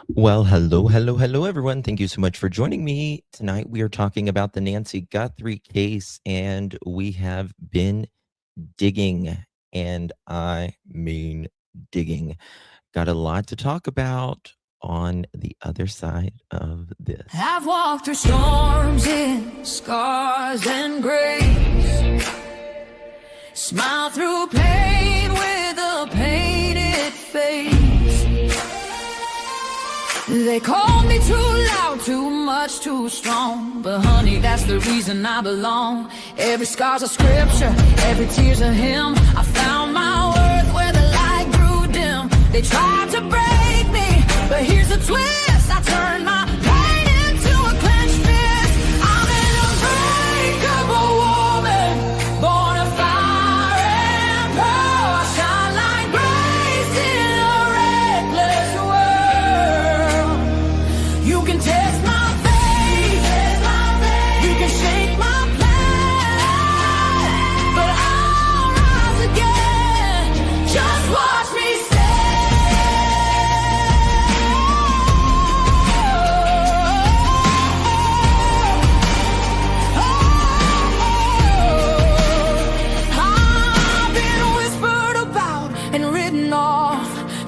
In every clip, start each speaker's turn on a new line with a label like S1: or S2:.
S1: Well, hello, everyone. Thank you so much for joining me. Tonight, we are talking about the Nancy Guthrie case, and we have been digging, and I mean digging. Got a lot to talk about on the other side of this.
S2: I've walked through storms in scars and grace, smile through pain with a painted face. They called me too loud, too much, too strong, but honey, that's the reason I belong. Every scar's a scripture, every tear's a hymn. I found my worth where the light grew dim. They tried to break me, but here's the twist. I turned my pain into a clenched fist. I'm an unbreakable woman, born of fire and pearl. I shine like grace in a reckless world. You can test my faith, you can shake my plan, but I'll rise again. Just watch me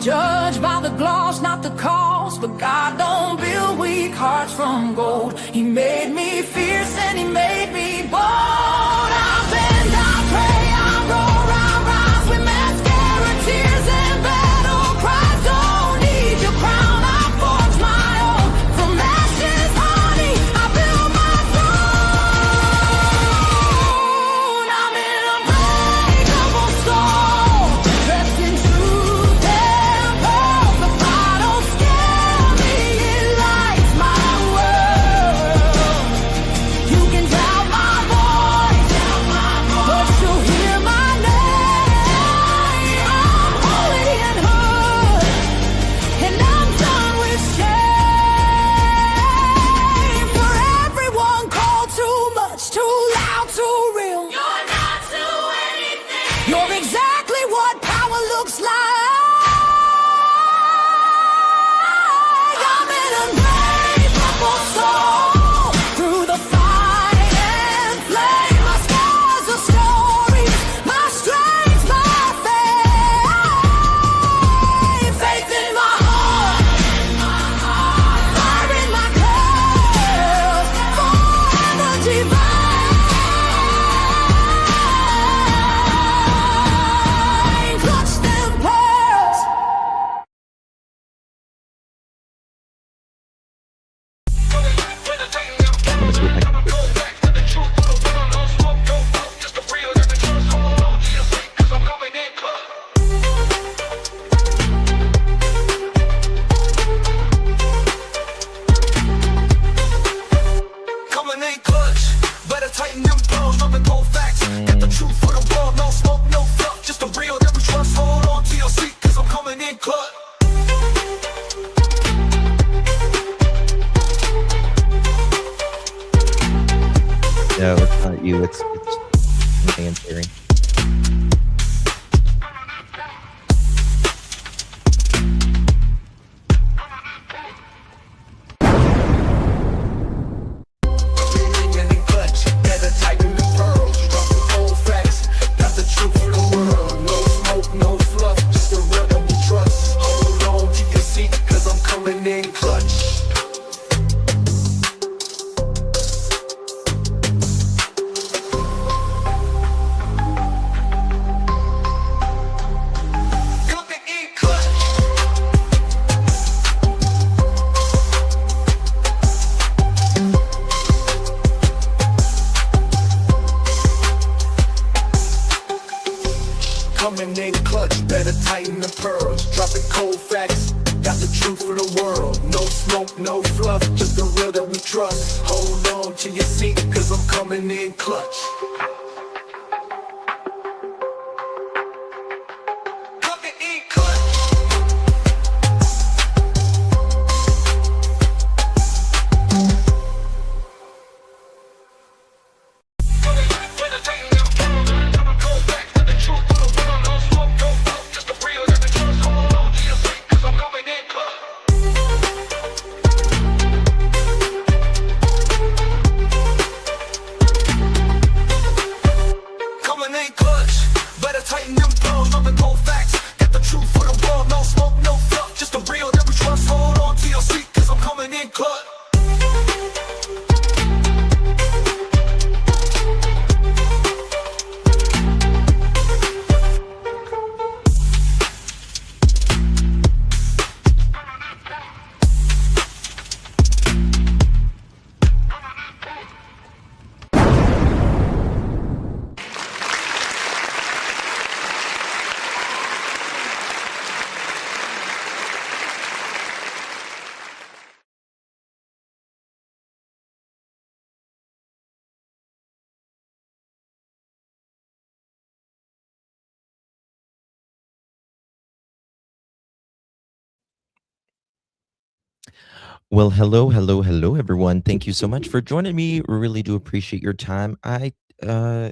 S2: judged by the gloss, not the cause. But God don't build weak hearts from gold. He made me fierce and he made me bold. I bend, I pray, I roar, I rise with mascara, tears and battle cries. Don't need your crown, I forge my own. From ashes, honey, I build my throne. I'm an unbreakable soul, dressed in truth and pearls. The fire don't scare me, it lights my world. You can doubt my voice, but you'll hear my name. I'm holy and hood, and I'm done with shame. For everyone called too much, too loud, too real. You're not to anything. You're exactly what power looks like. I'm an unbreakable soul, through the fight and flame. My scars are stories, my strength, my faith. Faith in my heart, fire in my curls, forever divine. Clutch them pearls.
S1: I'm gonna see if I can
S3: Coming in clutch, better tighten them pearls, dropping cold facts. Get the truth for the world, no smoke, no fluff, just the real that we trust. Hold on to your seat, cause I'm coming in clutch.
S1: No, it's not you. It's Nancy.
S3: Coming in clutch, better tighten them pearls, dropping cold facts. Got the truth for the world, no smoke, no fluff, just the real that we trust. Hold on to your seat, cause I'm coming in clutch. Coming in clutch. Coming in clutch, better tighten the pearls, dropping cold facts. Got the truth for the world, no smoke, no fluff, just the real that we trust. Hold on to your seat, cause I'm coming in clutch. Coming in clutch.
S1: Well, hello, everyone. Thank you so much for joining me. Really do appreciate your time. Uh,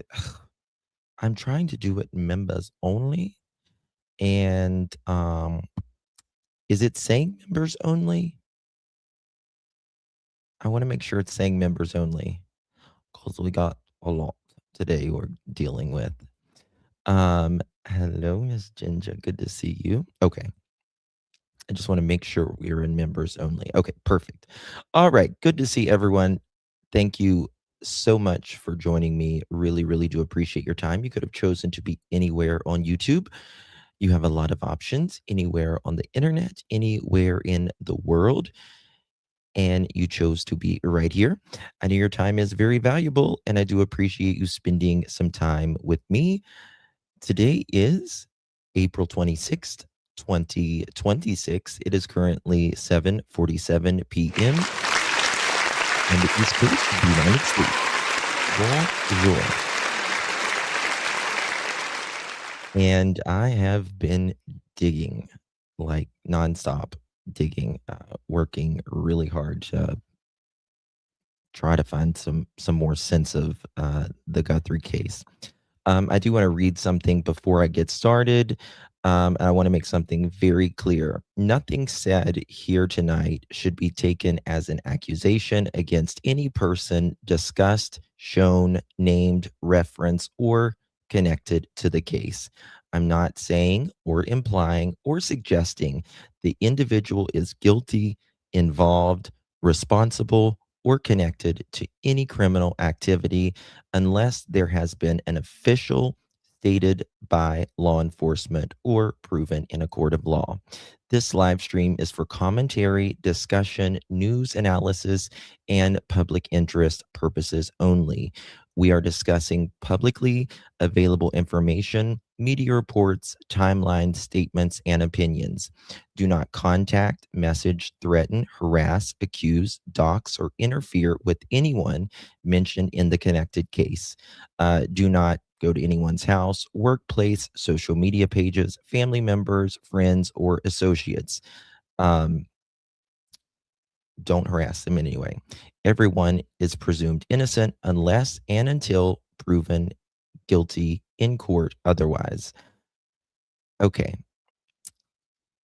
S1: I'm trying to do it members only, and is it saying members only? I want to make sure it's saying members only because we got a lot today we're dealing with. Hello, Miss Ginger. Good to see you. Okay. I just want to make sure we're in members only. Okay, perfect. All right, good to see everyone. Thank you so much for joining me. Really, really do appreciate your time. You could have chosen to be anywhere on YouTube. You have a lot of options anywhere on the internet, anywhere in the world, and you chose to be right here. I know your time is very valuable, and I do appreciate you spending some time with me. Today is April 26th, 2026. It is currently 7:47 p.m. on the East Coast of the United States. Bonjour. And I have been digging like nonstop, digging, working really hard to try to find some more sense of the Guthrie case. I do want to read something before I get started. And I want to make something very clear. Nothing said here tonight should be taken as an accusation against any person discussed, shown, named, referenced, or connected to the case. I'm not saying or implying or suggesting the individual is guilty, involved, responsible, or connected to any criminal activity unless there has been an official stated by law enforcement or proven in a court of law. This live stream is for commentary, discussion, news analysis, and public interest purposes only. We are discussing publicly available information, media reports, timelines, statements, and opinions. Do not contact, message, threaten, harass, accuse, dox, or interfere with anyone mentioned in the connected case. Do not go to anyone's house, workplace, social media pages, family members, friends, or associates. Um, don't harass them in any way. Everyone is presumed innocent unless and until proven guilty in court otherwise. Okay.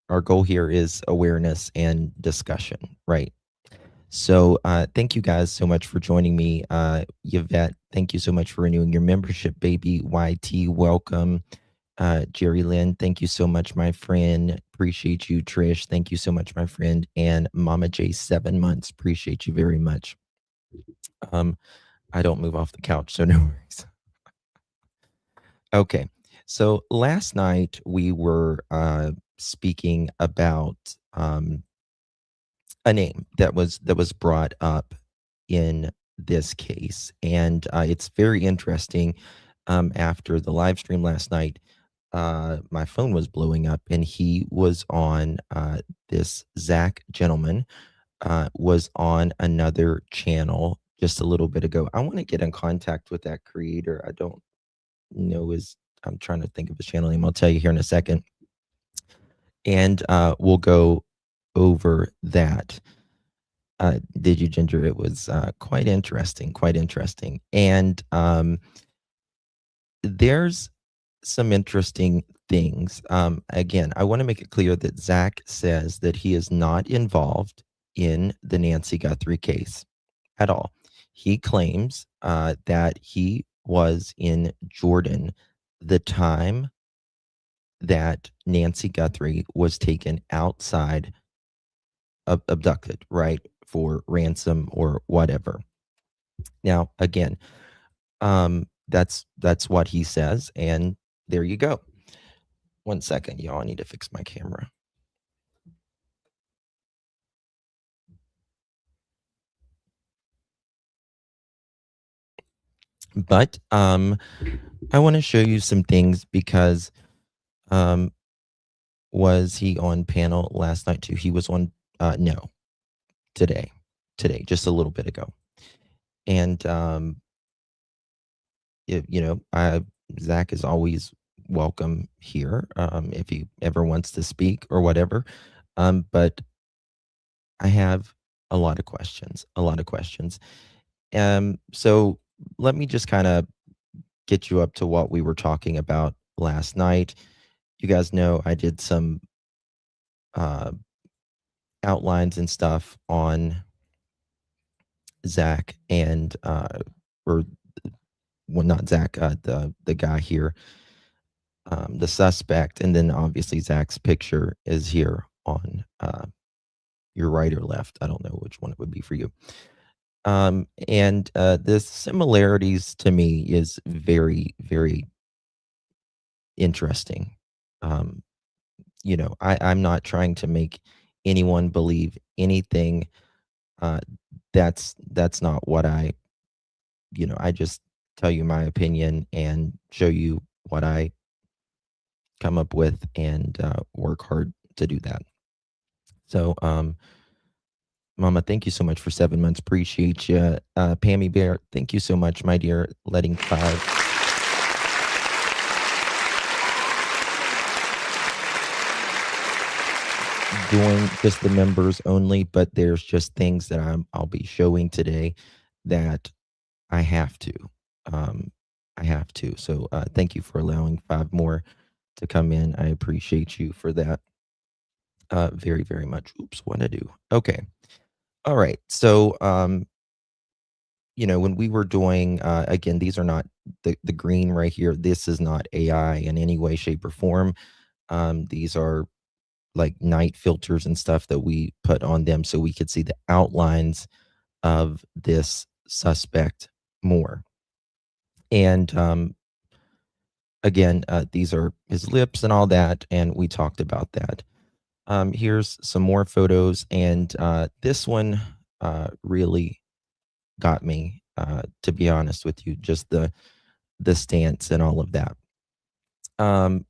S1: Our goal here is awareness and discussion, right? So, thank you guys so much for joining me. Yvette, thank you so much for renewing your membership, baby. YT, welcome. Jerry Lynn, thank you so much, my friend. Appreciate you. Trish, thank you so much, my friend. And Mama J, 7 months. Appreciate you very much. Um, I don't move off the couch, so no worries. Okay. So last night we were speaking about a name that was brought up in this case, and it's very interesting. After the live stream last night, my phone was blowing up, and he was on this Zach gentleman was on another channel just a little bit ago. I want to get in contact with that creator. I don't know his. I'm trying to think of his channel name. I'll tell you here in a second, and we'll go over that. Did you, Ginger? It was quite interesting, quite interesting. And there's some interesting things. Again, I want to make it clear that Zach says that he is not involved in the Nancy Guthrie case at all. He claims that he was in Jordan the time that Nancy Guthrie was taken outside, abducted, right, for ransom or whatever. Now, again, that's what he says, and there you go. 1 second, y'all. I need to fix my camera. But I want to show you some things because was he on panel last night too? He was on no, today, just a little bit ago. And Zach is always welcome here if he ever wants to speak or whatever. But I have a lot of questions, a lot of questions. So let me just kind of get you up to what we were talking about last night. You guys know I did some uh, outlines and stuff on Zach and or well, not Zach, the guy here, the suspect, and then obviously Zach's picture is here on your right or left. I don't know which one it would be for you. And the similarities to me is very, very interesting. Um, I'm not trying to make anyone believe anything. Uh, that's not what I just tell you my opinion and show you what I come up with and work hard to do that. So, Mama, thank you so much for 7 months. Appreciate you. Pammy Bear, thank you so much, my dear. Letting 5. Doing just the members only, but there's just things that I'll be showing today that I have to. Um, I have to. So thank you for allowing 5 more to come in. I appreciate you for that very, very much. Oops, what I do? Okay. All right. So when we were doing again, these are not the green right here. This is not AI in any way, shape, or form. These are like night filters and stuff that we put on them so we could see the outlines of this suspect more. And again, these are his lips and all that, and we talked about that. Here's some more photos, and this one really got me, to be honest with you, just the stance and all of that. Um,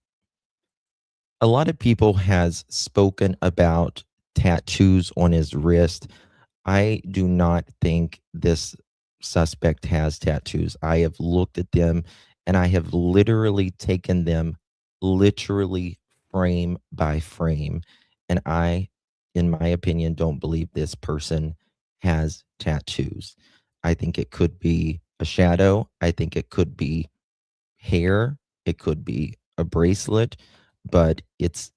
S1: a lot of people has spoken about tattoos on his wrist. I do not think this suspect has tattoos. I have looked at them and I have literally taken them literally frame by frame. And I, in my opinion, don't believe this person has tattoos. I think it could be a shadow. I think it could be hair. It could be a bracelet, but it's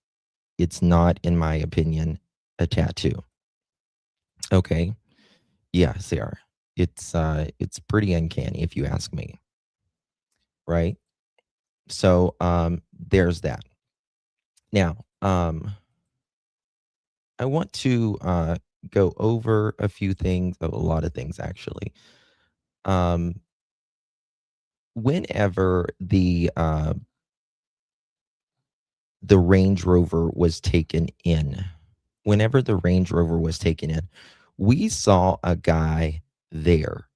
S1: not, in my opinion, a tattoo. Okay. Yes, they are. It's pretty uncanny if you ask me, right? So there's that. Now, I want to go over a few things, a lot of things actually. Um Whenever the Range Rover was taken in, whenever the Range Rover was taken in, we saw a guy there.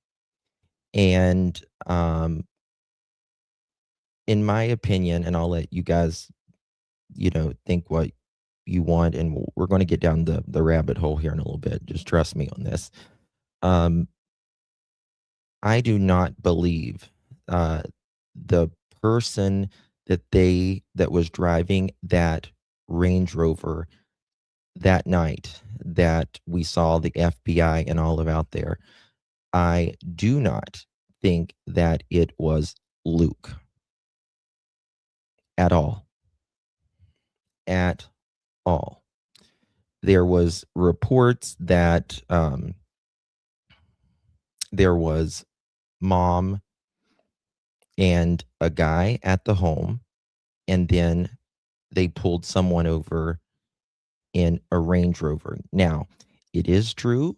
S1: And in my opinion, and I'll let you guys, think what you want, and we're going to get down the rabbit hole here in a little bit. Just trust me on this. Um, I do not believe the person that was driving that Range Rover that night that we saw the FBI and all of out there. I do not think that it was Luke at all. At all. There was reports that there was mom and a guy at the home, and then they pulled someone over in a Range Rover. Now, it is true,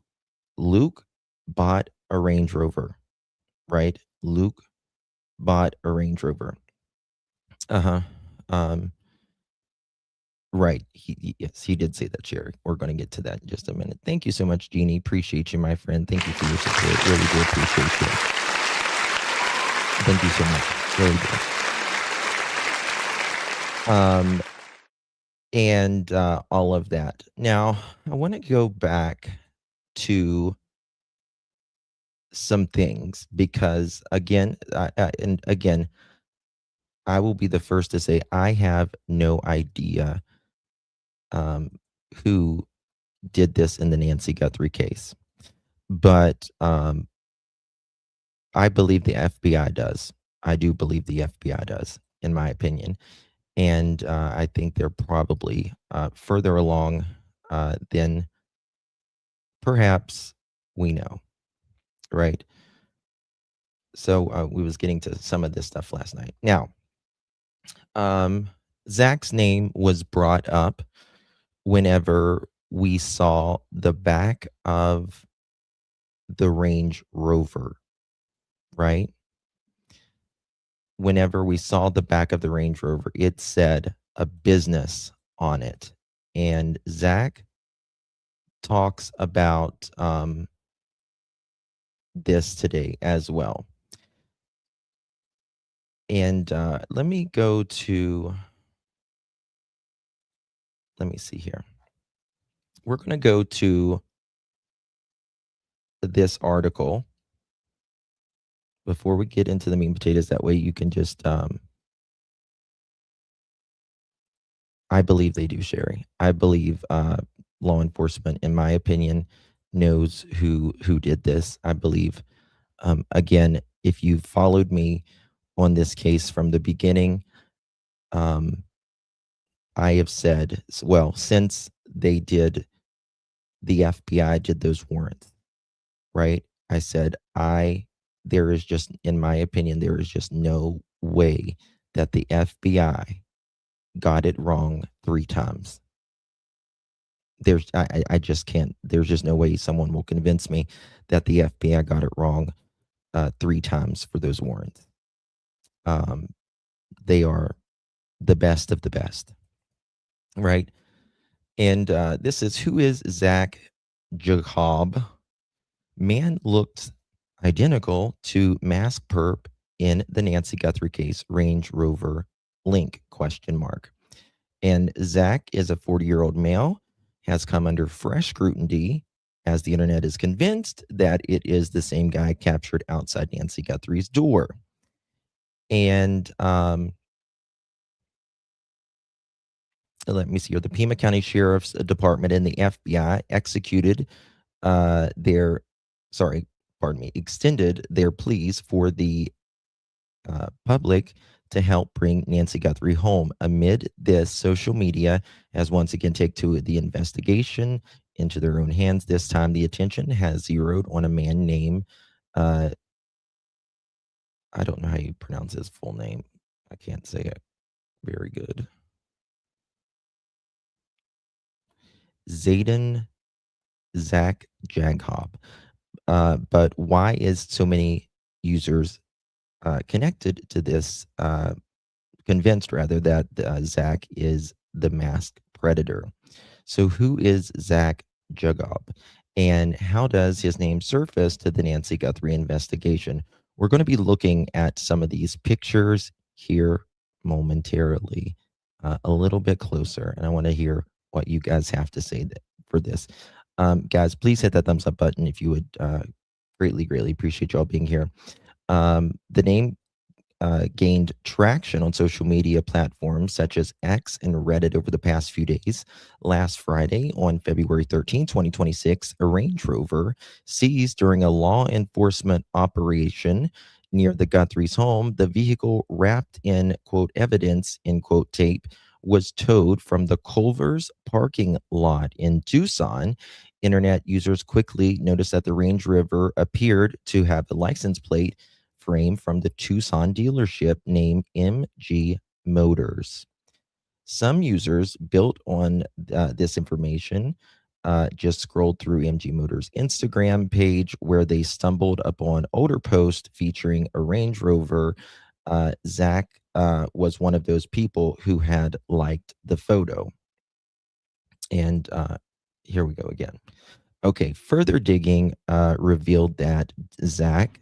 S1: Luke bought a Range Rover, right? Luke bought a Range Rover. Uh-huh. Um, right. Yes, he did say that, Jerry. We're going to get to that in just a minute. Thank you so much, Jeannie. Appreciate you, my friend. Thank you for your support. Really do appreciate you. Thank you so much. Really do. And all of that. Now, I want to go back to some things because, again, and again, I will be the first to say I have no idea who did this in the Nancy Guthrie case. But I believe the FBI does. I do believe the FBI does, in my opinion. And I think they're probably further along than perhaps we know, right? So we was getting to some of this stuff last night. Now, Zach's name was brought up whenever we saw the back of the Range Rover, right? Whenever we saw the back of the Range Rover, it said a business on it. And Zach talks about this today as well. And let me go to, let me see here. We're going to go to this article before we get into the meat and potatoes. That way you can just, I believe they do, Sherry. I believe law enforcement, in my opinion, knows who did this. I believe, again, if you followed me on this case from the beginning, I have said, well, since they did, the FBI did those warrants, right? I said, there is just, in my opinion, there is just no way that the FBI got it wrong 3 times. I just can't, there's just no way someone will convince me that the FBI got it wrong 3 times for those warrants. They are the best of the best, right? And this is, who is Zach Jacob? Man looked identical to mask perp in the Nancy Guthrie case, Range Rover link, ? And Zach is a 40-year-old male, has come under fresh scrutiny as the internet is convinced that it is the same guy captured outside Nancy Guthrie's door. And let me see here. The Pima County Sheriff's Department and the FBI extended their pleas for the public to help bring Nancy Guthrie home. Amid this, social media has once again taken the investigation into their own hands. This time, the attention has zeroed on a man named, I don't know how you pronounce his full name. I can't say it very good. Zach Jacob. But why is so many users connected to this, convinced rather, that Zach is the masked predator? So who is Zach Jacob, and how does his name surface to the Nancy Guthrie investigation? We're going to be looking at some of these pictures here momentarily, a little bit closer, and I want to hear what you guys have to say for this. Guys, please hit that thumbs up button if you would. Greatly appreciate y'all being here. The name gained traction on social media platforms such as X and Reddit over the past few days. Last Friday, on February 13, 2026, a Range Rover seized during a law enforcement operation near the Guthrie's home. The vehicle, wrapped in, quote, evidence, in quote, tape, was towed from the Culver's parking lot in Tucson. Internet users quickly noticed that the Range Rover appeared to have a license plate frame from the Tucson dealership named MG Motors. Some users built on this information just scrolled through MG Motors' Instagram page, where they stumbled upon older posts featuring a Range Rover. Zach was one of those people who had liked the photo. And here we go again. Okay, further digging revealed that Zach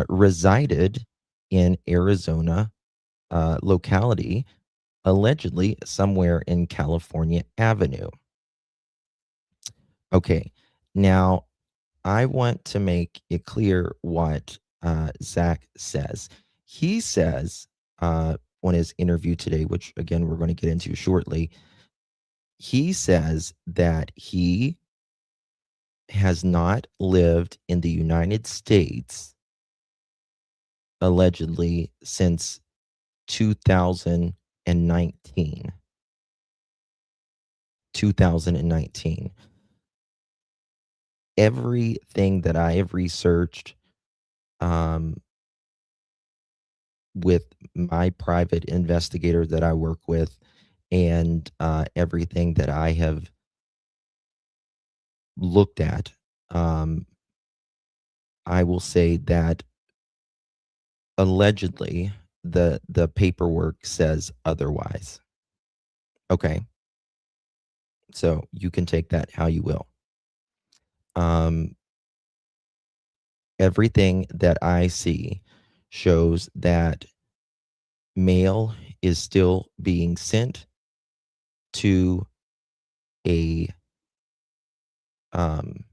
S1: resided in Arizona locality, allegedly somewhere in California Avenue. Okay, now I want to make it clear what Zach says. He says on his interview today, which again we're going to get into shortly, he says that he has not lived in the United States allegedly since 2019. 2019. Everything that I have researched um, with my private investigator that I work with, and everything that I have looked at, um, I will say that allegedly the paperwork says otherwise. Okay, so you can take that how you will. Um, everything that I see shows that mail is still being sent to a um,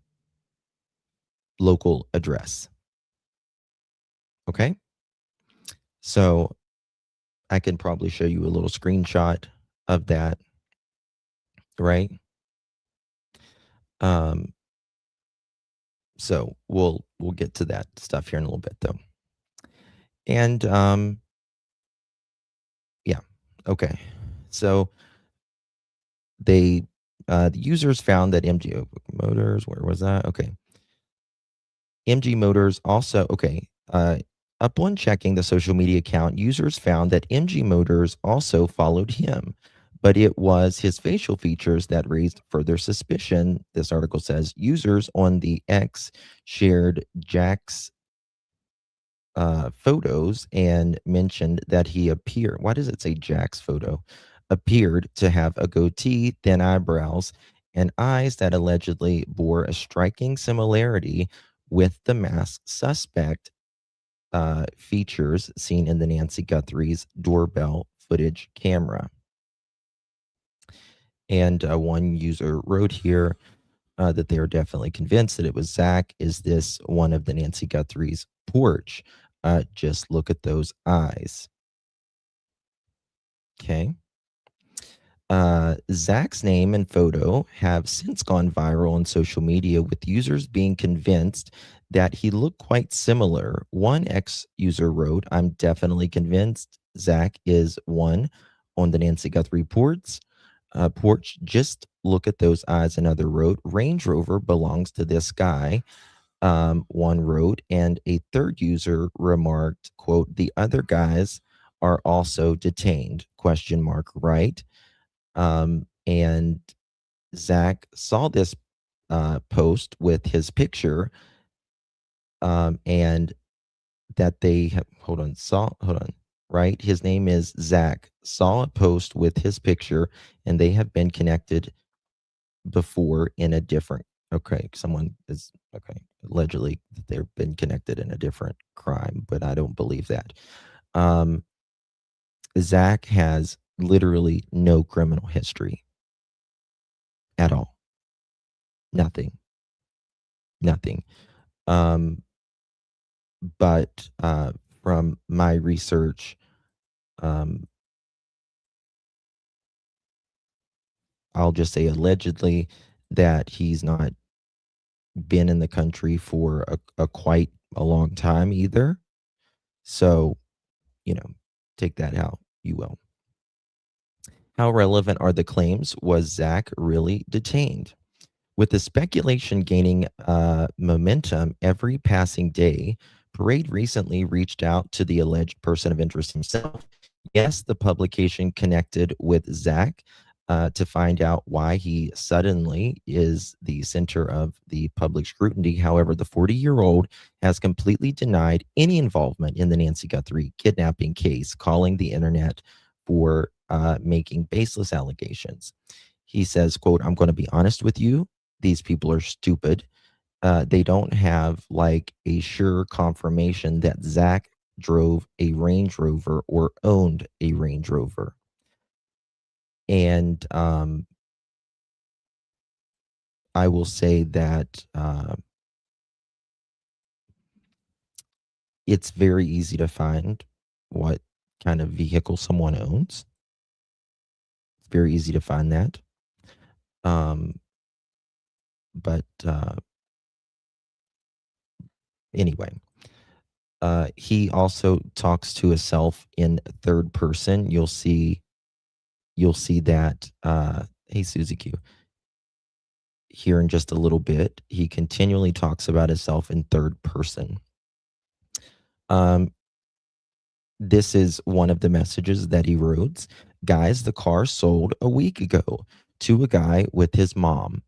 S1: local address. Okay, so I can probably show you a little screenshot of that, right? Um, so we'll get to that stuff here in a little bit, though. And yeah, okay. So they the users found that MG Motors, where was that? Okay, MG Motors also, okay. Upon checking the social media account, users found that MG Motors also followed him, but it was his facial features that raised further suspicion. This article says users on the X shared Jack's photos and mentioned that he appeared. Why does it say Jack's photo? Appeared to have a goatee, thin eyebrows, and eyes that allegedly bore a striking similarity with the masked suspect features seen in the Nancy Guthrie's doorbell footage camera. And one user wrote here that they are definitely convinced that it was Zach. Is this one of the Nancy Guthrie's porch? Just look at those eyes. Okay. Zach's name and photo have since gone viral on social media, with users being convinced that he looked quite similar. One ex user wrote, I'm definitely convinced Zach is one on the Nancy Guthrie porch. Just look at those eyes. Another wrote, Range Rover belongs to this guy. One wrote, and a third user remarked, quote, the other guys are also detained, question mark, right? And Zach saw this post with his picture, and that they have, hold on, right? His name is Zach, saw a post with his picture, and they have been connected before in a different, okay, someone is, okay, allegedly they've been connected in a different crime, but I don't believe that. Zach has literally no criminal history at all. Nothing. Nothing. Um, but from my research, um, I'll just say allegedly that he's not been in the country for a quite a long time either. So, you know, take that how you will. How relevant are the claims? Was Zach really detained? With the speculation gaining momentum every passing day, Parade recently reached out to the alleged person of interest himself. Yes, the publication connected with Zach to find out why he suddenly is the center of the public scrutiny. However, the 40-year-old has completely denied any involvement in the Nancy Guthrie kidnapping case, calling the internet for making baseless allegations. He says, quote, I'm going to be honest with you. These people are stupid. They don't have like a sure confirmation that Zach drove a Range Rover or owned a Range Rover. And I will say that it's very easy to find what kind of vehicle someone owns. It's very easy to find that. But Anyway, he also talks to himself in third person. You'll see that. Hey, Susie Q. Here in just a little bit, he continually talks about himself in third person. This is one of the messages that he wrote. Guys, the car sold a week ago to a guy with his mom.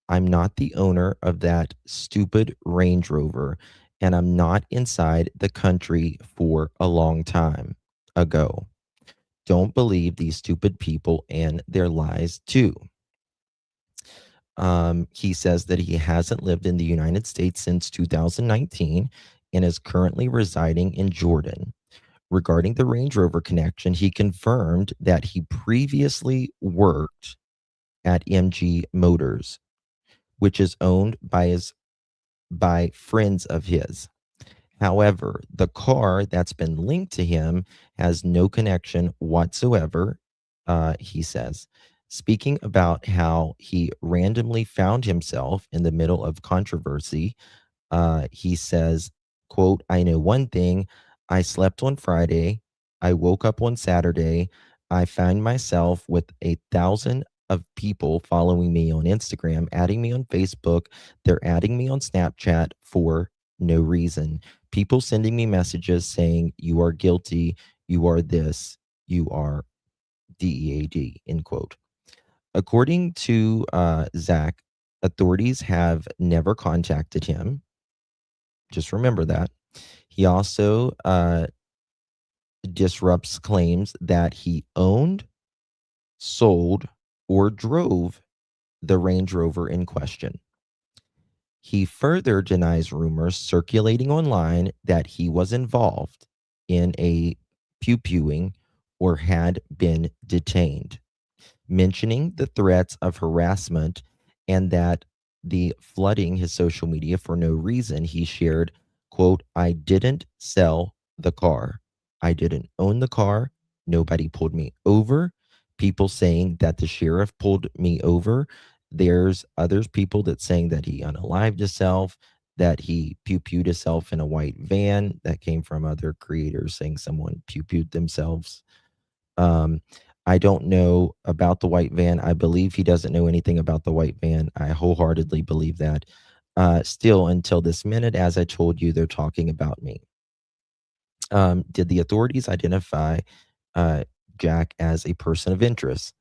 S1: I'm not the owner of that stupid Range Rover, and I'm not inside the country for a long time ago. Don't believe these stupid people and their lies, too. He says that he hasn't lived in the United States since 2019 and is currently residing in Jordan. Regarding the Range Rover connection, he confirmed that he previously worked at MG Motors, which is owned by friends of his. However, the car that's been linked to him has no connection whatsoever, he says. Speaking about how he randomly found himself in the middle of controversy, he says, quote, I know one thing. I slept on Friday. I woke up on Saturday. I found myself with 1,000 of people following me on Instagram, adding me on Facebook. They're adding me on Snapchat for no reason. People sending me messages saying, you are guilty. You are this. You are DEAD, end quote. According to Zach, authorities have never contacted him. Just remember that. He also disrupts claims that he owned, sold, or drove the Range Rover in question. He further denies rumors circulating online that he was involved in a pew-pewing or had been detained, mentioning the threats of harassment and that the flooding his social media for no reason. He shared, quote, I didn't sell the car. I didn't own the car. Nobody pulled me over. People saying that the sheriff pulled me over. There's others people that saying that he unalived himself, that he pew-pewed himself in a white van. That came from other creators saying someone pew-pewed themselves. Um, I don't know about the white van. I believe he doesn't know anything about the white van. I wholeheartedly believe that. Still, until this minute, as I told you, they're talking about me. Did the authorities identify Jack as a person of interest?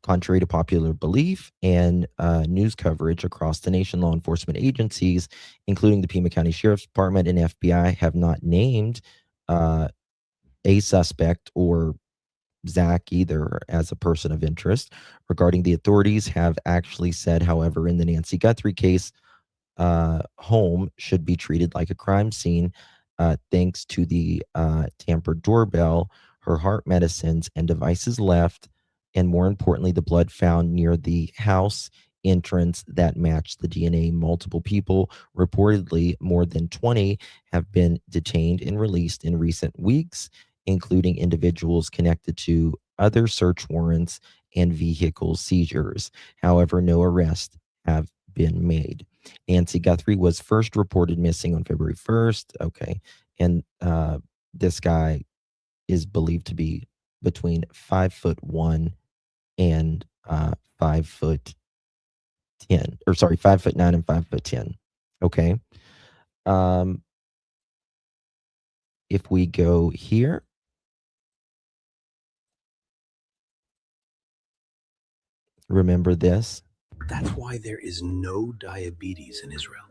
S1: Contrary to popular belief and news coverage across the nation, law enforcement agencies, including the Pima County Sheriff's Department and FBI, have not named a suspect or Zach either as a person of interest. Regarding the authorities have actually said, however, in the Nancy Guthrie case, home should be treated like a crime scene thanks to the tampered doorbell, her heart medicines and devices left, and more importantly, the blood found near the house entrance that matched the DNA. Multiple people, reportedly more than 20, have been detained and released in recent weeks, including individuals connected to other search warrants and vehicle seizures. However, no arrests have been made. Nancy Guthrie was first reported missing on February 1st. Okay. And this guy is believed to be between 5'1" and 5'10", or sorry, 5'9" and 5'10". Okay. If we go here, remember this.
S4: That's why there is no diabetes in Israel.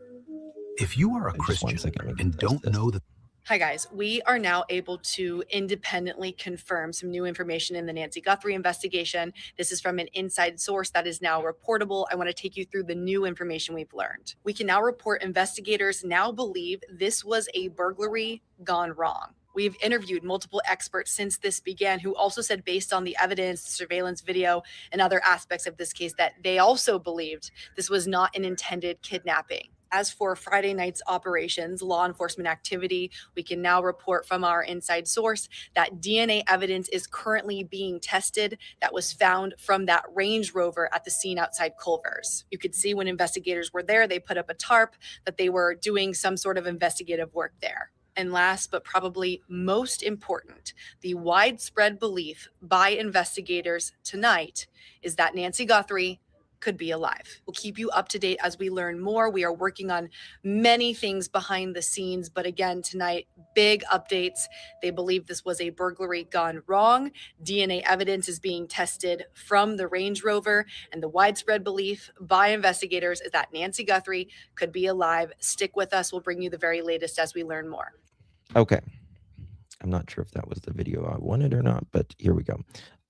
S4: If you are a Christian and don't know the
S5: Hi, guys. We are now able to independently confirm some new information in the Nancy Guthrie investigation. This is from an inside source that is now reportable. I want to take you through the new information we've learned. We can now report investigators now believe this was a burglary gone wrong. We've interviewed multiple experts since this began who also said, based on the evidence, the surveillance video, and other aspects of this case, that they also believed this was not an intended kidnapping. As for Friday night's operations, law enforcement activity, we can now report from our inside source that DNA evidence is currently being tested that was found from that Range Rover at the scene outside Culver's. You could see when investigators were there, they put up a tarp that they were doing some sort of investigative work there. And last, but probably most important, the widespread belief by investigators tonight is that Nancy Guthrie could be alive. We'll keep you up to date as we learn more. We are working on many things behind the scenes, but again, tonight, big updates. They believe this was a burglary gone wrong. DNA evidence is being tested from the Range Rover, and the widespread belief by investigators is that Nancy Guthrie could be alive. Stick with us. We'll bring you the very latest as we learn more.
S1: Okay. I'm not sure if that was the video I wanted or not, but here we go.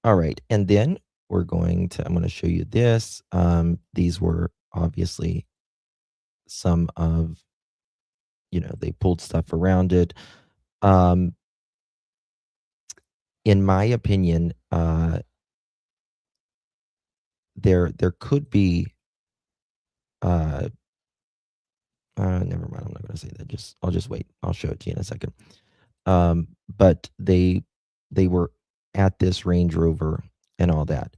S1: All right. And then I'm going to show you this. These were obviously some of, they pulled stuff around it. In my opinion, there could be, never mind. I'm not going to say that. I'll just wait. I'll show it to you in a second. But they were at this Range Rover and all that.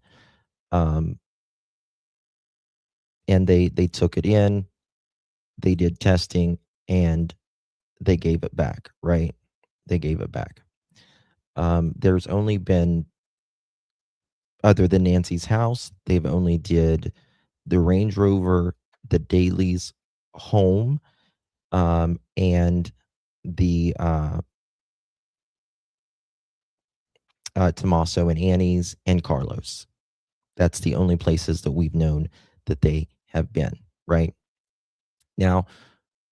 S1: And they took it in, they did testing, and they gave it back, right? They gave it back. There's only been, other than Nancy's house, they've only did the Range Rover, the Daly's home, and the Tommaso and Annie's and Carlos. That's the only places that we've known that they have been, right? Now,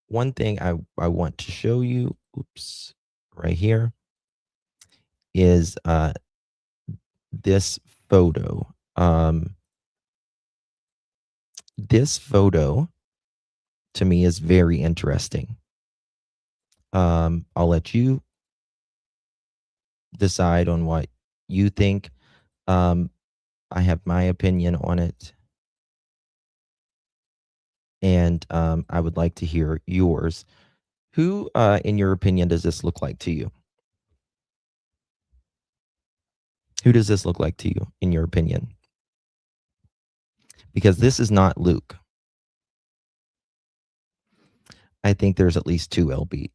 S1: one thing I want to show you, right here, is this photo. This photo, to me, is very interesting. I'll let you decide on what you think. I have my opinion on it, and I would like to hear yours. Who, in your opinion, does this look like to you? Who does this look like to you, in your opinion? Because this is not Luke. I think there's at least two LB.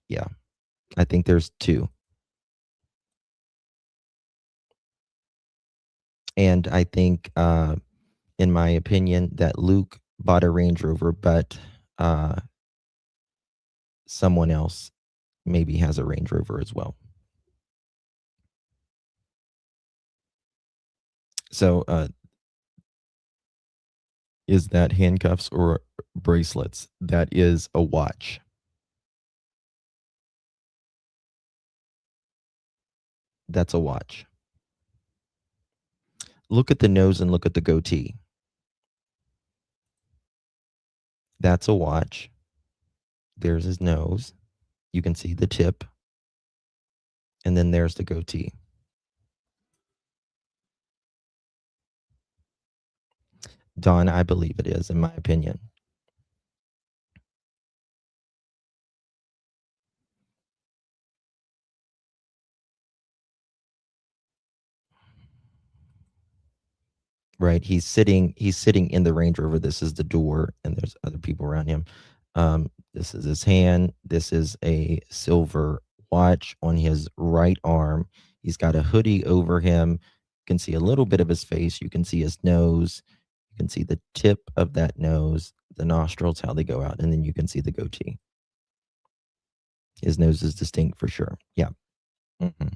S1: Yeah, I think there's two. And I think, in my opinion, that Luke bought a Range Rover, but someone else maybe has a Range Rover as well. So, is that handcuffs or bracelets? That is a watch. That's a watch. Look at the nose and look at the goatee. That's a watch. There's his nose. You can see the tip. And then there's the goatee. Don, I believe it is, in my opinion. Right, he's sitting in the Range Rover. This is the door, and there's other people around him. This is his hand. This is a silver watch on his right arm. He's got a hoodie over him. You can see a little bit of his face. You can see his nose. You can see the tip of that nose, the nostrils, how they go out, and then you can see the goatee. His nose is distinct for sure. Yeah. Mm-hmm.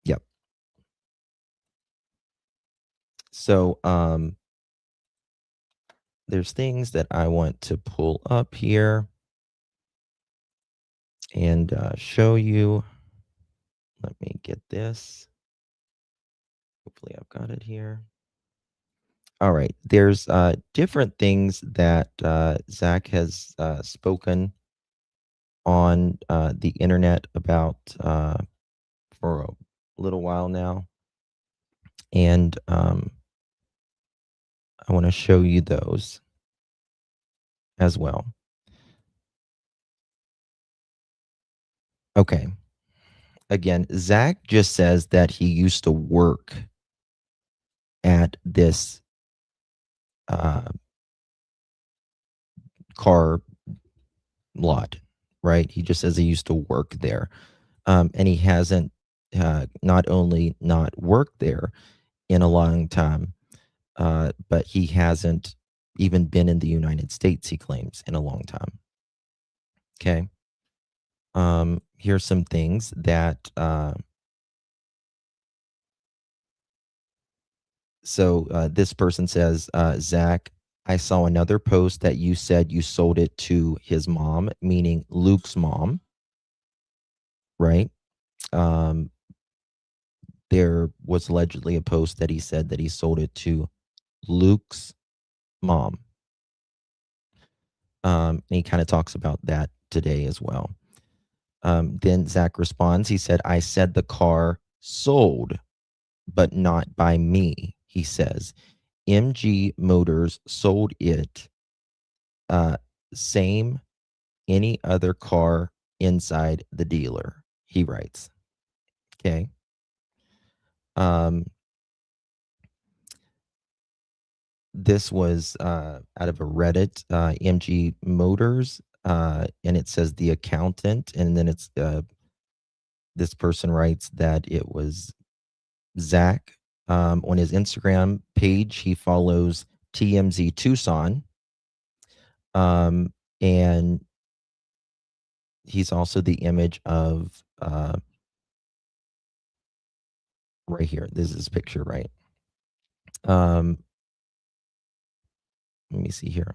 S1: Yep. So, there's things that I want to pull up here and show you. Let me get this. Hopefully I've got it here. All right. There's different things that Zach has spoken on the internet about for a little while now. And I want to show you those. as well. Okay. Again, Zach just says that he used to work at this uh, car lot, right? He just says he used to work there. And he hasn't not only not worked there in a long time, but he hasn't even been in the United States, he claims, in a long time. Okay. Here's some things that this person says, Zach, I saw another post that you said you sold it to his mom, meaning Luke's mom, right? Um, there was allegedly a post that he said that he sold it to Luke's mom. And he kind of talks about that today as well. Then Zach responds, he said, I said the car sold, but not by me, he says. MG Motors sold it. Same any other car inside the dealer, he writes. Okay. This was out of a Reddit, MG Motors, and it says the accountant, and then it's this person writes that it was Zach. On his Instagram page, he follows TMZ Tucson, and he's also the image of right here. This is his picture, right? Let me see here.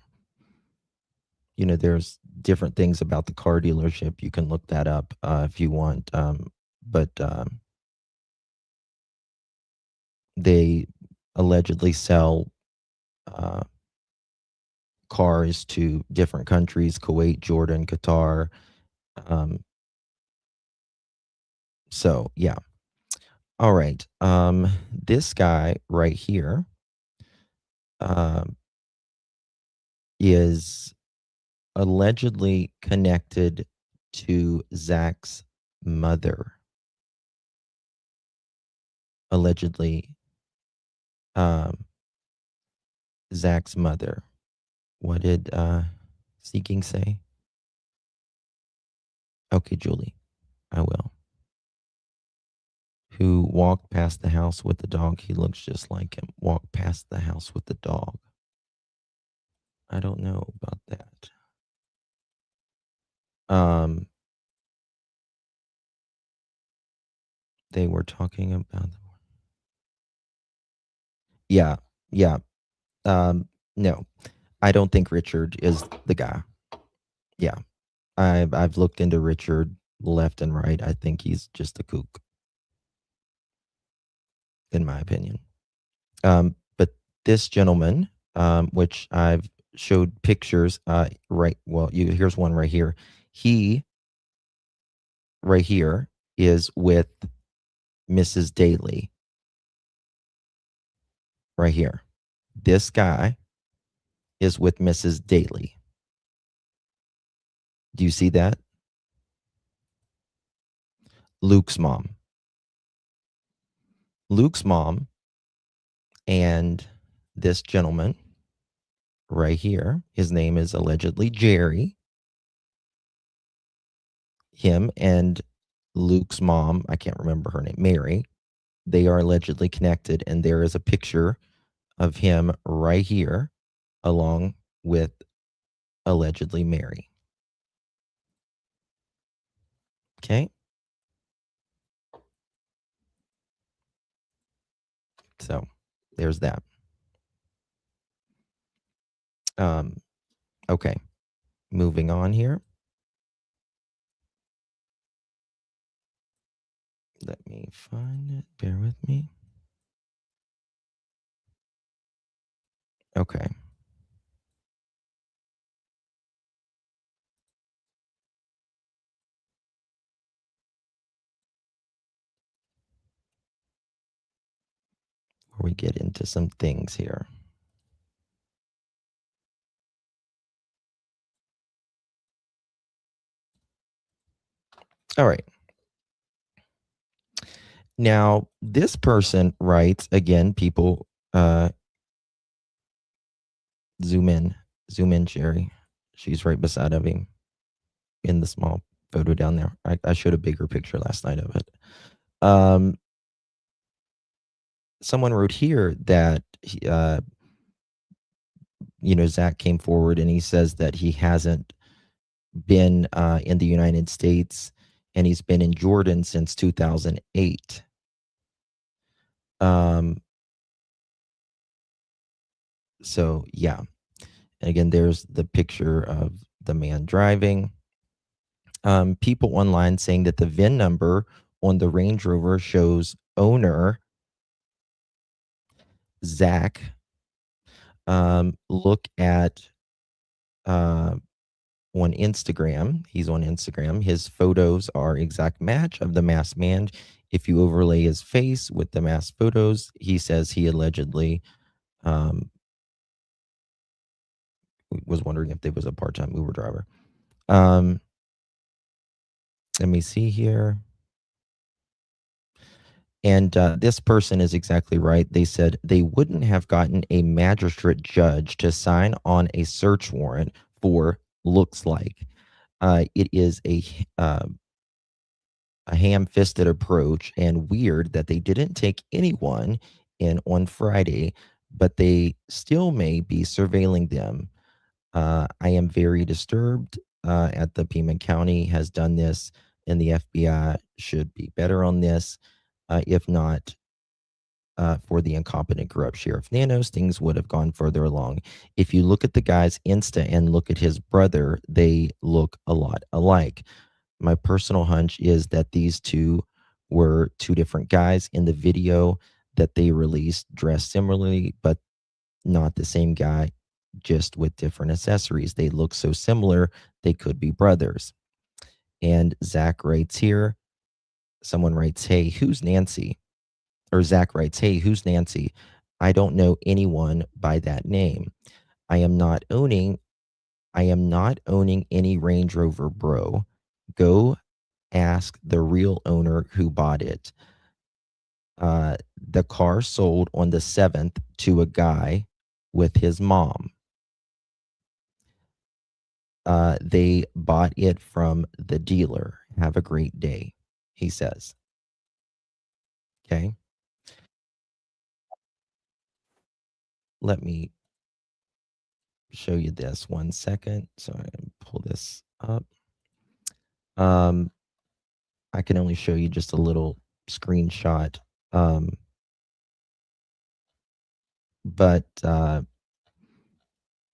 S1: There's different things about the car dealership. You can look that up if you want. But they allegedly sell cars to different countries: Kuwait, Jordan, Qatar. So yeah. All right. This guy right here is allegedly connected to Zach's mother. Allegedly, Zach's mother. What did Seeking say? Okay, Julie, I will. Who walked past the house with the dog? He looks just like him. Walked past the house with the dog. I don't know about that. They were talking about. Yeah, yeah. No, I don't think Richard is the guy. Yeah, I've looked into Richard left and right. I think he's just a kook, in my opinion. But this gentleman, which I've showed pictures, right? Well, here's one right here. He, right here, is with Mrs. Daly. Right here. This guy is with Mrs. Daly. Do you see that? Luke's mom. Luke's mom and this gentleman right here, his name is allegedly Jerry. Him and Luke's mom, I can't remember her name, Mary, they are allegedly connected, and there is a picture of him right here along with allegedly Mary. Okay. So there's that. Okay. Moving on here. Let me find it. Bear with me. Okay. Before we get into some things here. All right. Now, this person writes, again, people, zoom in, Sherry. She's right beside of him in the small photo down there. I showed a bigger picture last night of it. Someone wrote here that, Zach came forward and he says that he hasn't been in the United States and he's been in Jordan since 2008. So, yeah. And again, there's the picture of the man driving. People online saying that the VIN number on the Range Rover shows owner Zach. Look at on Instagram. He's on Instagram. His photos are exact match of the masked man. If you overlay his face with the masked photos, he says he allegedly was wondering if there was a part-time Uber driver. Let me see here. And this person is exactly right. They said they wouldn't have gotten a magistrate judge to sign on a search warrant for looks like. It is a ham-fisted approach and weird that they didn't take anyone in on Friday, but they still may be surveilling them. I am very disturbed at the Pima County has done this, and the FBI should be better on this. If not, for the incompetent, corrupt Sheriff Nanos, things would have gone further along. If you look at the guy's Insta and look at his brother, they look a lot alike. My personal hunch is that these two were two different guys in the video that they released, dressed similarly, but not the same guy, just with different accessories. They look so similar, they could be brothers. And Zach writes here, someone writes, "Hey, who's Nancy?" Or Zach writes, "Hey, who's Nancy? I don't know anyone by that name. I am not owning any Range Rover, bro. Go ask the real owner who bought it. The car sold on the 7th to a guy with his mom. They bought it from the dealer. Have a great day," he says. Okay. Let me show you this 1 second. So I can pull this up. I can only show you just a little screenshot. But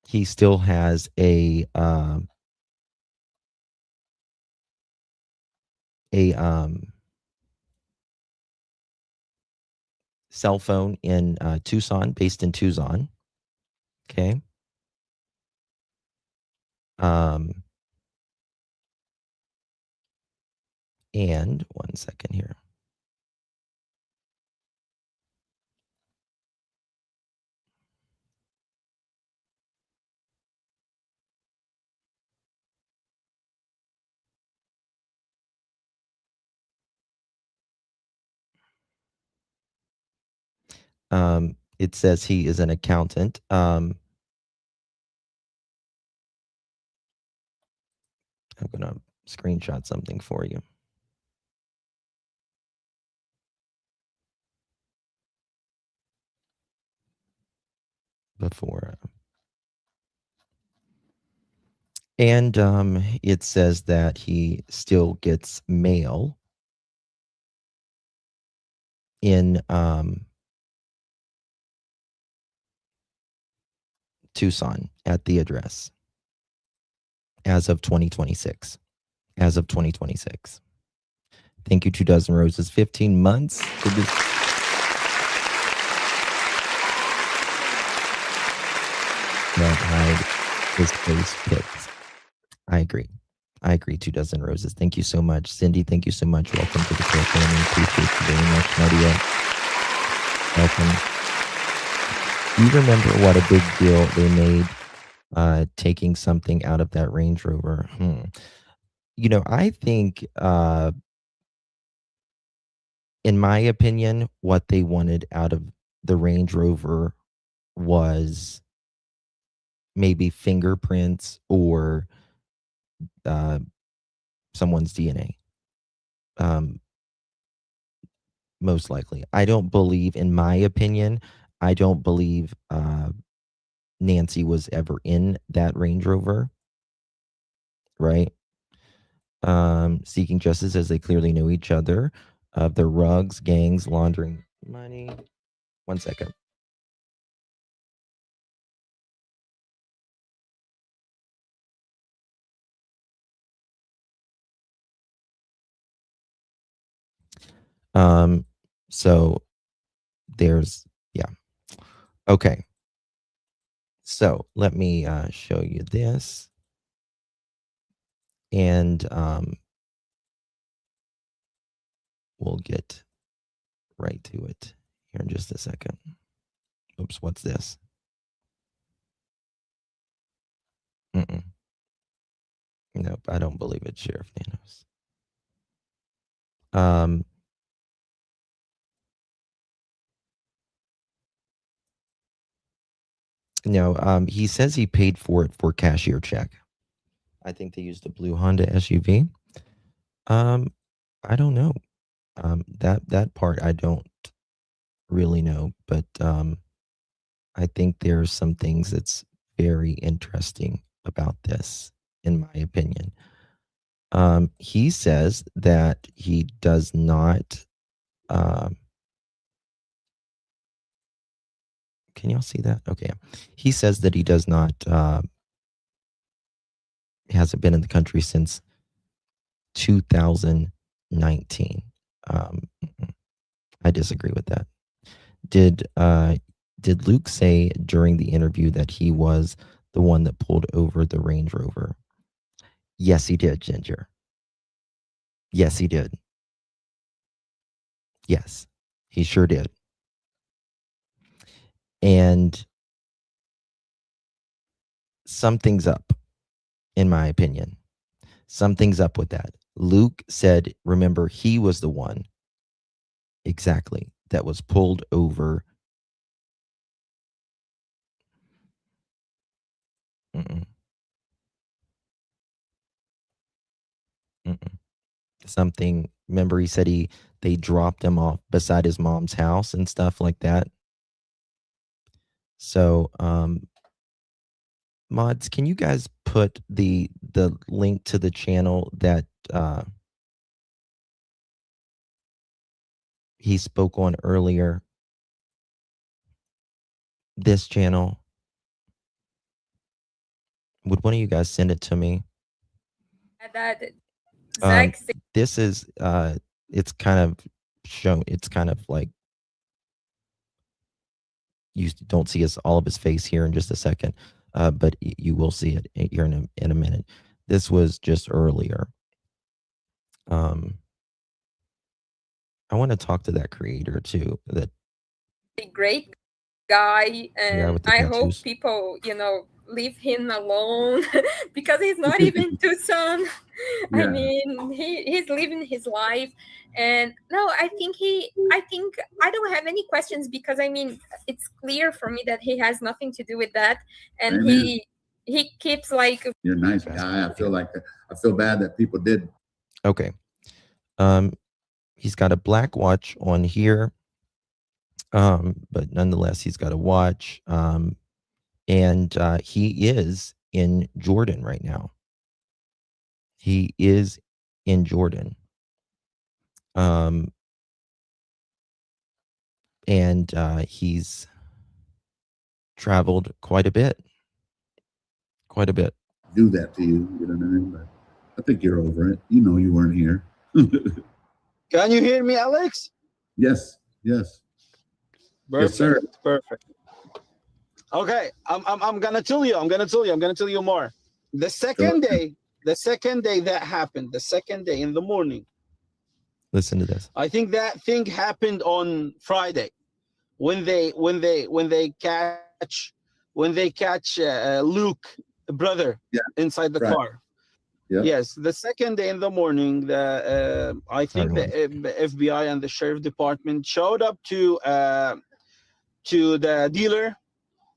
S1: he still has a cell phone in Tucson, based in Tucson. Okay. And 1 second here. It says he is an accountant. I'm going to screenshot something for you. Before. And it says that he still gets mail in Tucson at the address as of 2026. As of 2026. Thank you, 2 Dozen Roses. 15 months. Not hide his face pics. I agree. 2 Dozen Roses. Thank you so much. Cindy, thank you so much. Welcome to the Care Family. Appreciate you very much, Nadia. Welcome. You remember what a big deal they made taking something out of that Range Rover? I think, in my opinion, what they wanted out of the Range Rover was maybe fingerprints or someone's DNA. Most likely. I don't believe, in my opinion, I don't believe Nancy was ever in that Range Rover, right? Seeking justice as they clearly know each other, of their rugs, gangs, laundering money. 1 second. So there's, yeah. Okay. So let me show you this. And we'll get right to it here in just a second. Oops, what's this? Nope, I don't believe it's Sheriff Nanos. No, he says he paid for it for cashier check. I think they used a blue Honda SUV. I don't know. That part I don't really know, but I think there's some things that's very interesting about this, in my opinion. He says that he does not. Can y'all see that? Okay. He says that he does not. Hasn't been in the country since 2019. I disagree with that. Did Luke say during the interview that he was the one that pulled over the Range Rover? Yes, he did, Ginger. Yes, he did. Yes, he sure did. And something's up, in my opinion. Something's up with that. Luke said, remember, he was the one, exactly, that was pulled over. Something, remember, he said they dropped him off beside his mom's house and stuff like that. So, mods, can you guys put the link to the channel that he spoke on earlier? This channel. Would one of you guys send it to me? This is it's kind of shown. It's kind of like, you don't see all of his face here in just a second, but you will see it here in a minute. This was just earlier. I want to talk to that creator too. That
S6: great guy, and I hope
S1: tattoos.
S6: people, leave him alone because he's not even Tucson. Yeah. I mean, he's living his life, and no, I think I don't have any questions, because I mean, it's clear for me that he has nothing to do with that, and Amen. he keeps like,
S7: you're a nice guy. I feel bad that people did.
S1: Okay. He's got a black watch on here. But nonetheless, he's got a watch. And he is in Jordan right now. He is in Jordan. And he's traveled quite a bit.
S7: Do that to you, you know what I mean? But I think you're over it. You know, you weren't here.
S8: Can you hear me, Alex?
S7: Yes.
S8: Perfect.
S7: Yes, sir.
S8: Perfect. Okay, I'm gonna tell you more. The second day that happened, the second day in the morning.
S1: Listen to this.
S8: I think that thing happened on Friday, when they catch Luke, brother, inside the car.
S7: Yep.
S8: Yes, the second day in the morning, I think the FBI and the sheriff department showed up to the dealer,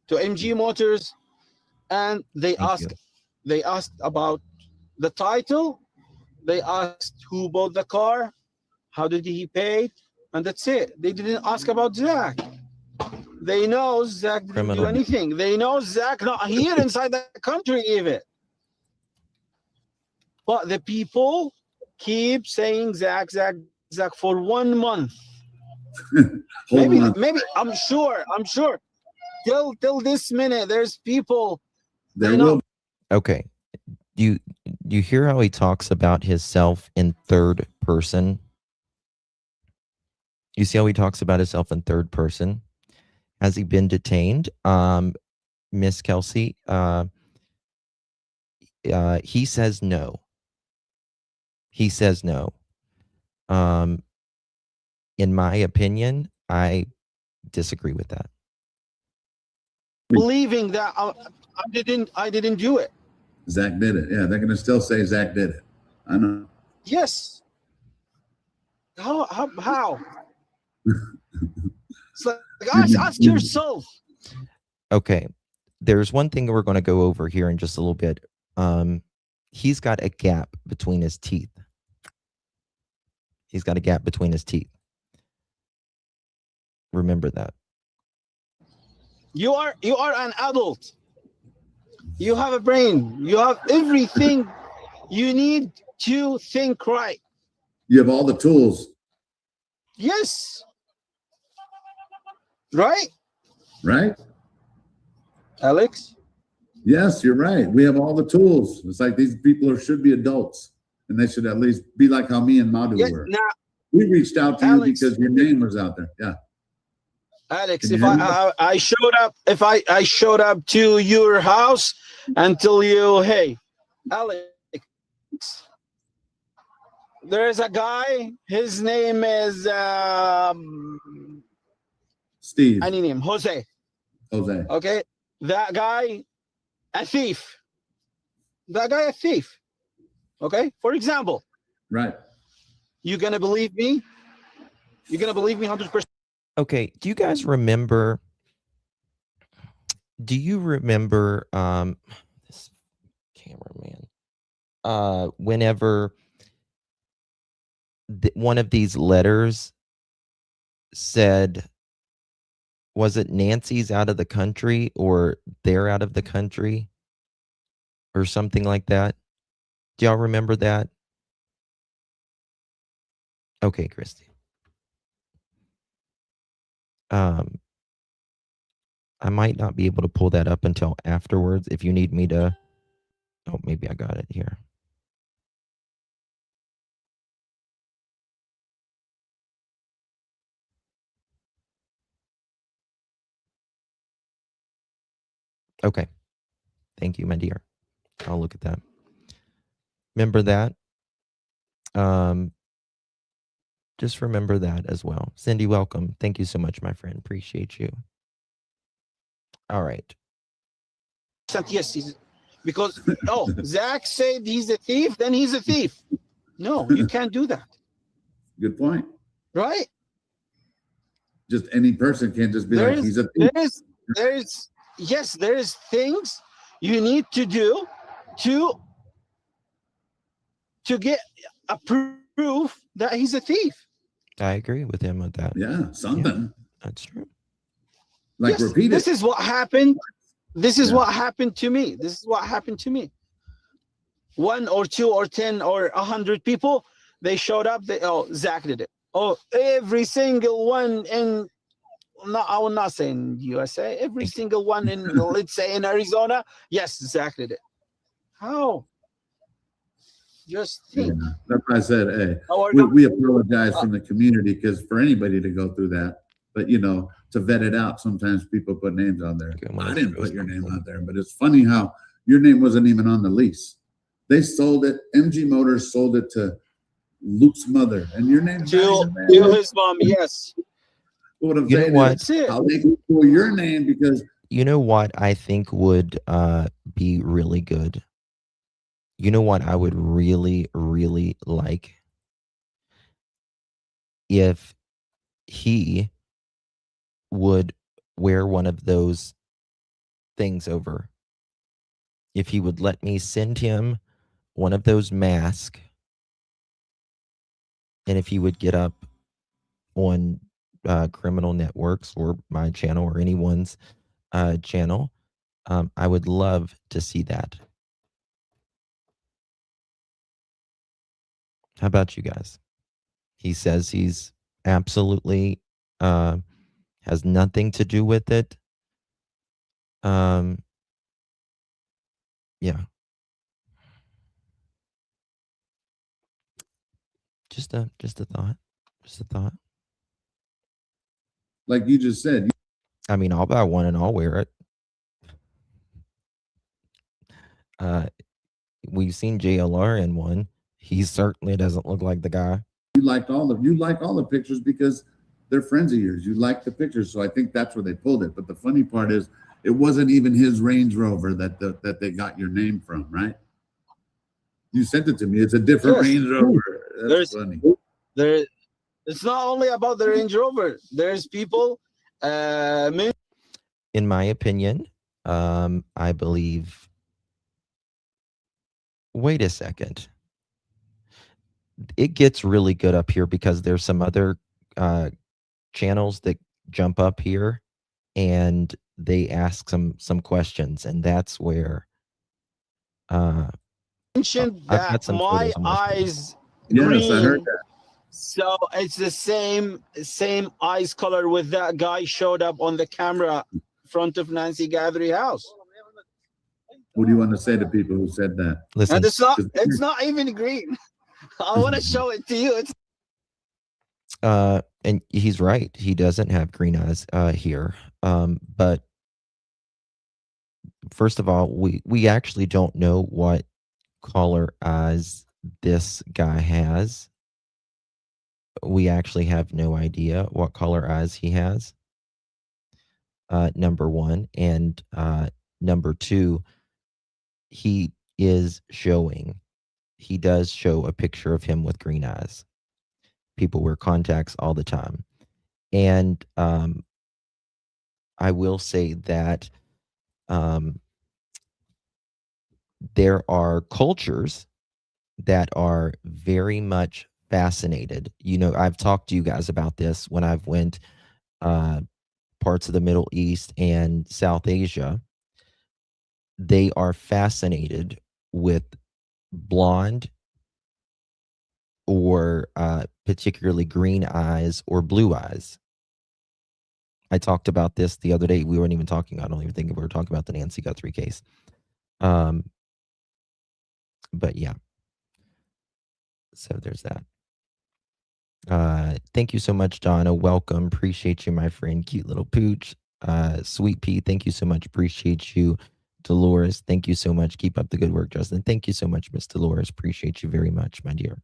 S8: to MG Motors, and they asked about the title. They asked who bought the car, how did he pay it, and that's it. They didn't ask about Zach. They know Zach didn't do anything. They know Zach not here inside the country even. But the people keep saying Zach for 1 month. maybe I'm sure. Till this minute, there's people.
S7: There will.
S1: Okay. Do you hear how he talks about himself in third person? You see how he talks about himself in third person? Has he been detained? Miss Kelsey, he says no. He says no. In my opinion, I disagree with that.
S8: Believing that I didn't do it.
S7: Zach did it. Yeah, they're gonna still say Zach did it. I know.
S8: Yes. How? It's like, ask yourself.
S1: Okay. There's one thing we're going to go over here in just a little bit. He's got a gap between his teeth. He's got a gap between his teeth. Remember that.
S8: You are an adult. You have a brain. You have everything you need to think right.
S7: You have all the tools.
S8: Yes. Right?
S7: Right?
S8: Alex?
S7: Yes, you're right. We have all the tools. It's like these people should be adults, and they should at least be like how me and Madhu were.
S8: Now,
S7: we reached out to
S8: Alex,
S7: you because your name was out there. Yeah.
S8: Alex, if I showed up to your house and tell you, hey, Alex, there's a guy, his name is
S7: Steve.
S8: I need him, Jose. Okay. That guy, a thief. Okay, for example.
S7: Right.
S8: You gonna believe me? You're gonna believe me 100%.
S1: Okay, do you guys remember? Do you remember this cameraman? Whenever one of these letters said, was it Nancy's out of the country or they're out of the country or something like that? Do y'all remember that? Okay, Christy. I might not be able to pull that up until afterwards if you need me to. Oh, maybe I got it here. Okay. Thank you, my dear. I'll look at that. Remember that. Just remember that as well. Cindy, welcome. Thank you so much, my friend. Appreciate you. All right.
S8: Yes, because Zach said he's a thief, then he's a thief. No, you can't do that.
S7: Good point.
S8: Right?
S7: Just any person can't just be like he's a thief.
S8: There is things you need to do to get a proof that he's a thief.
S1: I agree with him with that.
S7: Yeah, something.
S1: Yeah, that's true.
S7: Like, yes, repeat it.
S8: This is what happened. This is what happened to me. This is what happened to me. 1 or 2 or 10 or 100 people, they showed up. Zach did it. Oh, every single one in, I will not say in USA, every single one in, let's say in Arizona, yes, Zach did it. How? Just think.
S7: Yeah, that's why I said, hey, we apologize from the community, because for anybody to go through that, but to vet it out, sometimes people put names on there. I didn't put your name out there, but it's funny how your name wasn't even on the lease. They sold it. MG Motors sold it to Luke's mother, and your name
S8: to his mom. Yes.
S7: What I'm saying is, how they can pull your name because
S1: you know what I think would be really good You know what I would really, really like? If he would wear one of those things over. If he would let me send him one of those masks, and if he would get up on criminal networks or my channel or anyone's channel, I would love to see that. How about you guys? He says he's absolutely has nothing to do with it. Yeah. Just a thought. Just a thought.
S7: Like you just said.
S1: I mean, I'll buy one and I'll wear it. We've seen JLR in one. He certainly doesn't look like the guy.
S7: You like all the pictures because they're friends of yours. You like the pictures, so I think that's where they pulled it. But the funny part is, it wasn't even his Range Rover that they got your name from, right? You sent it to me. It's a different Range Rover. That's funny.
S8: It's not only about the Range Rover. There's people.
S1: In my opinion, I believe. Wait a second. It gets really good up here because there's some other channels that jump up here and they ask some questions, and that's where
S8: mentioned that my eyes green.
S7: Yes, I heard that.
S8: So it's the same eyes color with that guy showed up on the camera in front of Nancy Guthrie house.
S7: What do you want to say to people who said that?
S1: Listen,
S8: and it's not even green. I want to show it to you. It's
S1: and he's right. He doesn't have green eyes here. But first of all, we actually don't know what color eyes this guy has. We actually have no idea what color eyes he has. Number one, and number two, he does show a picture of him with green eyes. People wear contacts all the time. And I will say that there are cultures that are very much fascinated. You know, I've talked to you guys about this when I've went parts of the Middle East and South Asia. They are fascinated with blonde or particularly green eyes or blue eyes. I talked about this the other day. We weren't even talking. I don't even think we were talking about the Nancy Guthrie case. But yeah. So there's that. Thank you so much, Donna. Welcome. Appreciate you, my friend. Cute little pooch. Sweet Pea, thank you so much. Appreciate you. Dolores, thank you so much. Keep up the good work, Justin. Thank you so much, Miss Dolores. Appreciate you very much, my dear.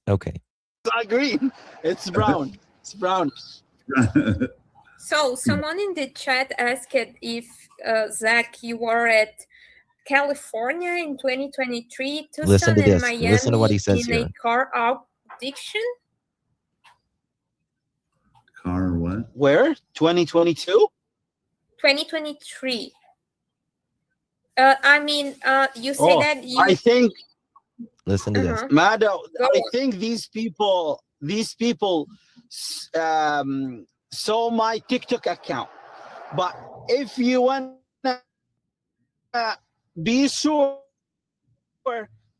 S1: Okay.
S8: It's not green. It's brown. It's brown.
S6: So someone in the chat asked if Zach, you were at California in 2023, Tucson
S1: Listen to
S6: and
S1: this.
S6: Miami
S1: Listen to what he says
S6: in
S1: here.
S6: a car addiction.
S7: Car what?
S8: Where? 2022?
S6: 2023. I mean, you say that you.
S8: I think.
S1: Listen to this.
S8: Mado, I think these people saw my TikTok account. But if you want to be sure,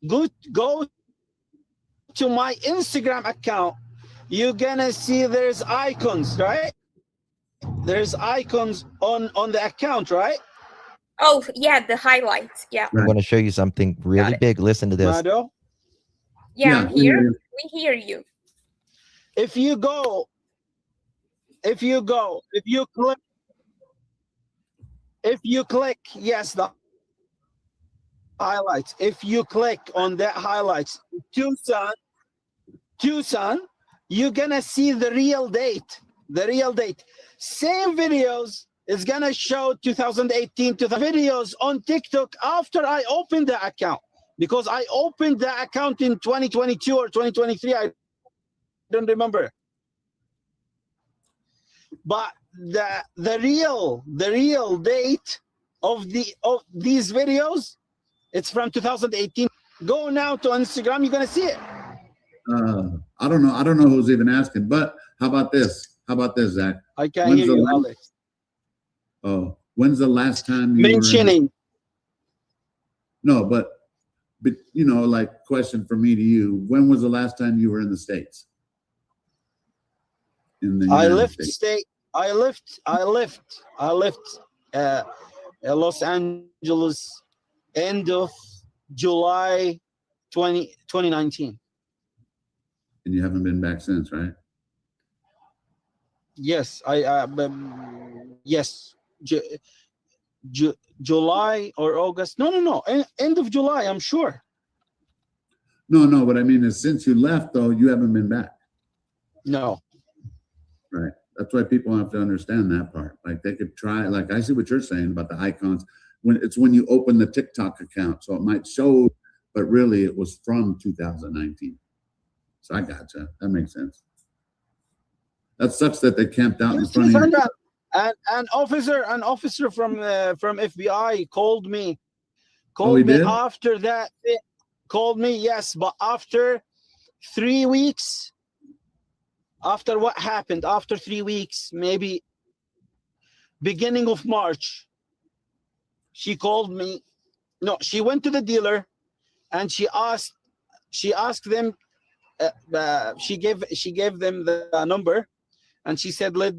S8: go to my Instagram account. You're gonna see there's icons, right? There's icons on the account, right?
S6: Oh, yeah, the highlights. Yeah.
S1: I'm going to show you something really big. Listen to this.
S8: Mado?
S6: Yeah, I'm here. We hear you.
S8: If you click, yes, the highlights. If you click on that highlights, Tucson, you're gonna see the real date. Same videos is gonna show 2018 to the videos on TikTok after I opened the account. because I opened the account in 2022 or 2023. I don't remember. But the real date of these videos, it's from 2018. Go now to Instagram, you're gonna see it.
S7: I don't know who's even asking, but how about this, Zach?
S8: I can't hear you, Alex.
S7: Oh, when's the last time you
S8: mentioning?
S7: No, but you know, like, question from me to you: when was the last time you were in the States? In the United States?
S8: I left Los Angeles end of July 2019.
S7: And you haven't been back since, right?
S8: Yes, yes, July or August. No, end of July, I'm sure.
S7: No, but I mean is since you left, though, you haven't been back.
S8: No.
S7: Right. That's why people have to understand that part. Like, they could try, like, I see what you're saying about the icons. When you open the TikTok account, so it might show, but really it was from 2019. So I gotcha. That makes sense. That sucks that they camped out in front of you.
S8: An officer from FBI called me. After that. Called me, yes, but after 3 weeks. After what happened, after 3 weeks, maybe beginning of March, she called me. No, she went to the dealer and she asked them, she gave them the number, and she said, let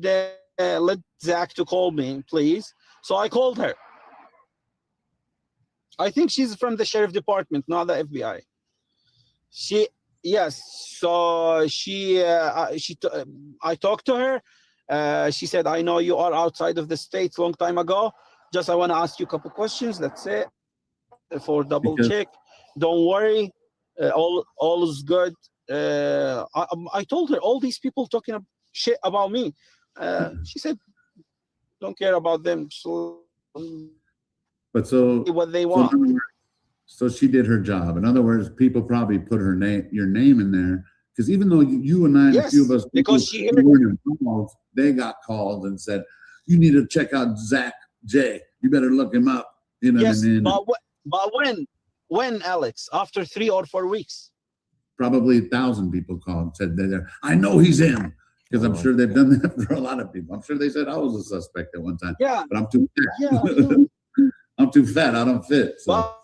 S8: Zach to call me, please. So I called her. I think she's from the sheriff department, not the FBI. Yes, so I talked to her. She said, I know you are outside of the States long time ago. Just I want to ask you a couple questions. That's it. For double check. Don't worry. All is good. I told her all these people talking shit about me. She said, don't care about them.
S7: But so
S8: what they want.
S7: So she did her job. In other words, people probably put your name in there, because even though you and I, and a few of us,
S8: because
S7: weren't involved, they got called and said, you need to check out Zach J. You better look him up. You know what I mean?
S8: But when, Alex? After 3 or 4 weeks?
S7: Probably 1,000 people called and said they're there. I know he's in, because I'm sure they've done that for a lot of people. I'm sure they said I was a suspect at one time.
S8: Yeah.
S7: But I'm too fat. I'm too fat. I don't fit. So.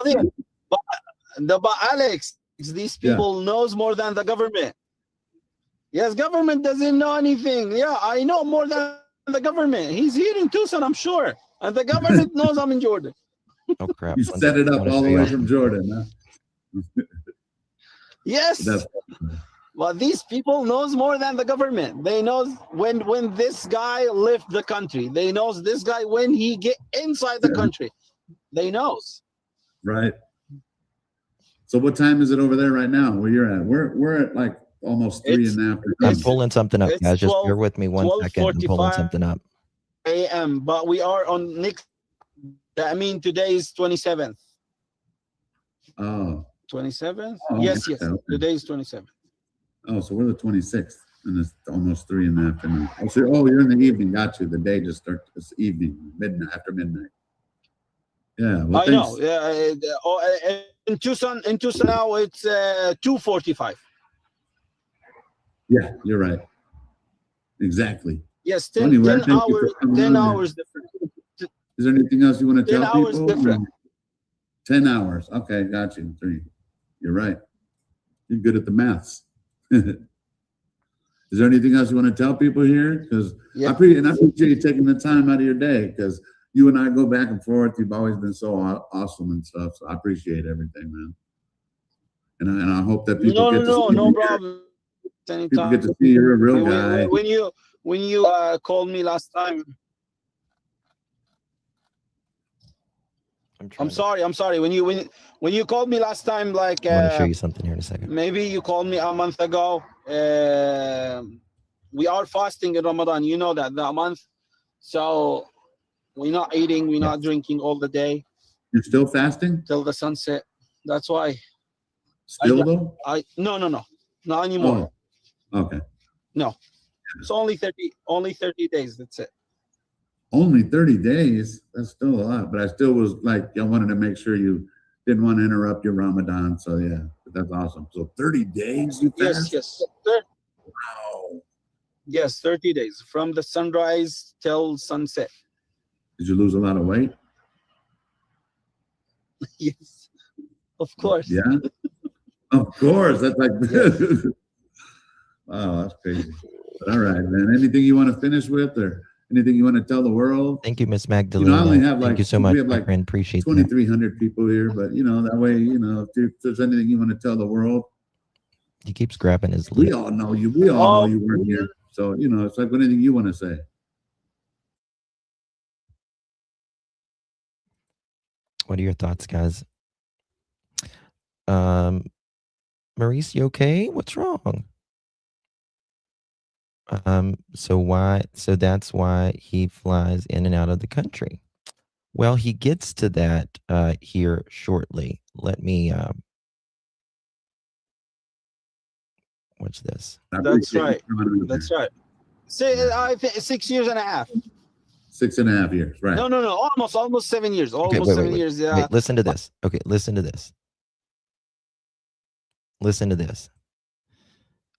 S8: But Alex, these people knows more than the government. Yes, government doesn't know anything. Yeah, I know more than the government. He's here in Tucson, I'm sure. And the government knows I'm in Jordan.
S1: Oh, crap.
S7: You set it up all the way from Jordan, huh?
S8: Yes. But these people knows more than the government. They knows when this guy left the country. They knows this guy when he get inside the country. They knows.
S7: Right. So what time is it over there right now where you're at? We're at like almost 3 in the afternoon.
S1: I'm pulling something up, guys. Just bear with me 1 second. I'm pulling something up.
S8: AM, but we are on next. I mean, today is 27th.
S7: Oh.
S8: 27th?
S7: Oh,
S8: yes.
S7: Okay.
S8: Today is 27th.
S7: Oh, so we're the 26th, and it's almost 3 in the afternoon. Oh, you're in the evening. Got you. The day just starts. It's evening, midnight, after midnight. Yeah, well,
S8: I know. Yeah, in Tucson now it's 2:45.
S7: Yeah, you're right. Exactly.
S8: Yes, 10 hours. 10 hours different.
S7: Is there anything else you want to
S8: 10
S7: tell
S8: hours
S7: people?
S8: different.
S7: 10 hours. Okay, got you. 3. You're right. You're good at the maths. Is there anything else you want to tell people here? Because I appreciate you taking the time out of your day, because you and I go back and forth. You've always been so awesome and stuff. So I appreciate everything, man. And I hope that people
S8: no problem. Anytime.
S7: People get to see you're a real guy.
S8: When you called me last time. I'm sorry. When you called me last time, like
S1: I want to show you something here in a second.
S8: Maybe you called me a month ago. We are fasting in Ramadan. You know that month. So we're not eating, we're not drinking all the day.
S7: You're still fasting?
S8: Till the sunset. That's why.
S7: Still though?
S8: No, not anymore.
S7: Oh, okay.
S8: No, it's only 30 days. That's it.
S7: Only 30 days. That's still a lot, but I still was like, I wanted to make sure you didn't want to interrupt your Ramadan. So yeah, but that's awesome. So 30 days you fast?
S8: Yes.
S7: Wow.
S8: Yes, 30 days from the sunrise till sunset.
S7: Did you lose a lot of weight?
S8: Yes, of course.
S7: Yeah, of course. That's like, wow, that's crazy. But all right, man. Anything you want to finish with, or anything you want to tell the world?
S1: Thank you, Miss Magdalena.
S7: I only have
S1: Thank you so much,
S7: we have
S1: my friend. Appreciate
S7: 2,300 people here, but that way, if there's anything you want to tell the world.
S1: He keeps grabbing his lip.
S7: We all know you. We all know you weren't here. So, it's like anything you want to say.
S1: What are your thoughts, guys? Maurice, you okay? What's wrong? So that's why he flies in and out of the country. Well, he gets to that here shortly. Let me watch this.
S8: That's right. That's right. 6 years and a half.
S7: 6.5 years, right?
S8: No. Almost 7 years. Almost 7 years. Yeah.
S1: Wait, listen to this. Okay, listen to this. Listen to this.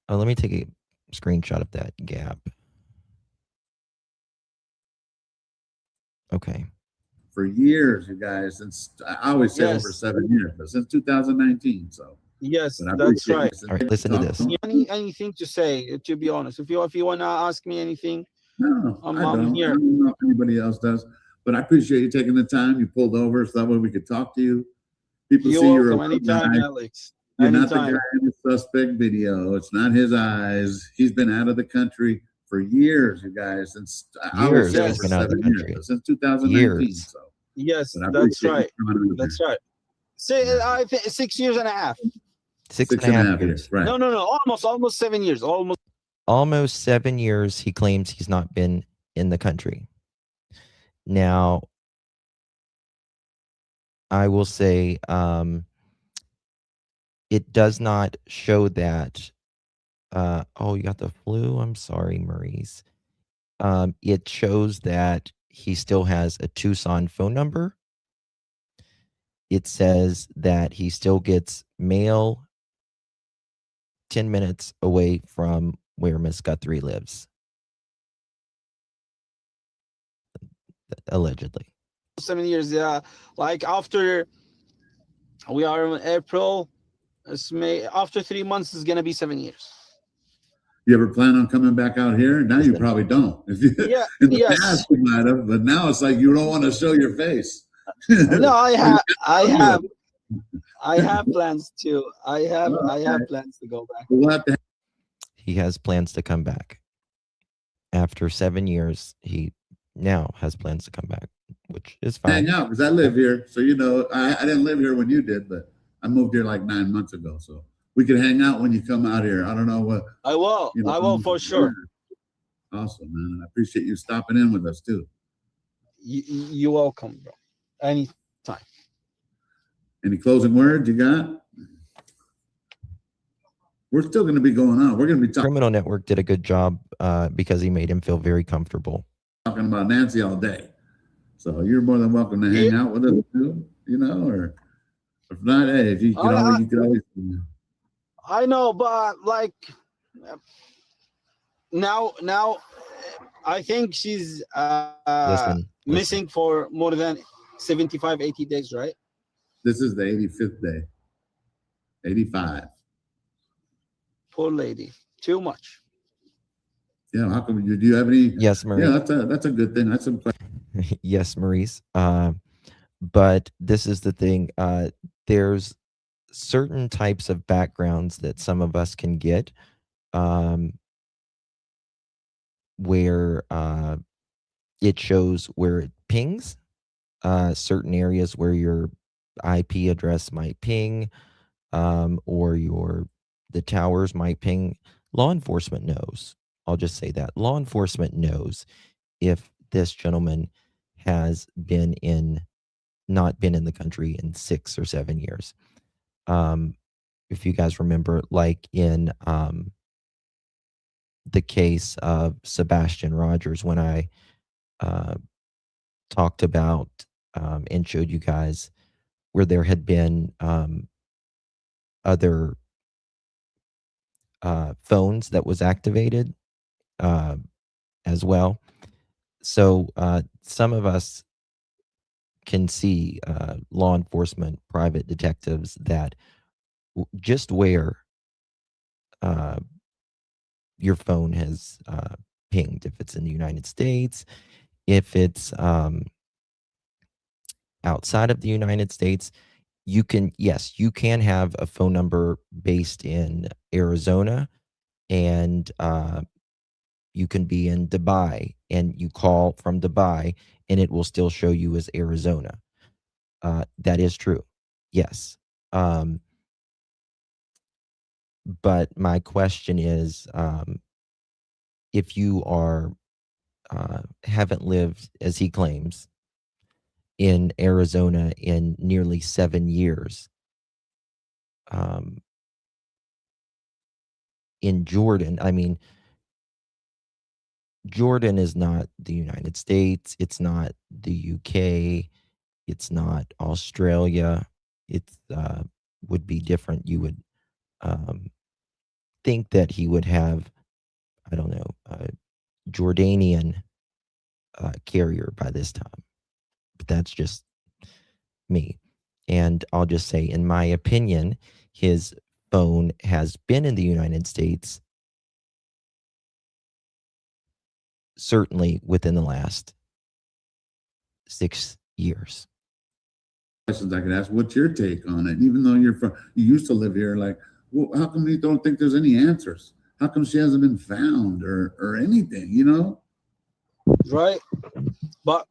S1: Oh, let me take a screenshot of that gap. Okay.
S7: For years, you guys, since I always say over 7 years, but since 2019. So
S8: yes, that's right.
S1: All right, listen to this.
S8: Anything to say? To be honest, if you wanna ask me anything,
S7: no,
S8: I'm here.
S7: I don't know if anybody else does, but I appreciate you taking the time. You pulled over so that way we could talk to you. People see you're a
S8: anytime,
S7: guy.
S8: Alex.
S7: You're not the guy in the suspect video. It's not his eyes. He's been out of the country for years, you guys. Since
S1: years, he's been out of the country.
S7: Since 2019. So.
S8: Yes, that's right. That's right. 6 years and a half.
S1: 6.5 years.
S7: Right.
S8: No. Almost 7 years.
S1: Almost 7 years. He claims he's not been in the country. Now, I will say, it does not show that. Oh, you got the flu? I'm sorry, Maurice. It shows that he still has a Tucson phone number. It says that he still gets mail 10 minutes away from where Miss Guthrie lives. Allegedly.
S8: 7 years, yeah. Like after we are in April, it's May. After 3 months, it's gonna be 7 years.
S7: You ever plan on coming back out here? Now you probably don't. If you, in the past you might have, but now it's like you don't want to show your face.
S8: No, I have plans to. I have plans to go back.
S7: We'll have to.
S1: He has plans to come back. After 7 years, he now has plans to come back, which is fine.
S7: Hang out because I live here, so I didn't live here when you did, but I moved here like 9 months ago, so. We can hang out when you come out here. I don't know what.
S8: I will. I will for sure.
S7: Awesome, man. I appreciate you stopping in with us too.
S8: You're welcome, bro. Anytime.
S7: Any closing words you got? We're still going to be going on. We're going to be talking.
S1: Criminal Network did a good job because he made him feel very comfortable.
S7: Talking about Nancy all day. So you're more than welcome to hang out with us too, or if not, hey, if you can always.
S8: I know, but like now I think she's missing for more than 75, 80 days, right?
S7: This is the 85th day. 85.
S8: Poor lady. Too much.
S7: Yeah, how come do you have any?
S1: Yes, Maurice.
S7: Yeah, that's a good thing. That's a
S1: yes, Maurice. But this is the thing. There's certain types of backgrounds that some of us can get where it shows where it pings certain areas where your IP address might ping or the towers might ping. Law enforcement knows. I'll just say that. Law enforcement knows if this gentleman has not been in the country in 6 or 7 years. if you guys remember, like in the case of Sebastian Rogers, when I talked about and showed you guys where there had been other phones that was activated as well. So some of us can see law enforcement, private detectives that just where your phone has pinged, if it's in the United States, if it's outside of the United States, you can, yes, you can have a phone number based in Arizona, and you can be in Dubai and you call from Dubai and it will still show you as Arizona. That is true. Yes. But my question is, if you are haven't lived, as he claims, in Arizona in nearly 7 years, in Jordan, I mean, Jordan is not the United States. It's not the UK. It's not Australia. It's would be different. You would think that he would have, I don't know, a Jordanian carrier by this time. But that's just me. And I'll just say, in my opinion, his phone has been in the United States certainly within the last 6 years.
S7: Questions I could ask. What's your take on it? Even though you used to live here, like, well, how come you don't think there's any answers? How come she hasn't been found or anything? You know,
S8: right? But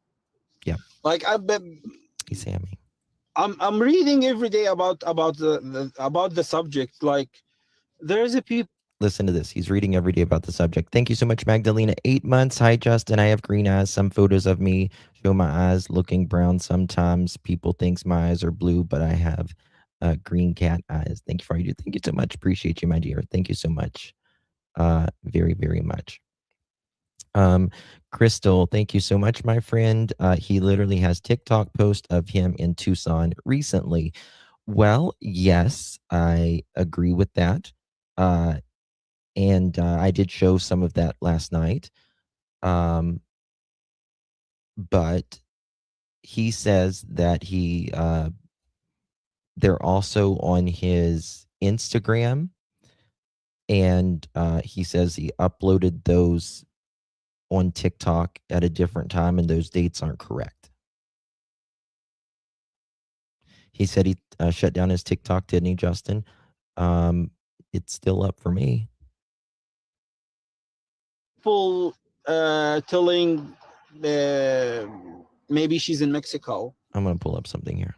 S1: yeah,
S8: like I've been,
S1: hey, Sammy,
S8: I'm reading every day about the subject. Like there's a people.
S1: Listen to this. He's reading every day about the subject. Thank you so much, Magdalena. 8 months. Hi, Justin. I have green eyes. Some photos of me show my eyes looking brown. Sometimes people thinks my eyes are blue, but I have green cat eyes. Thank you for all you do. Thank you so much. Appreciate you, my dear. Thank you so much. Very, very much. Crystal, thank you so much, my friend. He literally has TikTok post of him in Tucson recently. Well, yes, I agree with that. And I did show some of that last night. But he says that they're also on his Instagram, and he says he uploaded those on TikTok at a different time, and those dates aren't correct. He said he shut down his TikTok, didn't he, Justin? It's still up for me.
S8: People telling maybe she's in Mexico.
S1: I'm gonna pull up something here.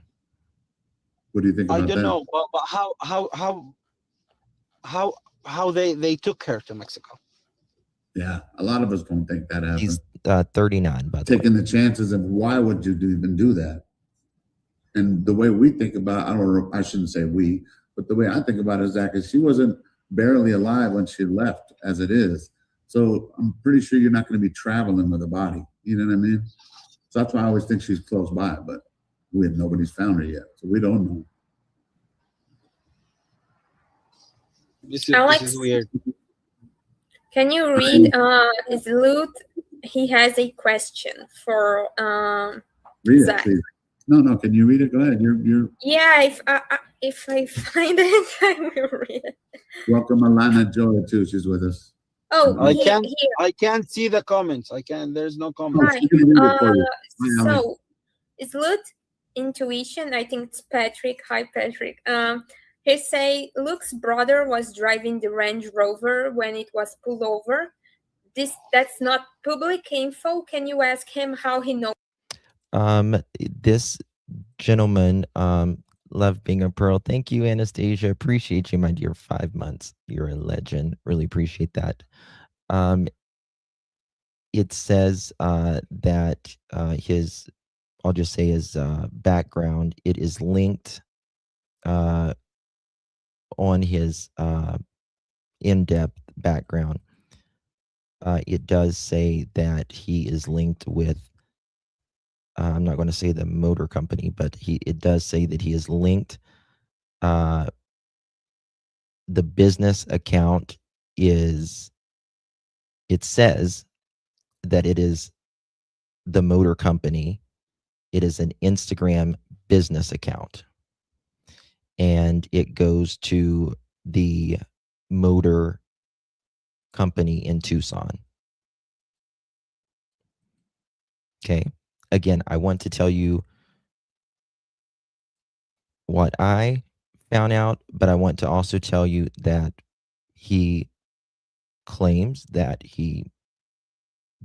S7: What do you think about that?
S8: I don't know, but how they took her to Mexico?
S7: Yeah, a lot of us don't think that happened.
S1: He's 39, by the way.
S7: Taking the chances of why would you even do that? And the way we think about, I shouldn't say we, but the way I think about it, Zach, is she wasn't barely alive when she left, as it is. So I'm pretty sure you're not going to be traveling with a body. You know what I mean? So that's why I always think she's close by, but nobody's found her yet, so we don't know.
S8: This
S6: Alex,
S8: is weird.
S6: Can you read his loot? He has a question for
S7: read
S6: Zach.
S7: It, please. No. Can you read it? Go ahead. You're.
S6: Yeah, if I find it, I will read it.
S7: Welcome, Alana Joy too. She's with us.
S6: Oh,
S8: I can't see the comments. There's no comments.
S6: So it's loot intuition. I think it's Patrick. Hi, Patrick. He say Luke's brother was driving the Range Rover when it was pulled over. That's not public info. Can you ask him how he knows?
S1: This gentleman, love being a pearl. Thank you, Anastasia. Appreciate you, my dear. 5 months. You're a legend. Really appreciate that. It says that I'll just say his background, it is linked on his in-depth background, it does say that he is linked with, I'm not going to say the motor company, but it does say that he is linked. The business account is, it says that it is the motor company. It is an Instagram business account, and it goes to the motor company in Tucson. Okay. Again, I want to tell you what I found out, but I want to also tell you that he claims that he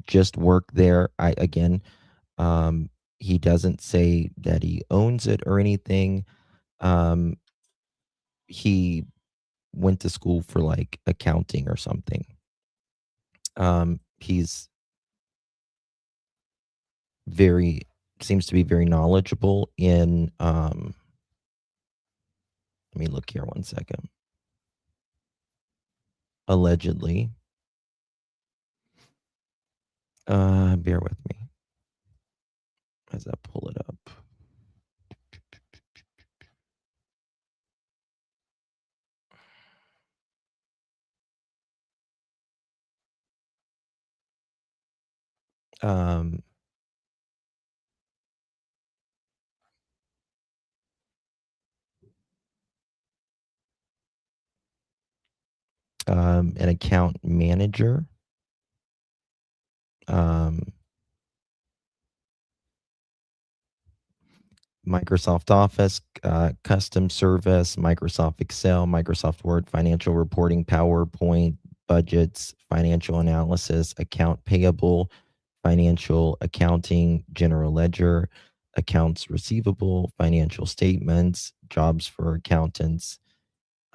S1: just worked there. He doesn't say that he owns it or anything. He went to school for like accounting or something. He's seems to be very knowledgeable in, let me look here one second. Allegedly. Bear with me as I pull it up. An account manager, Microsoft Office, custom service, Microsoft Excel, Microsoft Word, financial reporting, PowerPoint, budgets, financial analysis, account payable, financial accounting, general ledger, accounts receivable, financial statements, jobs for accountants.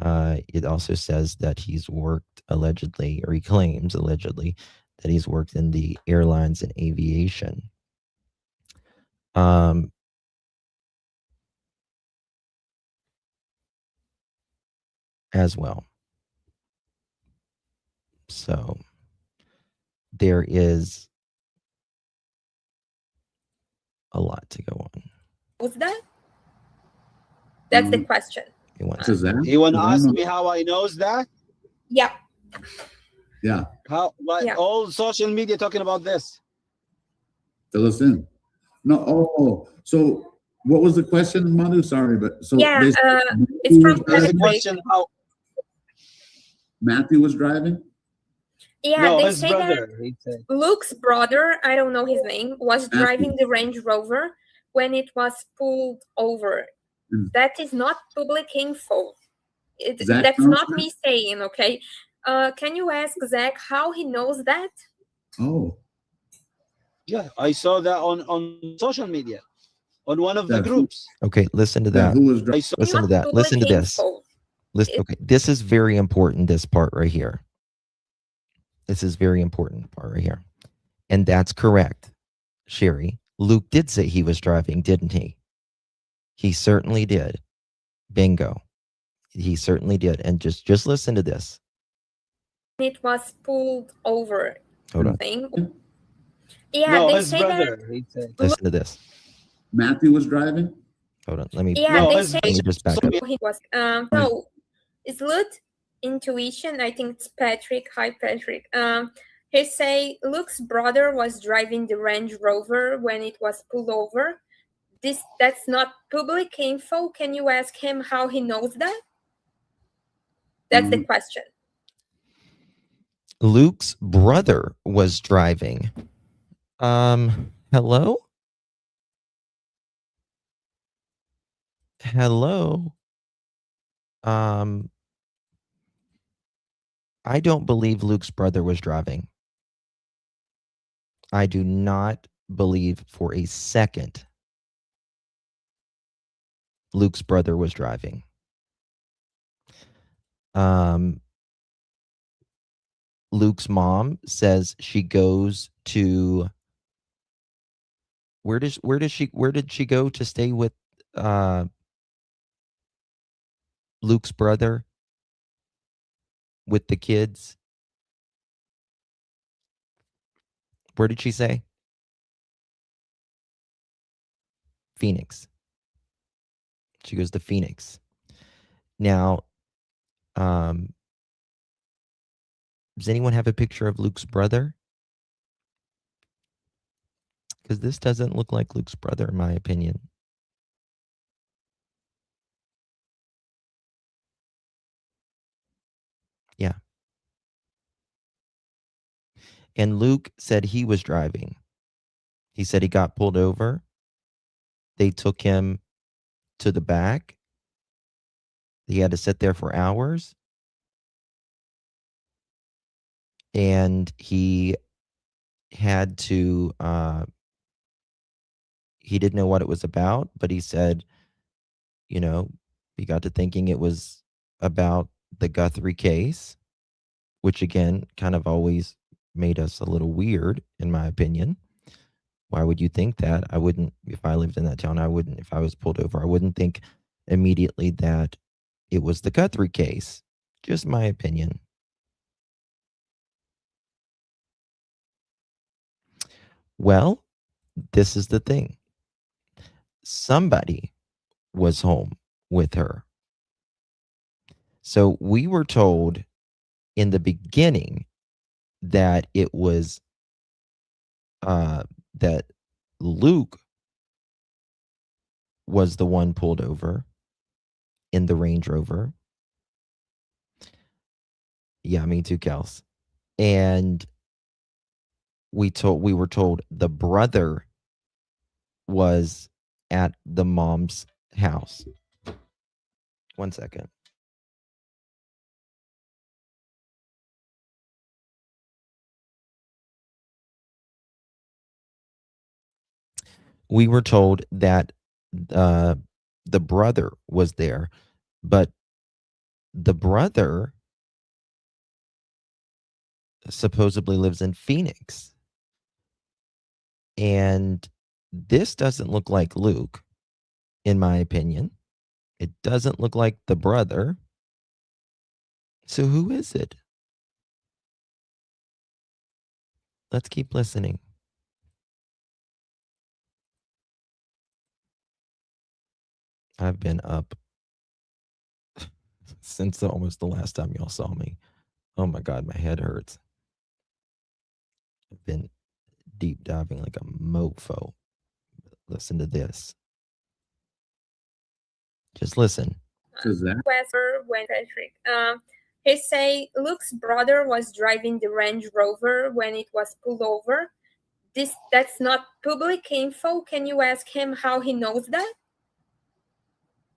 S1: It also says that he's worked allegedly, or he claims allegedly, that he's worked in the airlines and aviation. As well. So there is a lot to go on.
S6: What's that? That's the question.
S8: You want to ask me how I knows that?
S6: Yeah.
S7: Yeah.
S8: How? Like
S6: Yeah.
S8: all social media talking about this.
S7: Fill us in. No. Oh, so what was the question, Manu? Sorry, but so
S6: yeah, it's from
S8: the question how
S7: Matthew was driving.
S6: Yeah,
S8: no,
S6: they
S8: his
S6: say
S8: brother.
S6: that Luke's brother, I don't know his name, was driving the Range Rover when it was pulled over. That is not public info. That's not me saying, okay? Can you ask Zach how he knows that?
S7: Oh.
S8: Yeah, I saw that on social media, on one of the groups.
S1: Okay, listen to that. Listen to that. Listen to this. Okay, this is very important, this part right here. This is very important part right here. And that's correct, Sherry. Luke did say he was driving, didn't he? He certainly did. Bingo. He certainly did. And just listen to this.
S6: It was pulled over.
S1: Hold on.
S6: Yeah,
S8: no,
S6: they
S8: his
S6: say
S8: brother.
S6: that.
S1: Listen to this.
S7: Matthew was driving.
S1: Hold on. Let me.
S6: Yeah,
S8: no,
S6: they say
S1: let me just back up.
S6: he was. So it's Luke's intuition. I think it's Patrick. Hi, Patrick. He say Luke's brother was driving the Range Rover when it was pulled over. That's not public info. Can you ask him how he knows that? That's the question.
S1: Luke's brother was driving. Hello? Hello? I don't believe Luke's brother was driving. I do not believe for a second Luke's brother was driving. Luke's mom says she goes to where did she go to stay with Luke's brother? with the kids. Where did she say? Phoenix. She goes to Phoenix. Now, does anyone have a picture of Luke's brother? Because this doesn't look like Luke's brother, in my opinion. Yeah. And Luke said he was driving. He said he got pulled over. They took him to the back. He had to sit there for hours. And he had to, he didn't know what it was about, but he said, you know, he got to thinking it was about the Guthrie case, which again, kind of always made us a little weird, in my opinion. Why would you think that? I wouldn't, if I lived in that town, I wouldn't, if I was pulled over, I wouldn't think immediately that it was the Guthrie case. Just my opinion. Well, this is the thing. Somebody was home with her. So we were told in the beginning that it was that Luke was the one pulled over in the Range Rover. Yeah, me too, Kels. And we were told the brother was at the mom's house. 1 second. We were told that the brother was there, but the brother supposedly lives in Phoenix. And this doesn't look like Luke, in my opinion. It doesn't look like the brother. So who is it? Let's keep listening. I've been up since almost the last time y'all saw me. Oh my God, my head hurts. I've been deep diving like a mofo. Listen to this. Just listen.
S6: He say Luke's brother was driving the Range Rover when it was pulled over. That's not public info. Can you ask him how he knows that?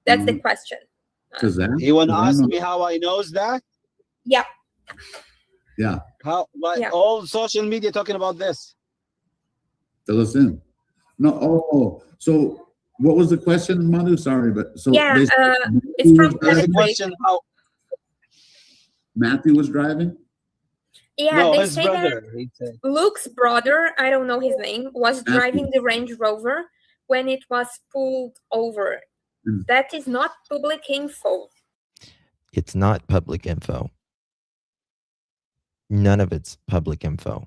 S6: That's the question.
S8: You want to ask me how I knows that?
S6: Yeah.
S7: Yeah.
S8: How? What? Yeah. All social media talking about this.
S7: Fill us in. No. Oh. So what was the question, Manu? Sorry, but so
S6: yeah. It's from
S8: the question. How
S7: Matthew was driving?
S6: Yeah,
S8: no,
S6: they
S8: his
S6: say
S8: brother.
S6: that Luke's brother, I don't know his name, was driving the Range Rover when it was pulled over. That is not public info.
S1: It's not public info. None of it's public info.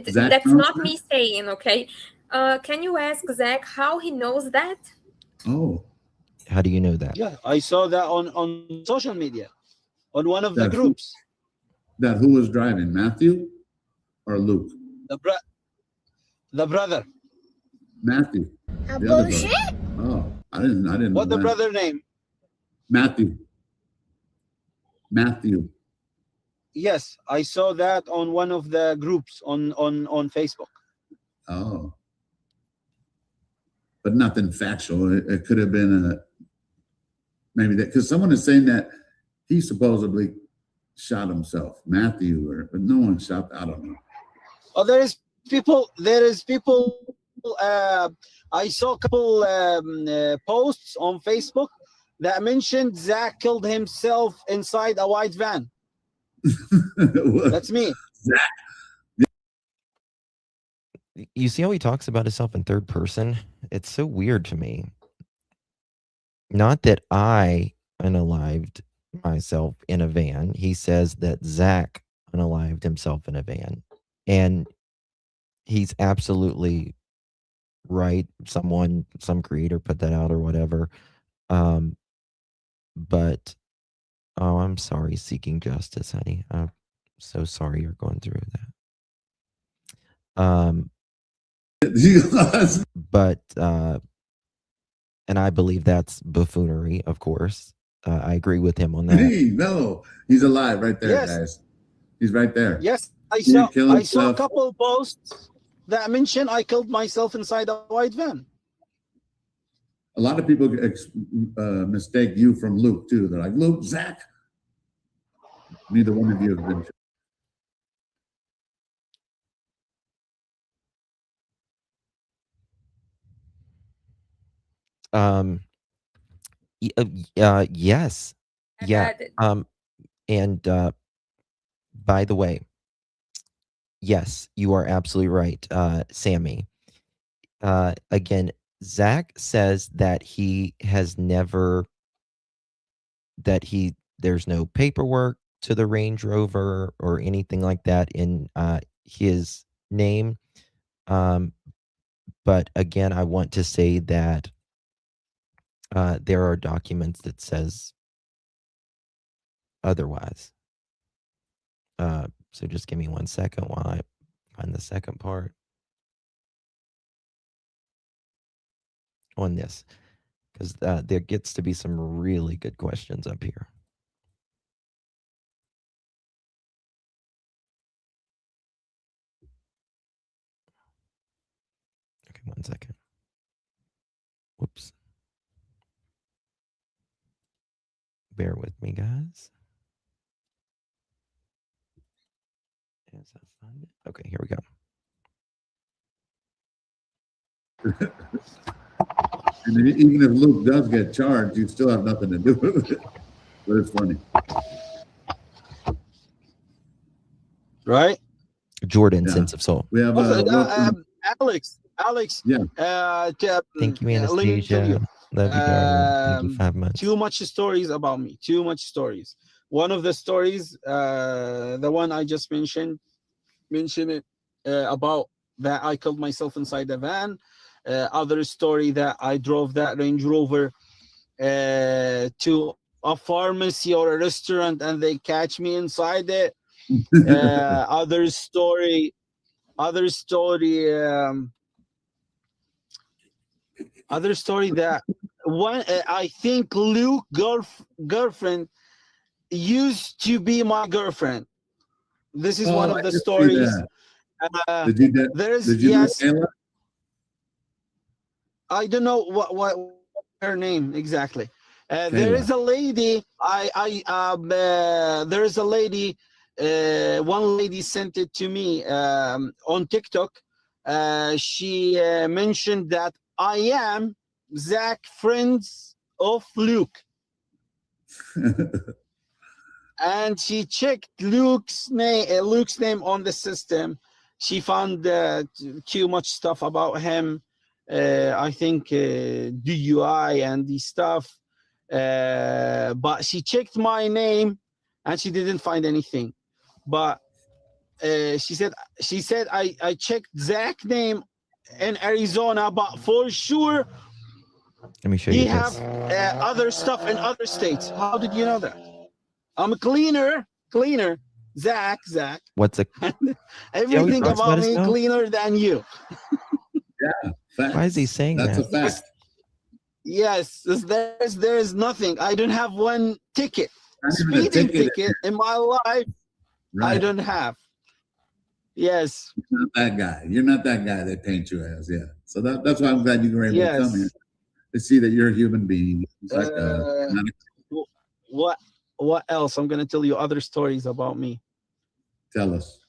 S6: That's not me saying, okay? Can you ask Zach how he knows that?
S7: Oh.
S1: How do you know that?
S8: Yeah, I saw that on social media, on one of the groups.
S7: That who was driving, Matthew or Luke?
S8: The brother.
S7: Matthew.
S9: Bullshit?
S7: Oh, I didn't
S8: What
S7: know
S8: the brother name?
S7: Matthew.
S8: Yes, I saw that on one of the groups on Facebook.
S7: Oh. But nothing factual. It could have been maybe that, because someone is saying that he supposedly shot himself, Matthew, but no one shot. I don't know.
S8: Oh, there is people. I saw a couple posts on Facebook that mentioned Zach killed himself inside a white van. That's me.
S7: Zach.
S1: You see how he talks about himself in third person? It's so weird to me. Not that I unalived myself in a van. He says that Zach unalived himself in a van. And he's absolutely right. Some creator put that out or whatever. But I'm sorry, seeking justice, honey. I'm so sorry you're going through that. But and I believe that's buffoonery, of course. I agree with him on that.
S7: No, he's alive right there, guys. He's right there.
S8: Yes, I saw a couple of posts that mention I killed myself inside a white van.
S7: A lot of people mistake you from Luke too. They're like, Luke, Zach. Neither one of you have been.
S1: Yes. Yeah. And by the way, yes, you are absolutely right, Sammy. Again, Zach says that he has never, there's no paperwork to the Range Rover or anything like that in his name. But again, I want to say that there are documents that says otherwise. So just give me 1 second while I find the second part on this, because there gets to be some really good questions up here. Okay, 1 second. Whoops. Bear with me, guys. As I find it. Okay, here we go.
S7: And even if Luke does get charged, you still have nothing to do with it. But it's funny.
S8: Right?
S1: Jordan, Sense of Soul.
S7: We have
S8: Alex.
S7: Yeah.
S1: Thank you, Anastasia. Love you, darling. Thank you, 5 months.
S8: Too much stories about me. Too much stories. One of the stories, the one I just mentioned it about that I killed myself inside the van. Other story that I drove that Range Rover to a pharmacy or a restaurant and they catch me inside it. Other story that one I think Luke girlfriend used to be my girlfriend. This is one of the stories. I don't know what her name exactly. There is a lady. There is a lady. One lady sent it to me on TikTok. She mentioned that I am Zach, friends of Luke. And she checked Luke's name on the system. She found too much stuff about him. I think DUI and the stuff. But she checked my name and she didn't find anything. But she said I checked Zach's name in Arizona, but for sure
S1: let me show you.
S8: He have other stuff in other states. How did you know that? I'm a cleaner. Zach.
S1: What's a
S8: everything about me cleaner than you.
S7: Yeah. Facts.
S1: Why is he saying
S7: That's
S1: that?
S7: a fact.
S8: Yes, there's nothing. I don't have one ticket, speeding ticket in my life. Right. I don't have. Yes.
S7: You're not that guy. You're not that guy they paint you as. Yeah. So that's why I'm glad you were able to come here to see that you're a human being. It's like
S8: what else? I'm gonna tell you other stories about me.
S7: Tell us.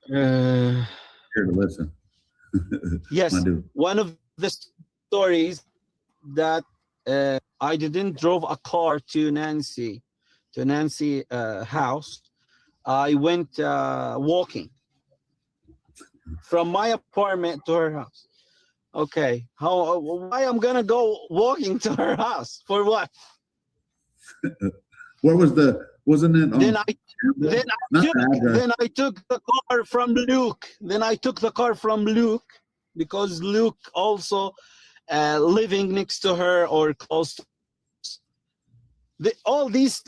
S7: Here to listen.
S8: Yes. One of the stories that I didn't drove a car to Nancy house. I went walking from my apartment to her house. Okay, why I'm gonna go walking to her house for what?
S7: Where was wasn't it on?
S8: Then I took the car from Luke. Then I took the car from Luke because Luke also living next to her or close to all these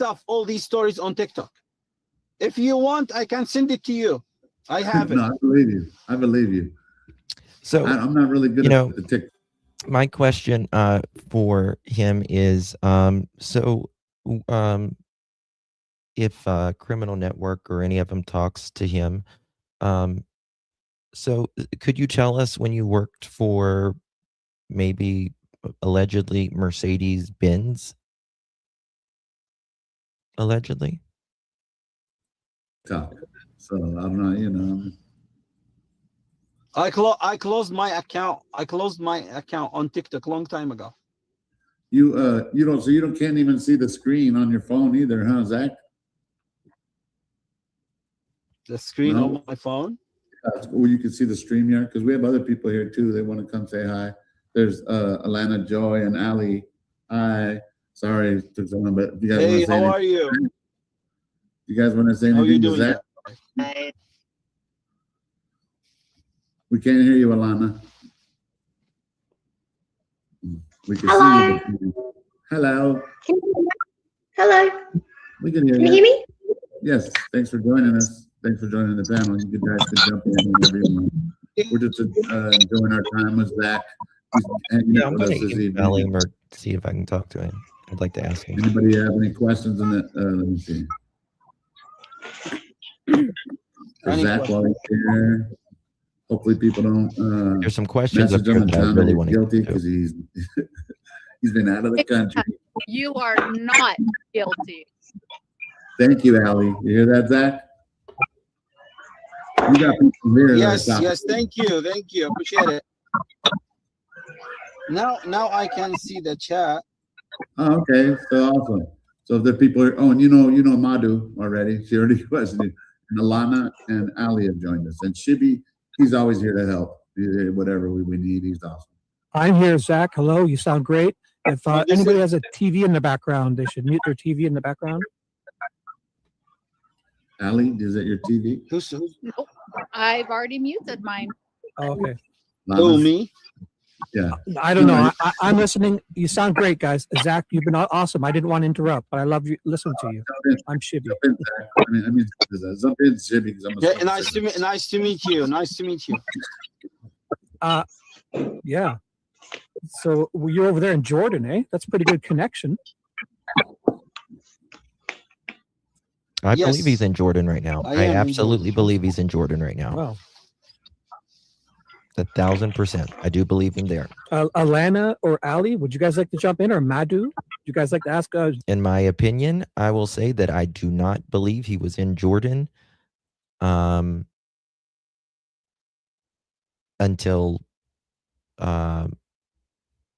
S8: stories on TikTok. If you want, I can send it to you. I have it.
S7: No, I believe you.
S1: So
S7: I'm not really good at the TikTok.
S1: My question for him is, if Criminal Network or any of them talks to him, so could you tell us when you worked for maybe allegedly Mercedes-Benz? Allegedly?
S7: So I'm not,
S8: I closed my account. I closed my account on TikTok a long time ago.
S7: You can't even see the screen on your phone either, huh, Zach?
S8: The screen on my phone?
S7: Well, you can see the stream here because we have other people here too. They want to come say hi. There's Alana, Joy, and Ali. Hi. Sorry, took someone, but you guys want to say
S8: how are you?
S7: You guys want to say anything?
S8: How are you doing?
S7: Zach? We can't hear you, Alana. We can see you. Hello.
S9: Hello.
S7: We can hear you.
S9: Can you hear me?
S7: Yes. Thanks for joining us. Thanks for joining the panel. You guys can jump in whenever you want. We're just enjoying our time with Zach.
S1: I'm going to email him or see if I can talk to him. I'd like to ask him.
S7: Anybody have any questions on that? Let me see. Zach, while he's here, hopefully people don't.
S1: There's some questions up here that I really want to
S7: guilty because he's been out of the country.
S10: You are not guilty.
S7: Thank you, Allie. You hear that, Zach? You got people here.
S8: Yes. Thank you. Appreciate it. Now I can see the chat.
S7: Oh, okay. So awesome. So if there are people here, and you know Madhu already. She already questioned. And Alana and Ali have joined us. And Shibi, he's always here to help. Whatever we need, he's awesome.
S11: I'm here, Zach. Hello. You sound great. If anybody has a TV in the background, they should mute their TV in the background.
S7: Ali, is that your TV?
S10: Nope. I've already muted mine.
S11: Oh, okay.
S8: Who, me?
S7: Yeah.
S11: I don't know. I'm listening. You sound great, guys. Zach, you've been awesome. I didn't want to interrupt, but I love you. Listening to you. I'm Shibi.
S7: Jump in, Shibi.
S8: Yeah, nice to meet you. Nice to meet you.
S11: Yeah. So you're over there in Jordan, eh? That's a pretty good connection.
S1: I believe he's in Jordan right now. I absolutely believe he's in Jordan right now.
S11: Wow.
S1: 1,000%. I do believe him there.
S11: Alana or Ali, would you guys like to jump in, or Madhu? Would you guys like to ask?
S1: In my opinion, I will say that I do not believe he was in Jordan until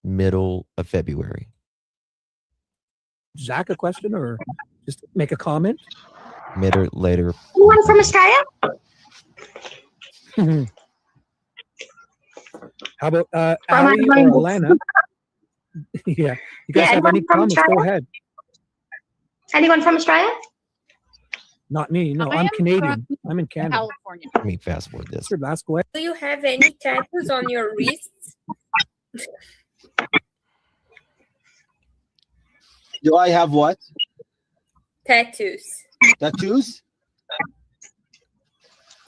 S1: middle of February.
S11: Zach, a question, or just make a comment?
S1: Mid or later.
S9: Anyone from Australia?
S11: How about Ali or Alana? Yeah. You guys have any comments? Go ahead.
S9: Anyone from Australia?
S11: Not me. No, I'm Canadian. I'm in Canada.
S10: California.
S1: Let me fast forward this.
S11: Sure, last go ahead.
S6: Do you have any tattoos on your wrists?
S8: Do I have what?
S6: Tattoos.
S8: Tattoos?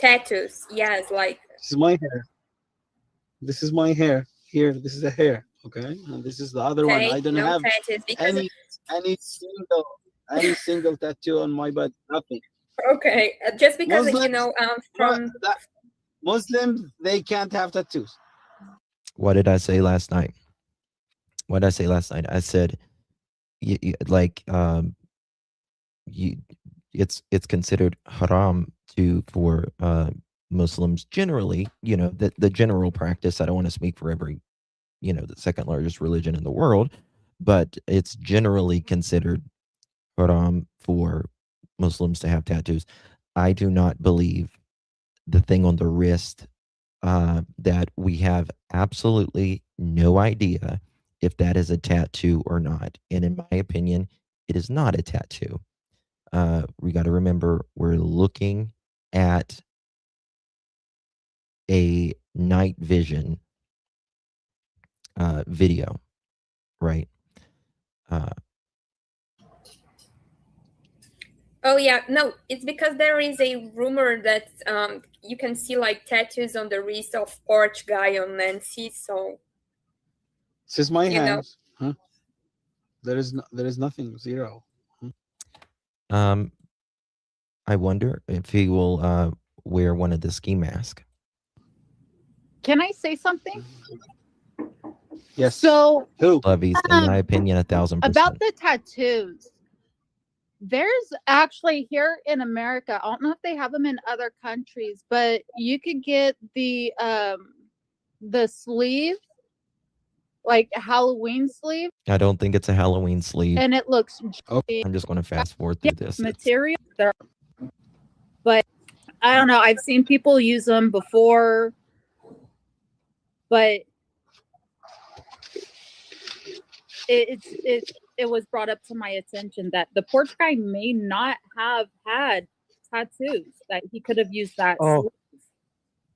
S6: Tattoos. Yes, like.
S8: This is my hair. This is my hair. Here, this is the hair. Okay, and this is the other one. I don't have any single tattoo on my body. Nothing.
S6: Okay, just because from
S8: Muslims, they can't have tattoos.
S1: What did I say last night? What did I say last night? I said, it's considered haram for Muslims generally. The general practice. I don't want to speak for every, the second largest religion in the world, but it's generally considered haram for Muslims to have tattoos. I do not believe the thing on the wrist, that we have absolutely no idea if that is a tattoo or not. And in my opinion, it is not a tattoo. we got to remember we're looking at a night vision video, right?
S6: Oh yeah, no, it's because there is a rumor that you can see like tattoos on the wrist of porch guy on Nancy. So
S8: this is my hands. Huh? There is nothing. Zero.
S1: I wonder if he will wear one of the ski masks.
S10: Can I say something?
S8: Yes.
S10: So
S8: who?
S1: Levy's, in my opinion, 1,000%.
S10: About the tattoos. There's actually here in America, I don't know if they have them in other countries, but you could get the sleeve, like a Halloween sleeve.
S1: I don't think it's a Halloween sleeve.
S10: And it looks
S1: I'm just going to fast forward through this.
S10: material there. But I don't know. I've seen people use them before, but it was brought up to my attention that the porch guy may not have had tattoos, that he could have used that.
S11: Oh,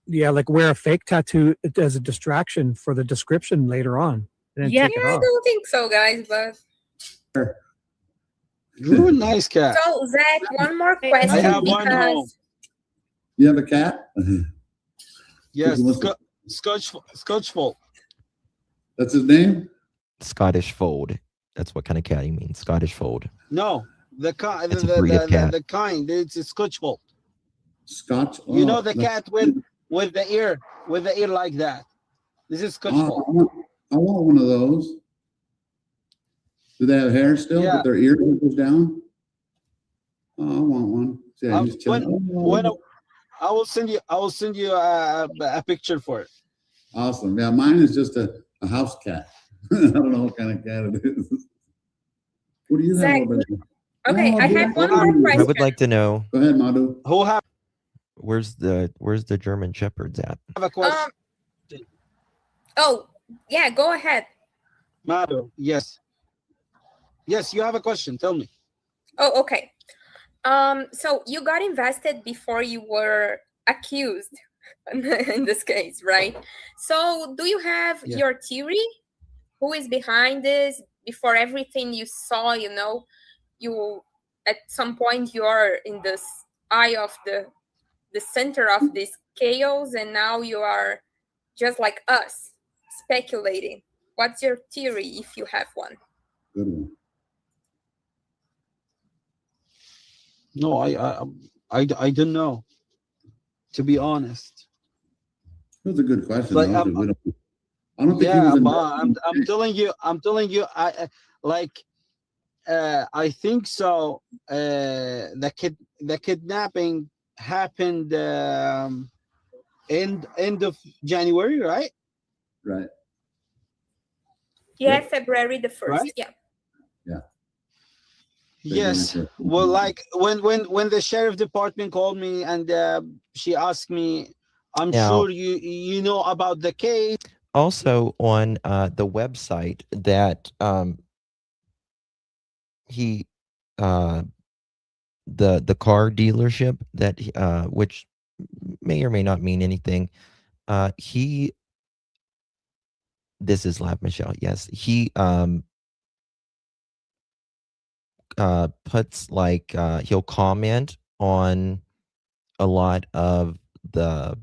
S11: yeah, like wear a fake tattoo as a distraction for the description later on. And then take it
S6: I
S11: off.
S6: don't think so, guys. But
S8: You're a nice cat.
S6: so Zach, one more question.
S8: I have one home.
S7: You have a cat?
S8: Yes, Scotch Fold.
S7: That's his name?
S1: Scottish Fold. That's what kind of cat he means. Scottish Fold.
S8: No, the kind.
S1: It's a breed of cat.
S8: The kind. It's a Scotch Fold.
S7: Scotch.
S8: You know the cat with the ear like that. This is Scotch Fold.
S7: I want one of those. Do they have hair still?
S8: Yeah.
S7: But their ear goes down. Oh, I want one. See, I just
S8: I will send you a picture for it.
S7: Awesome. Yeah, mine is just a house cat. I don't know what kind of cat it is. What do you have over there?
S6: Okay, I have one more question.
S1: I would like to know.
S7: Go ahead, Madhu.
S8: Who have?
S1: Where's the German Shepherds at?
S8: I have a question.
S6: Oh, yeah, go ahead.
S8: Madhu, yes. Yes, you have a question. Tell me.
S6: Oh, okay. So you got invested before you were accused in this case, right? So do you have your theory? Who is behind this? Before everything you saw, you at some point you are in this eye of the center of this chaos, and now you are just like us speculating. What's your theory if you have one?
S7: Good one.
S8: No, I don't know. To be honest,
S7: That's a good question.
S8: Like,
S7: though, 'cause we don't- I don't think he
S8: yeah,
S7: was
S8: but I'm telling you, I think so. The kidnapping happened end of January, right?
S7: Right.
S6: Yeah, February the 1st.
S8: Right?
S6: Yeah.
S8: Yes. Well, like when the sheriff department called me and she asked me, I'm sure you know about the case.
S1: Also on the website that he the car dealership that which may or may not mean anything. This is Live Michelle. Yes, he puts like he'll comment on a lot of the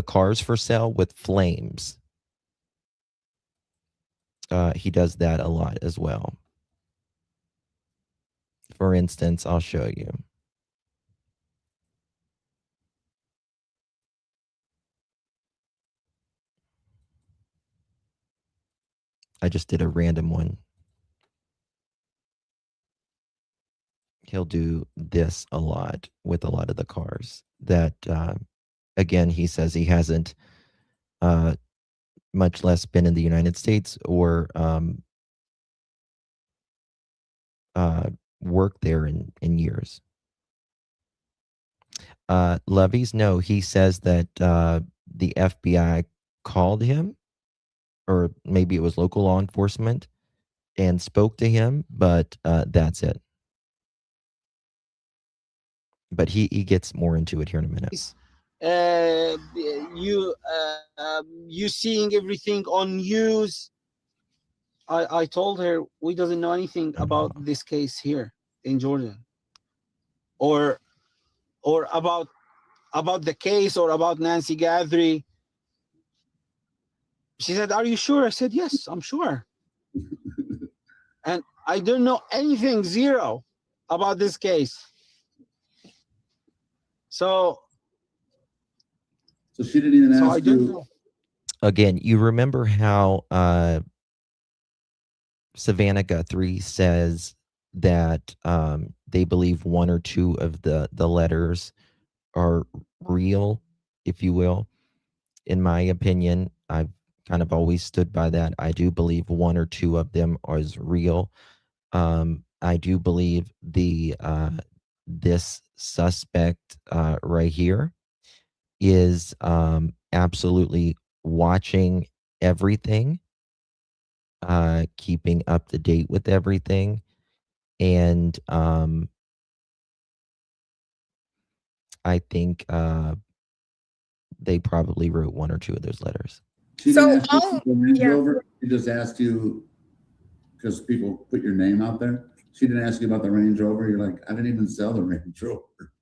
S1: cars for sale with flames. He does that a lot as well. For instance, I'll show you. I just did a random one. He'll do this a lot with a lot of the cars that, again, he says he hasn't, much less been in the United States or worked there in years. Levy's, no, he says that the FBI called him, or maybe it was local law enforcement, and spoke to him, but that's it. But he gets more into it here in a minute.
S8: You seeing everything on news. I told her we doesn't know anything about this case here in Jordan, or about the case, or about Nancy Guthrie. She said, "Are you sure?" I said, "Yes, I'm sure." And I don't know anything, zero, about this case. So
S7: she didn't even ask
S8: I don't know.
S1: Again, you remember how Savannah Guthrie says that they believe one or two of the letters are real, if you will. In my opinion, I've kind of always stood by that. I do believe one or two of them are real. I do believe this suspect right here is absolutely watching everything, keeping up to date with everything, and I think they probably wrote one or two of those letters.
S7: She didn't ask you about the Range Rover. She just asked you because people put your name out there. She didn't ask you about the Range Rover. You're like, I didn't even sell the Range Rover.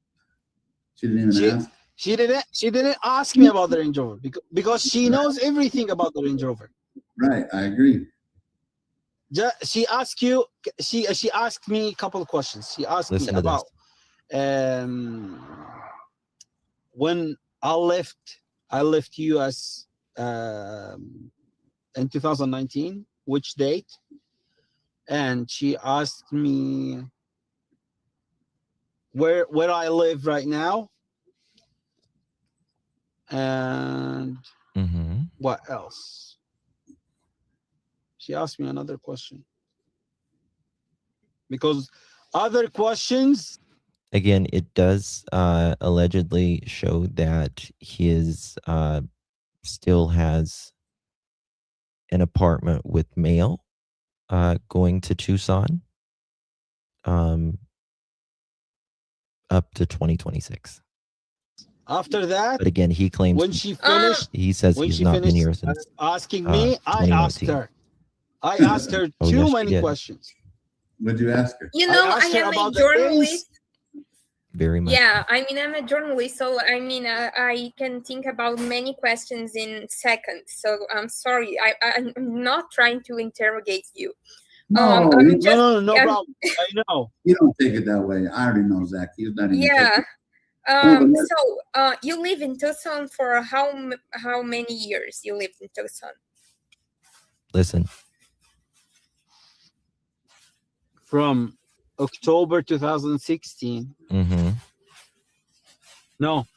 S7: She didn't even ask.
S8: She didn't ask me about the Range Rover because she knows everything about the Range Rover.
S7: Right, I agree.
S8: She asked you. She asked me a couple of questions. She asked me about when I left US in 2019, which date? And she asked me where I live right now, and what else? She asked me another question because other questions.
S1: Again, it does allegedly show that his still has an apartment with mail going to Tucson up to 2026.
S8: After that,
S1: but again, he claims
S8: when she finished,
S1: he says he's not been here since
S8: asking me. I asked her. I asked her too many questions.
S7: What did you ask her?
S6: You know, I am a journalist.
S1: Very much.
S6: Yeah, I mean, I'm a journalist, so I mean, I can think about many questions in seconds. So I'm sorry, I'm not trying to interrogate you.
S7: No,
S8: no problem. I know.
S7: You don't take it that way. I already know Zach. He's not even.
S6: Yeah. So you live in Tucson for how many years? You lived in Tucson?
S1: Listen.
S8: From October 2016. No.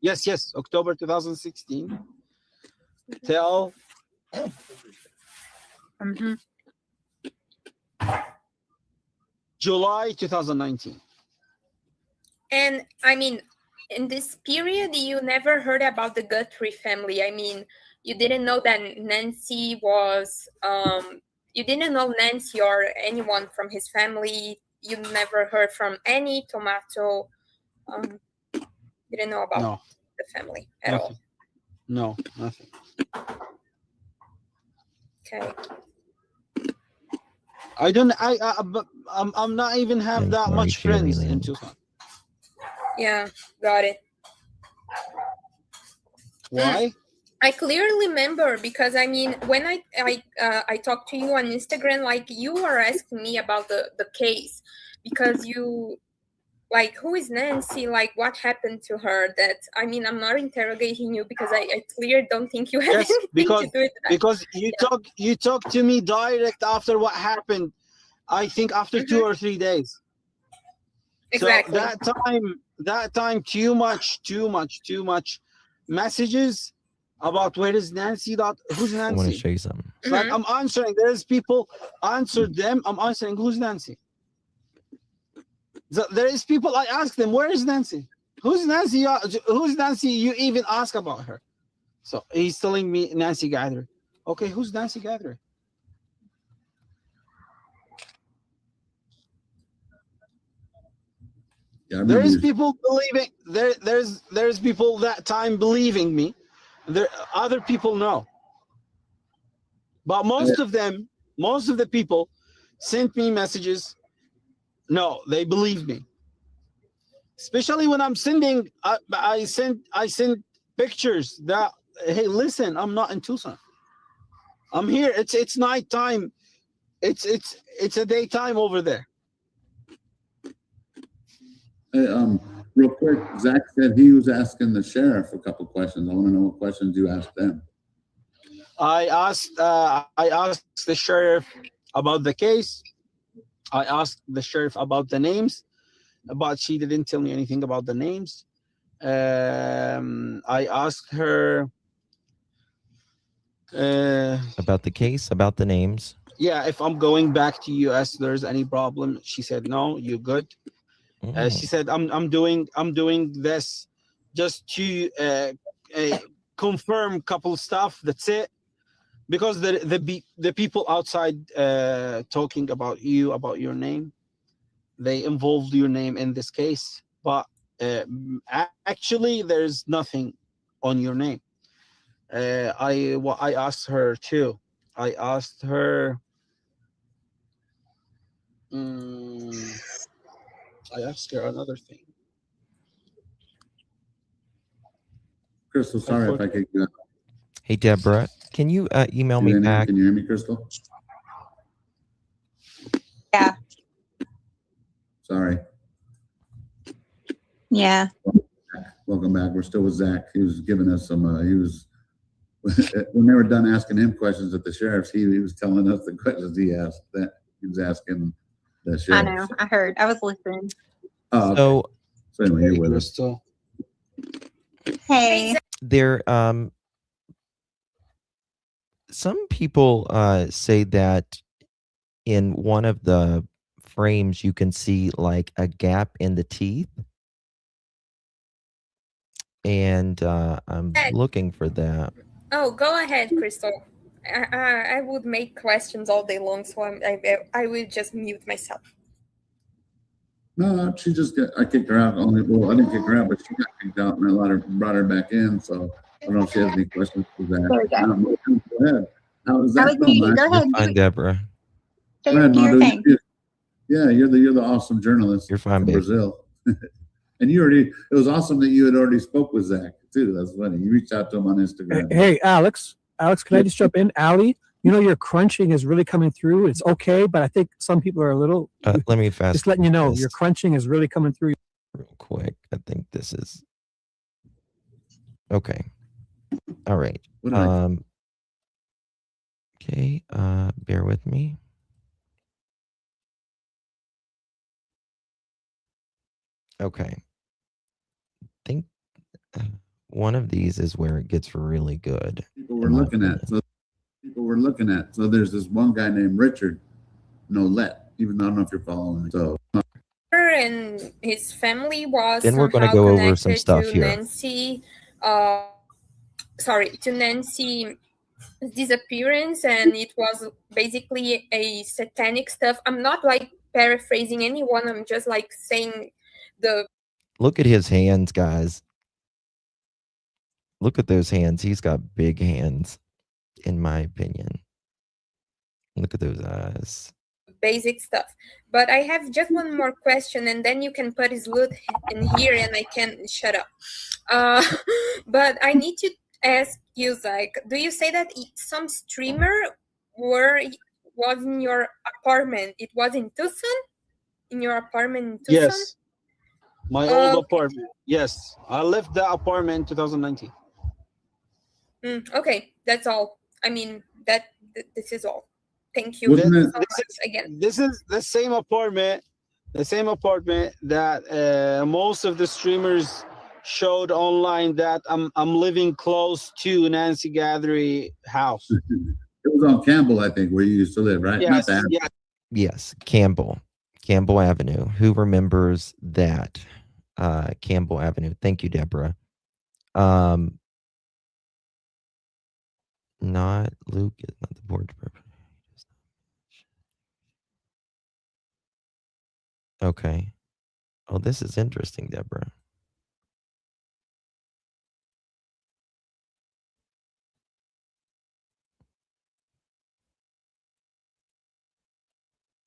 S8: Yes. October 2016 till July 2019.
S6: And I mean, in this period, you never heard about the Guthrie family. I mean, you didn't know that Nancy was, you didn't know Nancy or anyone from his family. You never heard from any Tomato. Didn't know about the family at all.
S8: No, nothing.
S6: Okay.
S8: I'm not even have that much friends in Tucson.
S6: Yeah, got it.
S8: Why?
S6: I clearly remember because I mean, when I talked to you on Instagram, like you were asking me about the case because you like, who is Nancy? Like, what happened to her? That I mean, I'm not interrogating you because I clearly don't think you have anything to do with that.
S8: Because you talk to me direct after what happened. I think after 2 or 3 days.
S6: Exactly.
S8: So that time, too much messages about where is Nancy? Who's Nancy?
S1: I want to show you something.
S8: It's like I'm answering. There's people answered them. I'm answering. Who's Nancy? There is people. I ask them, where is Nancy? Who's Nancy? Who's Nancy? You even ask about her. So he's telling me Nancy Guthrie. Okay, who's Nancy Guthrie? There's people believing there's people that time believing me. There other people know. But most of the people sent me messages. No, they believe me. Especially when I'm sending, I send pictures that, hey, listen, I'm not in Tucson. I'm here. It's nighttime. It's a daytime over there.
S7: Hey, real quick, Zach said he was asking the sheriff a couple questions. I want to know what questions you asked them.
S8: I asked the sheriff about the case. I asked the sheriff about the names, but she didn't tell me anything about the names. I asked her
S1: about the case, about the names.
S8: Yeah, if I'm going back to US, there's any problem? She said no, you're good. She said I'm doing this just to confirm couple stuff. That's it. Because the people outside talking about you, about your name, they involved your name in this case, but actually there's nothing on your name. I asked her too. I asked her. I asked her another thing.
S7: Crystal, sorry if I kicked you out.
S1: Hey, Deborah, can you email me back?
S7: Can you hear me, Crystal?
S12: Yeah.
S7: Sorry.
S12: Yeah.
S7: Welcome back. We're still with Zach. He was giving us some, when they were done asking him questions at the sheriff's, he was telling us the questions he asked, that he was asking the sheriff.
S12: I know. I heard. I was listening.
S7: So anyway, you're with us.
S12: Hey.
S1: There, some people say that in one of the frames you can see like a gap in the teeth, and I'm looking for that.
S6: Oh, go ahead, Crystal. I would make questions all day long, so I will just mute myself.
S7: No, she just I kicked her out. Well, I didn't kick her out, but she got kicked out, and I brought her back in. So I don't know if she has any questions for that.
S12: There we go.
S7: Go ahead. How is that?
S12: Go ahead.
S1: Fine, Deborah.
S7: Go ahead, Madu. Yeah, you're the awesome journalist.
S1: You're fine,
S7: from
S1: babe.
S7: Brazil. And it was awesome that you had already spoke with Zach too. That's funny. You reached out to him on Instagram.
S11: Hey, Alex, can I just jump in? Allie, you know, your crunching is really coming through. It's okay, but I think some people are a little.
S1: Let me fast.
S11: Just letting you know, your crunching is really coming through.
S1: Real quick. I think this is okay. All right. Okay. Bear with me. Okay. I think one of these is where it gets really good.
S7: People were looking at. So there's this one guy named Richard Nolette. Even though I don't know if you're following me. So.
S6: And his family was
S1: then we're going to go over some stuff here.
S6: Nancy, to Nancy's disappearance, and it was basically a satanic stuff. I'm not like paraphrasing anyone. I'm just like saying the.
S1: Look at his hands, guys. Look at those hands. He's got big hands, in my opinion. Look at those eyes.
S6: Basic stuff. But I have just one more question, and then you can put his loot in here and I can shut up. But I need to ask you, Zach, do you say that some streamer was in your apartment? It was in Tucson? In your apartment in Tucson?
S8: Yes. My old apartment. Yes. I left the apartment in 2019.
S6: Okay, that's all. I mean, this is all. Thank you so much again.
S8: This is the same apartment that most of the streamers showed online that I'm living close to Nancy Guthrie house.
S7: It was on Campbell, I think, where you used to live, right?
S8: Yes,
S7: Not that.
S1: Yes, Campbell Avenue. Who remembers that? Campbell Avenue. Thank you, Deborah. Not Luke, not the board. Okay. Oh, this is interesting, Deborah.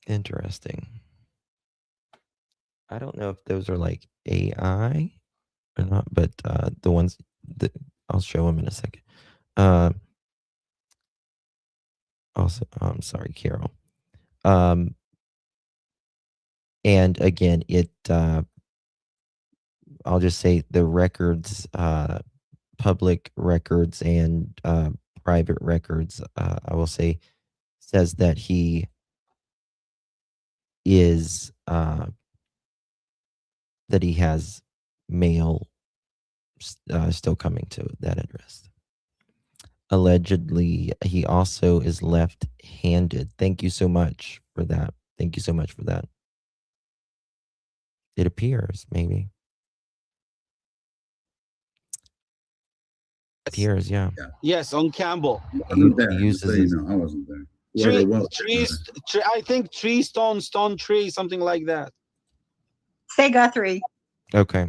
S1: Interesting. I don't know if those are like AI or not, but the ones that I'll show them in a second. Also, I'm sorry, Carol. And again, I'll just say the records, public records and private records, I will say, says that he is that he has mail still coming to that address. Allegedly, he also is left-handed. Thank you so much for that. Thank you so much for that. It appears, maybe. Appears, yeah.
S8: Yes, on Campbell.
S7: I wasn't there.
S1: He
S7: Just so
S1: uses
S7: you know, I wasn't there. Whoever was.
S8: I think tree, stone tree, something like that.
S12: Say Guthrie.
S1: Okay.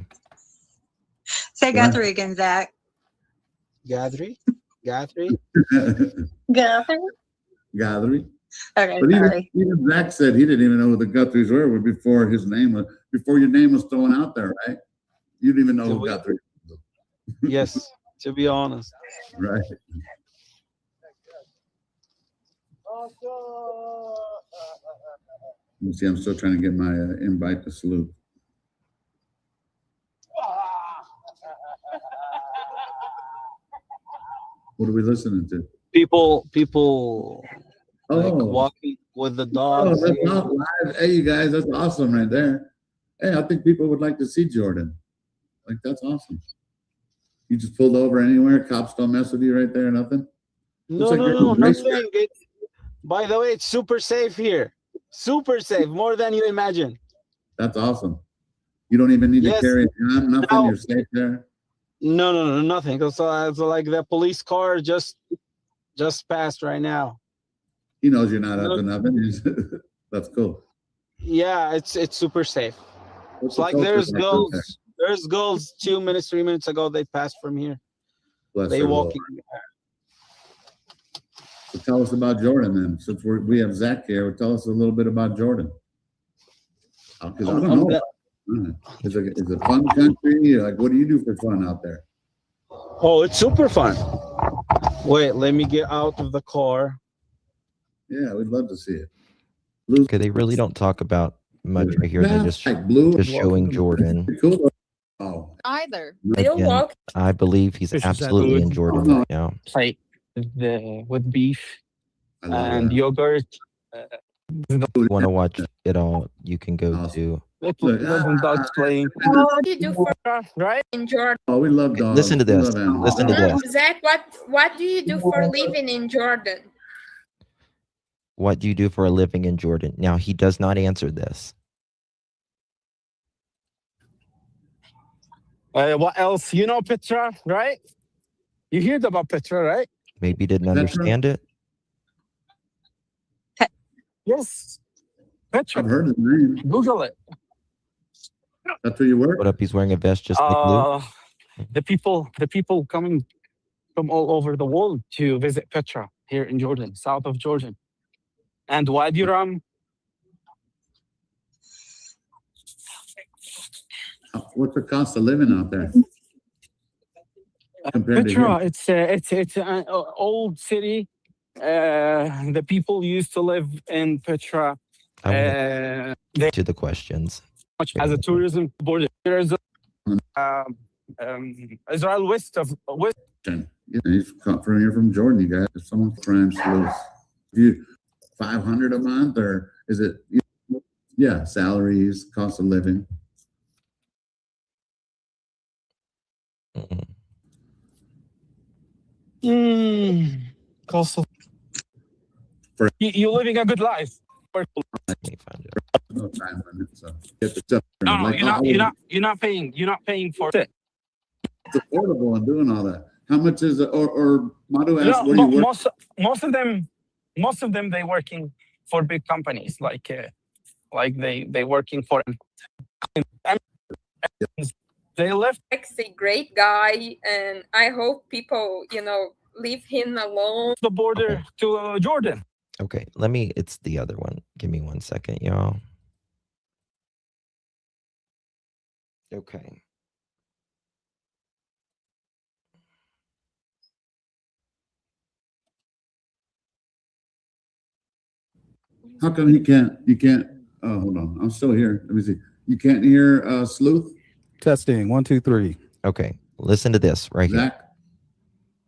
S12: Say Guthrie again, Zach.
S8: Guthrie?
S12: Guthrie?
S7: Guthrie.
S12: Okay,
S7: But
S12: sorry.
S7: even Zach said he didn't even know who the Guthries were before his name was, before your name was thrown out there, right? You didn't even know who Guthrie was.
S8: Yes, to be honest.
S7: Right. You see, I'm still trying to get my invite to salute. What are we listening to?
S8: People like
S7: Oh.
S8: walking with the
S7: Oh,
S8: dogs.
S7: that's not live. Hey, you guys, that's awesome right there. Hey, I think people would like to see Jordan. Like, that's awesome. You just pulled over anywhere, cops don't mess with you right there, nothing?
S8: No,
S7: Looks like you're in a racetrack.
S8: nothing. By the way, it's super safe here. Super safe, more than you imagine.
S7: That's awesome. You don't even need to carry a gun, nothing.
S8: No.
S7: You're safe there.
S8: No, nothing. So like the police car just passed right now.
S7: He knows you're not up to nothing. That's cool.
S8: Yeah, it's super safe.
S7: What's
S8: It's
S7: the
S8: like
S7: culture
S8: there's
S7: like
S8: girls.
S7: there?
S8: There's girls 2 minutes, 3 minutes ago. They passed from here.
S7: Bless
S8: They
S7: their
S8: walking.
S7: So tell us about Jordan then. Since we have Zach here, tell us a little bit about Jordan. Because I don't know. Is it a fun country? Like, what do you do for fun out there?
S8: Oh, it's super fun. Wait, let me get out of the car.
S7: Yeah, we'd love to see it.
S1: Okay, they really don't talk about much right here. They're just showing Jordan.
S7: Cool. Oh.
S10: Either.
S1: Again, I believe he's absolutely in Jordan right now.
S13: Like with beef and yogurt.
S1: If you want to watch it all, you can go to.
S13: Dogs playing.
S6: What do you do for
S13: right
S6: in Jordan?
S7: Oh, we love dogs.
S1: Listen to
S7: We
S1: this.
S7: love animals.
S1: Listen to
S6: No,
S1: this.
S6: Zach, what do you do for living in Jordan?
S1: What do you do for a living in Jordan? Now, he does not answer this.
S13: What else? You know Petra, right? You heard about Petra, right?
S1: Maybe he didn't understand it.
S13: Yes. Petra.
S7: I've heard his name.
S13: Google it.
S7: That's where you work?
S1: What up? He's wearing a vest just like Luke.
S13: The people coming from all over the world to visit Petra here in Jordan, south of Jordan. And Wadi Rum.
S7: What's the cost of living out there? Compared to
S13: Petra,
S7: here?
S13: it's an old city. The people used to live in Petra.
S1: To the questions.
S13: Much as a tourism border. There's Israel west.
S7: Yeah, he's from Jordan, you guys. If someone's trying to lose you $500 a month, or is it? Yeah, salaries, cost of living.
S13: Cost of you living a good life.
S1: Let me find it.
S7: No time limit, so get the stuff.
S13: No,
S7: Like,
S13: you're not paying for it.
S7: It's affordable and doing all that. How much is it? Or Madu asked where you work.
S13: Most of them they working for big companies like they working for. They left.
S6: He's a great guy, and I hope people, leave him alone.
S13: The border to Jordan.
S1: Okay, it's the other one. Give me 1 second, y'all. Okay.
S7: How come you can't, oh, hold on. I'm still here. Let me see. You can't hear Sleuth?
S14: Testing, 1, 2, 3.
S1: Okay, listen to this right here.
S7: Zach?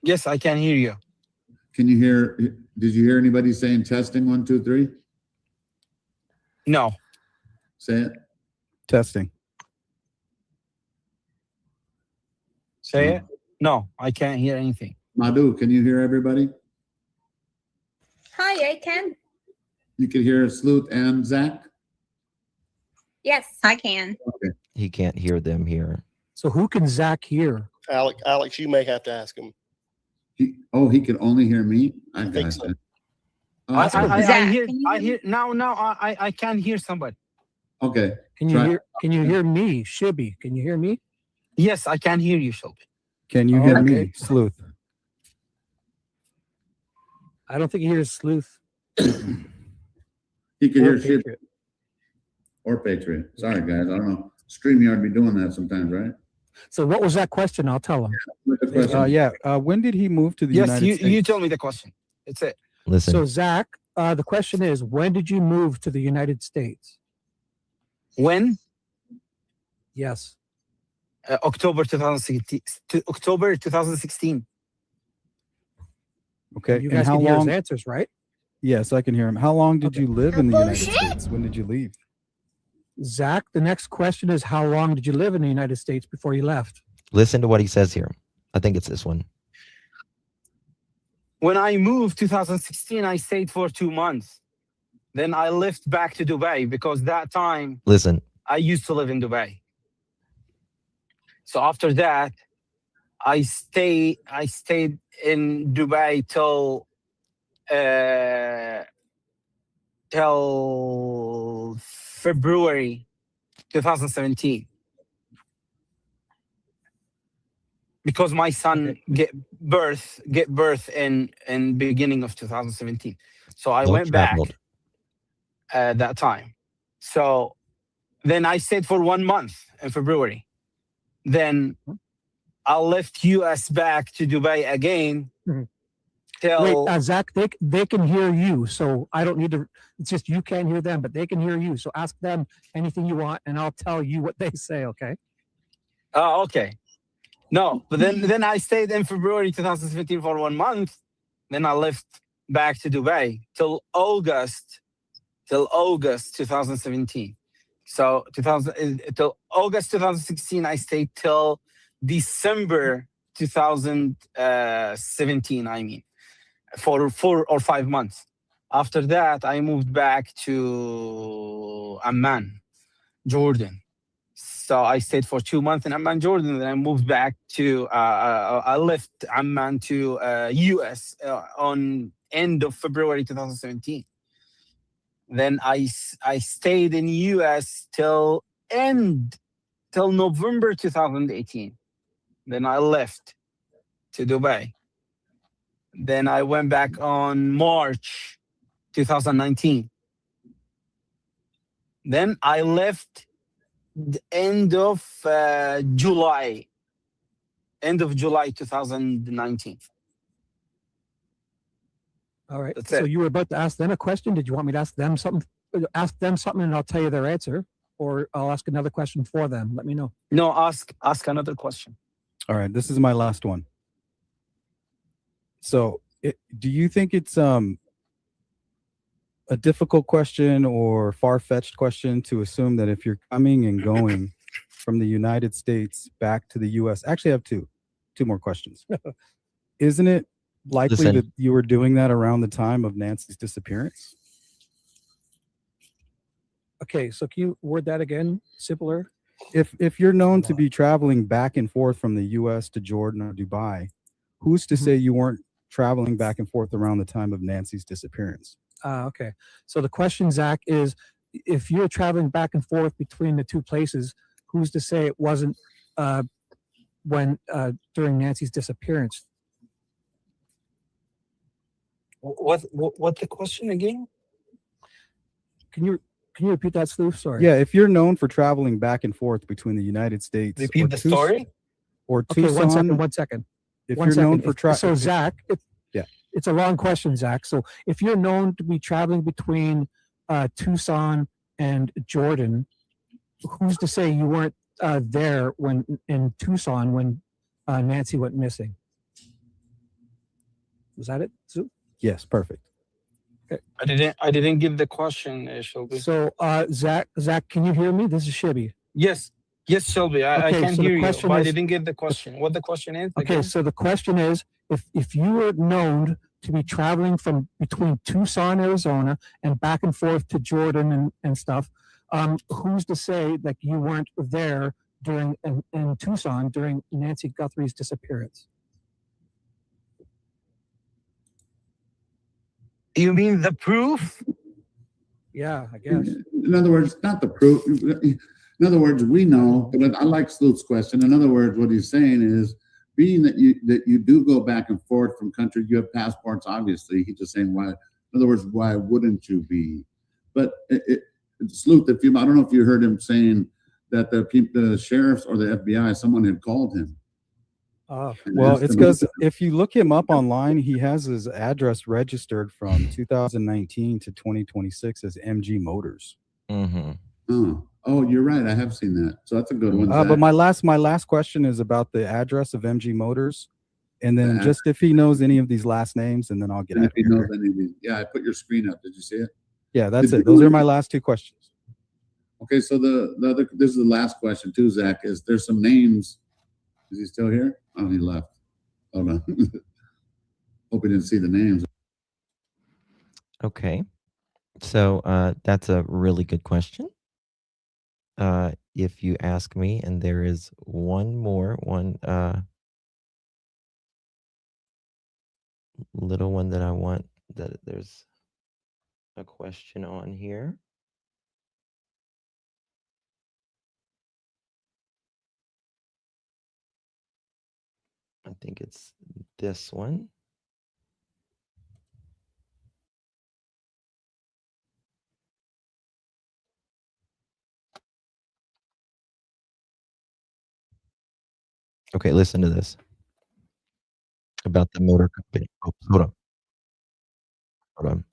S13: Yes, I can hear you.
S7: Can you hear, did you hear anybody saying testing 1, 2, 3?
S13: No.
S7: Say it.
S14: Testing.
S13: Say it. No, I can't hear anything.
S7: Madhu, can you hear everybody?
S6: Hi, I can.
S7: You can hear Sleuth and Zach?
S12: Yes, I can.
S7: Okay.
S1: He can't hear them here.
S11: So who can Zach hear?
S15: Alex, you may have to ask him.
S7: He can only hear me? I
S15: think so.
S13: I
S12: Zach,
S13: hear now. I can hear somebody.
S7: Okay.
S11: Can you hear me, Shibby? Can you hear me?
S13: Yes, I can hear you, Shelby.
S14: Can you hear me, Sleuth?
S11: I don't think he hears Sleuth.
S7: He can
S11: Or
S7: hear shit.
S11: Patriot.
S7: Or Patriot. Sorry, guys. I don't know. StreamYard be doing that sometimes, right?
S11: So what was that question? I'll tell him.
S14: When did he move to the United States?
S13: Yes, you tell me the question. It's it.
S1: Listen.
S11: So Zach, the question is, when did you move to the United States?
S13: When?
S11: Yes.
S13: October 2016. October 2016.
S14: Okay.
S11: You guys can hear his answers, right?
S14: Yes, I can hear him. How long did you live in the United States? When did you leave?
S11: Zach, the next question is, how long did you live in the United States before you left?
S1: Listen to what he says here. I think it's this one.
S13: When I moved 2016, I stayed for 2 months. Then I left back to Dubai because that time
S1: Listen.
S13: I used to live in Dubai. So after that, I stayed in Dubai till February 2017. Because my son get birth in beginning of 2017. So I went back that time. So then I stayed for 1 month in February. Then I left US back to Dubai again. Till
S11: Wait, Zach, they can hear you, so I don't need to. It's just you can't hear them, but they can hear you. So ask them anything you want, and I'll tell you what they say. Okay?
S13: Oh, okay. No, but then I stayed in February 2017 for 1 month. Then I left back to Dubai till August 2017. So till August 2016, I stayed till December 2017. I mean, for 4 or 5 months. After that, I moved back to Amman, Jordan. So I stayed for 2 months in Amman, Jordan. Then I moved back to, I left Amman to US on end of February 2017. Then I stayed in US till November 2018. Then I left to Dubai. Then I went back on March 2019. Then I left the end of July 2019.
S11: All right.
S13: That's
S11: So
S13: it.
S11: you were about to ask them a question. Did you want me to ask them something? Ask them something, and I'll tell you their answer, or I'll ask another question for them. Let me know.
S13: No, ask another question.
S14: All right, this is my last one. So, do you think it's a difficult question or far-fetched question to assume that if you're coming and going from the United States back to the U.S., actually I have two more questions. Isn't it likely that you were doing that around the time of Nancy's disappearance?
S11: Okay, so can you word that again, simpler?
S14: If you're known to be traveling back and forth from the U.S. to Jordan or Dubai, who's to say you weren't traveling back and forth around the time of Nancy's disappearance?
S11: Okay. So the question, Zach, is if you're traveling back and forth between the two places, who's to say it wasn't when during Nancy's disappearance?
S13: What the question again?
S11: Can you repeat that, Sleuth? Sorry.
S14: Yeah, if you're known for traveling back and forth between the United States,
S13: Repeat the story.
S14: Or
S11: Okay,
S14: Tucson.
S11: 1 second.
S14: If
S11: One
S14: you're
S11: second.
S14: known for
S11: So Zach,
S14: yeah,
S11: it's a long question, Zach. So if you're known to be traveling between Tucson and Jordan, who's to say you weren't there when in Tucson when Nancy went missing? Was that it?
S14: Yes, perfect.
S11: Okay.
S13: I didn't give the question, Shelby.
S11: So Zach, can you hear me? This is Shibby.
S13: Yes, Shelby. I
S11: Okay,
S13: can
S11: so the
S13: hear you,
S11: question
S13: but I
S11: is-
S13: didn't get the question. What the question is?
S11: Okay,
S13: again?
S11: so the question is, if you were known to be traveling from between Tucson, Arizona, and back and forth to Jordan and stuff, who's to say that you weren't there during in Tucson during Nancy Guthrie's disappearance?
S13: You mean the proof?
S11: Yeah, I guess.
S7: In other words, not the proof. In other words, we know, but I like Sleuth's question. In other words, what he's saying is, being that you do go back and forth from country, you have passports, obviously. He's just saying why. In other words, why wouldn't you be? But Sleuth, I don't know if you heard him saying that the sheriffs or the FBI, someone had called him.
S14: Well, it's because if you look him up online, he has his address registered from 2019 to 2026 as MG Motors.
S1: Mm-hmm.
S7: Oh, you're right. I have seen that. So that's a good one.
S14: But my last question is about the address of MG Motors, and then just if he knows any of these last names, and then I'll get out of
S7: if he
S14: here.
S7: knows any of these. Yeah, I put your screen up. Did you see it?
S14: Yeah, that's it. Those are my last two questions.
S7: Okay, so this is the last question too, Zach. Is there's some names? Is he still here? Oh, he left. Hold on. Hope he didn't see the names.
S1: Okay. So that's a really good question. If you ask me, and there is one little one that I want, that there's a question on here. I think it's this one. Okay, listen to this. About the motor company. Oh, hold on. Hold on.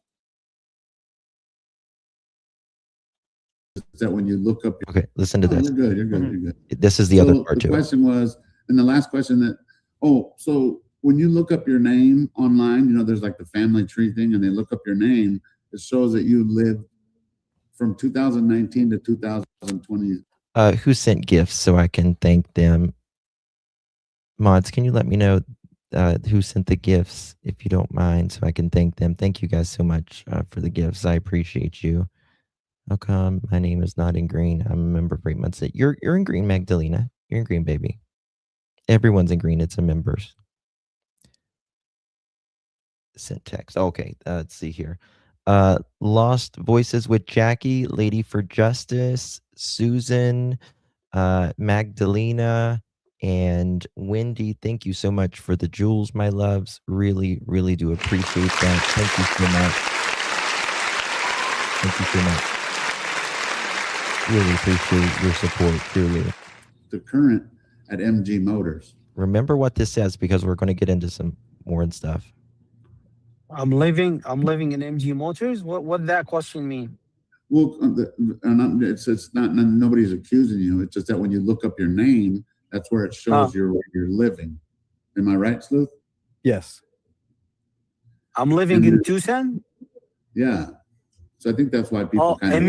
S7: Is that when you look up?
S1: Okay, listen to
S7: Oh,
S1: this.
S7: You're good. You're good. You're good.
S1: This is the other part
S7: The
S1: too.
S7: question was, and the last question that, so when you look up your name online, there's like the family tree thing, and they look up your name, it shows that you lived from 2019 to 2020.
S1: Who sent gifts so I can thank them? Mods, can you let me know who sent the gifts, if you don't mind, so I can thank them? Thank you guys so much for the gifts. I appreciate you. How come my name is not in green? I'm a member for 8 months. You're in green, Magdalena. You're in green, baby. Everyone's in green. It's a members. Sent text. Okay, let's see here. Lost Voices with Jackie, Lady for Justice, Susan, Magdalena, and Wendy. Thank you so much for the jewels, my loves. Really, really do appreciate that. Thank you so much. Thank you so much. Really appreciate your support, truly.
S7: The current at MG Motors.
S1: Remember what this says, because we're going to get into some more stuff.
S13: I'm living in MG Motors. What that question mean?
S7: Well, it's not nobody's accusing you. It's just that when you look up your name, that's where it shows where you're living. Am I right, Sleuth?
S14: Yes.
S13: I'm living in Tucson.
S7: Yeah. So I think that's why people kind of.
S13: And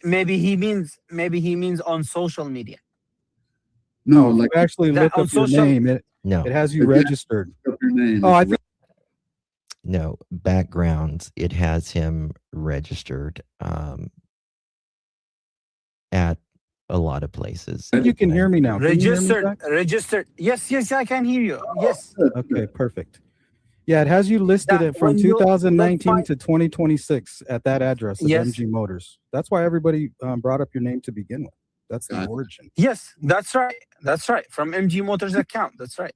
S13: maybe he means on social media.
S7: No,
S14: like actually look up your name. It has you registered.
S7: Look up your name.
S14: Oh, I think.
S1: No, backgrounds. It has him registered at a lot of places.
S14: You can hear me now.
S13: Registered. Yes, I can hear you. Yes.
S14: Okay, perfect. Yeah, it has you listed it from 2019 to 2026 at that address of MG Motors. That's why everybody brought up your name to begin with. That's the origin.
S13: Yes, that's right. That's right. From MG Motors account. That's right.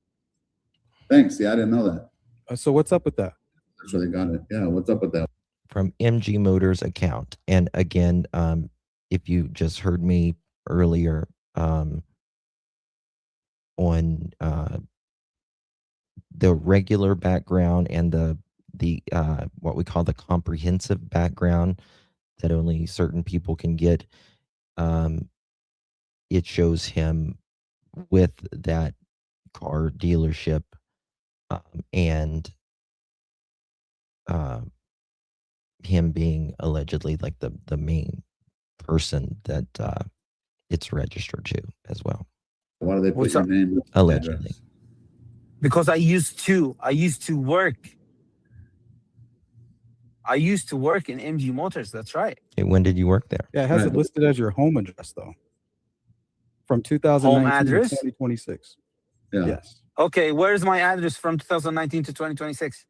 S7: Thanks. Yeah, I didn't know that.
S14: So what's up with that?
S7: That's where they got it. Yeah, what's up with that?
S1: From MG Motors account. And again, if you just heard me earlier on the regular background and the what we call the comprehensive background that only certain people can get, it shows him with that car dealership and him being allegedly like the main person that it's registered to as well.
S7: Why do they put your name?
S1: Allegedly.
S13: Because I used to work. I used to work in MG Motors. That's right.
S1: Okay, when did you work there?
S14: Yeah, it has it listed as your home address though. From 2019 to 2026.
S7: Yeah.
S14: Yes.
S13: Okay, where's my address from 2019 to 2026?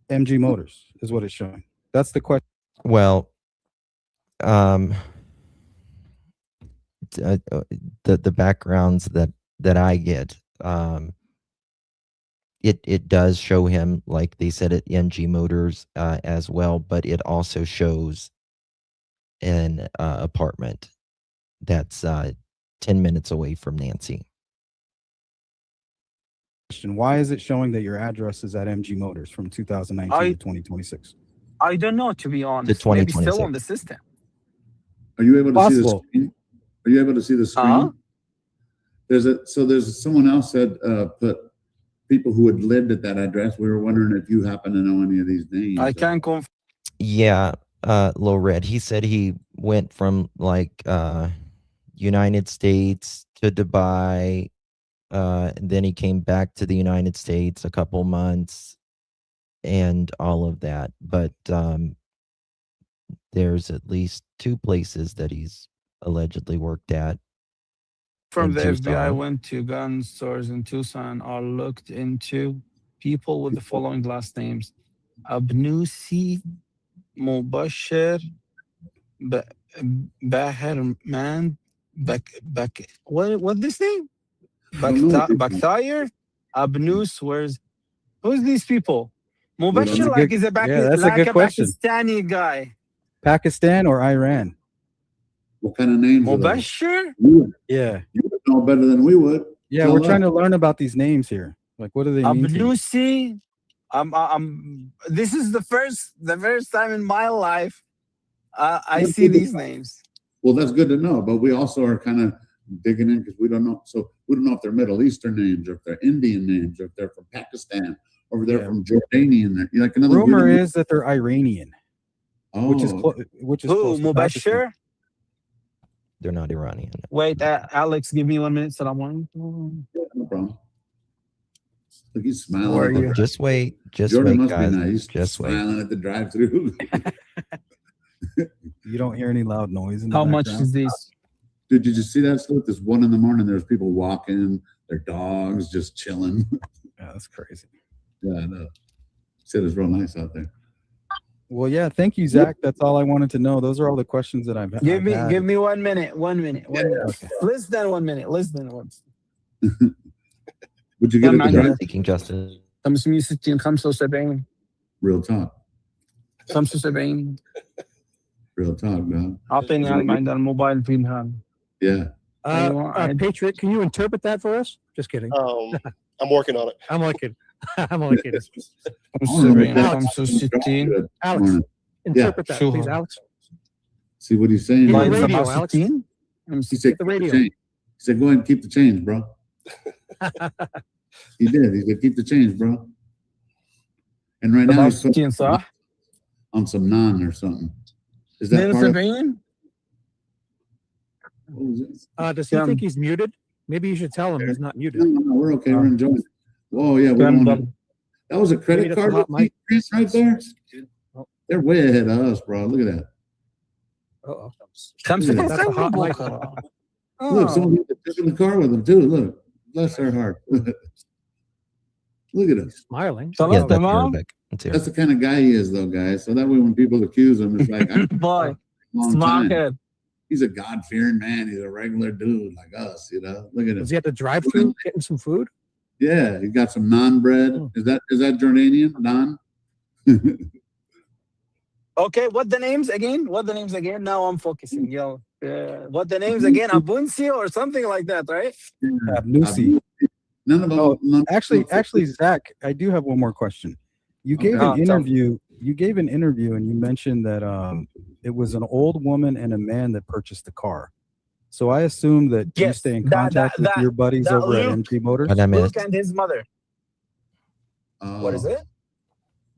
S14: MG Motors is what it's showing. That's the question.
S1: Well, the backgrounds that I get, it does show him, like they said, at MG Motors as well, but it also shows an apartment that's 10 minutes away from Nancy.
S14: Why is it showing that your address is at MG Motors from 2019 to 2026?
S13: I don't know, to be honest.
S1: To
S13: Maybe still
S1: 2026.
S13: on the system.
S7: Are you able to see the
S14: Possible.
S7: screen? Are you able to see the screen? There's someone else that put people who had lived at that address. We were wondering if you happen to know any of these names.
S13: I can confirm.
S1: Yeah, Low Red. He said he went from like United States to Dubai, and then he came back to the United States a couple months and all of that. But there's at least 2 places that he's allegedly worked at.
S13: From
S1: in
S13: the
S1: Tucson.
S13: FBI went to gun stores in Tucson or looked into people with the following last names: Abnusi, Mubashir, Baherman, what this name? Bakhtair, Abnus. Who's these people? Mubashir, like is
S14: that's a good question.
S13: Pakistani guy.
S14: Pakistan or Iran?
S7: What kind of names?
S13: Mubashir?
S14: Yeah.
S7: You would know better than we would.
S14: Yeah, we're trying to learn about these names here. Like, what do they mean?
S13: Abnusi. This is the first time in my life I see these names.
S7: Well, that's good to know, but we also are kind of digging in because we don't know. So we don't know if they're Middle Eastern names or if they're Indian names or if they're from Pakistan or if they're from Jordanian. Like another
S14: rumor is that they're Iranian.
S7: Oh,
S14: which is
S13: who? Mubashir?
S1: They're not Iranian.
S13: Wait, Alex, give me 1 minute. Salam alaikum.
S7: Yeah, no problem. Look, he's smiling.
S13: How are you?
S1: Just wait. Just
S7: Jordan
S1: wait,
S7: must
S1: guys.
S7: be nice.
S1: Just wait.
S7: Smiling at the drive-through.
S14: You don't hear any loud noise in the
S13: How much
S14: background?
S13: is this?
S7: Did you just see that stuff? This 1 a.m, there's people walking, their dogs just chilling.
S14: Yeah, that's crazy.
S7: Yeah, I know. Said it's real nice out there.
S14: Well, yeah, thank you, Zach. That's all I wanted to know. Those are all the questions that I've
S13: Give
S14: had.
S13: me 1 minute. 1 minute.
S14: Okay.
S13: Less than 1 minute. Less than 1.
S7: Would you get
S13: Yeah,
S7: it?
S13: man.
S1: Seeking justice.
S13: 560 75
S7: Real talk.
S13: 75
S7: Real talk, man.
S13: اعطيني عند الموبايل في الهان.
S7: Yeah.
S11: Patriot, can you interpret that for us? Just kidding.
S15: I'm working on it.
S11: I'm only kidding. I'm only kidding.
S13: 75 65
S11: Alex, interpret that,
S13: Sure.
S11: please, Alex.
S7: See what he's saying?
S11: Get the
S13: Line
S11: radio, Alex.
S13: 67
S7: He said,
S11: Get the
S7: "Keep
S11: radio."
S7: change." He said, go ahead and keep the change, bro. He did. He said, keep the change, bro. And right now he's
S13: 67 صح؟
S7: on some naan or something. Is that part of,
S13: 72
S7: what was it?
S11: Does he think he's muted? Maybe you should tell him he's not muted.
S7: No, we're okay. We're enjoying it. Oh, yeah. We
S13: كم
S7: don't,
S13: ضرب؟
S7: that was a credit
S11: Maybe that's
S7: card
S11: a hot mic.
S7: right there. They're way ahead of us, bro. Look at that.
S11: Uh-oh.
S13: 75
S11: That's a hot mic.
S7: Look, someone took in the car with them too. Look, bless their heart. Look at us.
S11: Smiling.
S1: Yeah,
S13: خلاص
S1: that's
S13: تمام.
S1: Arabic. It's
S7: That's
S1: Arabic.
S7: the kind of guy he is, though, guys. So that way, when people accuse him, it's like, I
S13: باي
S7: long
S13: صباح
S7: time.
S13: الخير.
S7: he's a God-fearing man. He's a regular dude like us, you know. Look at him.
S11: Was he at the drive-thru getting some food?
S7: Yeah, he got some naan bread. Is that Jordanian naan?
S13: Okay, what the names again? Now I'm focusing. What the names again? Abunsi or something like that, right?
S14: Nusi.
S7: None of them.
S14: Oh, actually, Zach, I do have one more question. You gave an interview. You gave an interview, and you mentioned that it was an old woman and a man that purchased the car. So I assume that you stay in contact with your buddies over at MG Motors.
S13: Luke and his mother. What is it?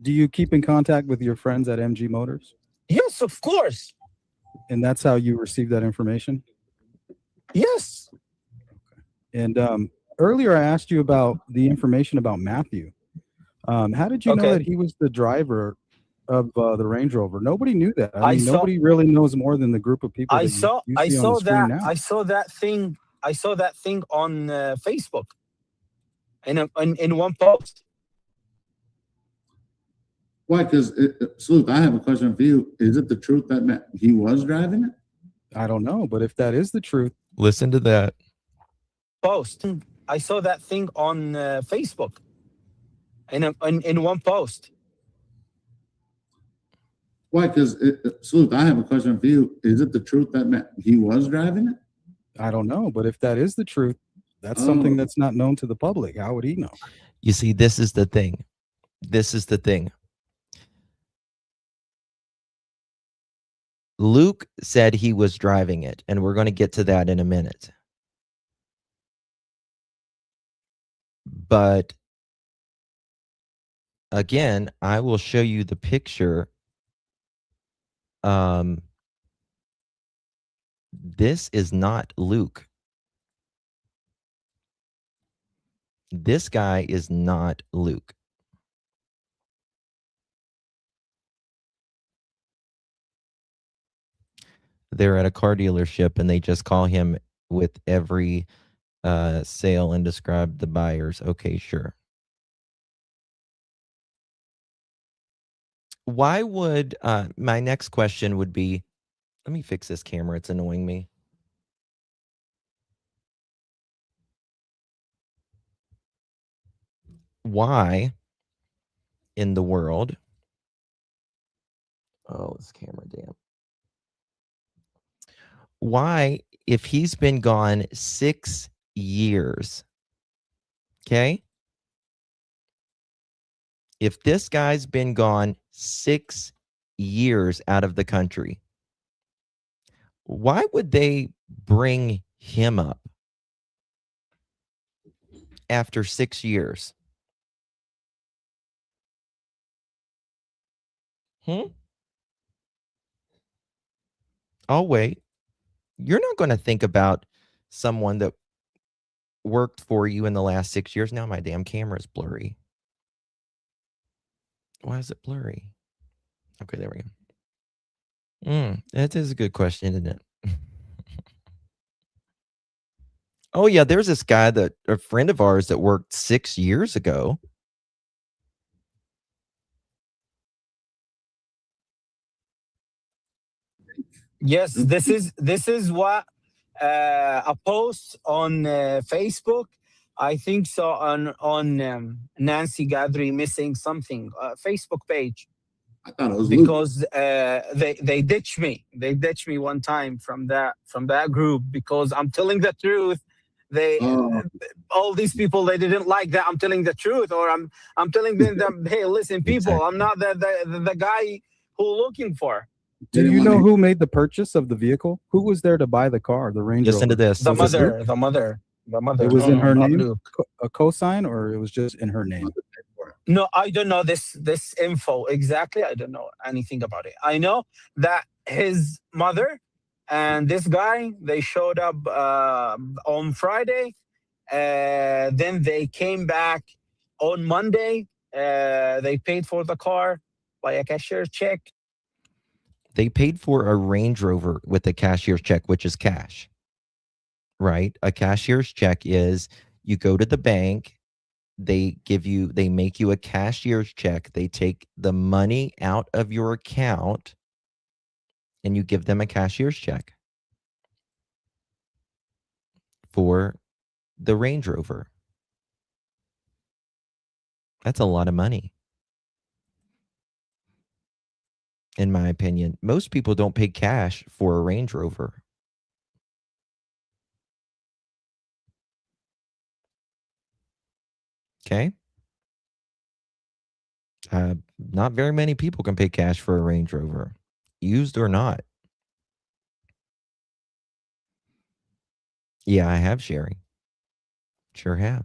S14: Do you keep in contact with your friends at MG Motors?
S13: Yes, of course.
S14: And that's how you received that information?
S13: Yes.
S14: And earlier I asked you about the information about Matthew. How did you know that he was the driver of the Range Rover? Nobody knew that. I mean, nobody really knows more than the group of people.
S13: I saw that thing on Facebook in one post.
S7: Why? Because Sleuth, I have a question for you. Is it the truth that he was driving it?
S14: I don't know, but if that is the truth,
S1: listen to that
S13: post. I saw that thing on Facebook in one post.
S7: Why? Because Sleuth, I have a question for you. Is it the truth that he was driving it?
S14: I don't know, but if that is the truth, that's something that's not known to the public. How would he know?
S1: You see, this is the thing. Luke said he was driving it, and we're going to get to that in a minute. But again, I will show you the picture. This is not Luke. This guy is not Luke. They're at a car dealership and they just call him with every sale and describe the buyers. Okay, sure. Why would my next question would be, let me fix this camera. It's annoying me. Why in the world? Oh, this camera, damn. Why, if he's been gone 6 years, okay? If this guy's been gone 6 years out of the country, why would they bring him up after 6 years? I'll wait. You're not going to think about someone that worked for you in the last 6 years. Now my damn camera is blurry. Why is it blurry? Okay, there we go. That is a good question, isn't it? Oh, yeah, there's this guy that a friend of ours that worked 6 years ago.
S13: Yes, this is what a post on Facebook. I think so on Nancy Guthrie missing something Facebook page.
S7: I thought it was
S13: because they ditched me. They ditched me one time from that group because I'm telling the truth. All these people, they didn't like that I'm telling the truth, or I'm telling them, hey, listen, people, I'm not the guy who looking for.
S14: Do you know who made the purchase of the vehicle? Who was there to buy the car, the Range Rover?
S1: Listen to this.
S13: The mother.
S14: It was in her name, a cosign, or it was just in her name?
S13: No, I don't know this info exactly. I don't know anything about it. I know that his mother and this guy, they showed up on Friday. Then they came back on Monday. They paid for the car by a cashier's check.
S1: They paid for a Range Rover with a cashier's check, which is cash, right? A cashier's check is you go to the bank, they make you a cashier's check. They take the money out of your account and you give them a cashier's check. for the Range Rover. That's a lot of money. In my opinion, most people don't pay cash for a Range Rover. Okay. Not very many people can pay cash for a Range Rover, used or not. Yeah, I have, Sherry. Sure have.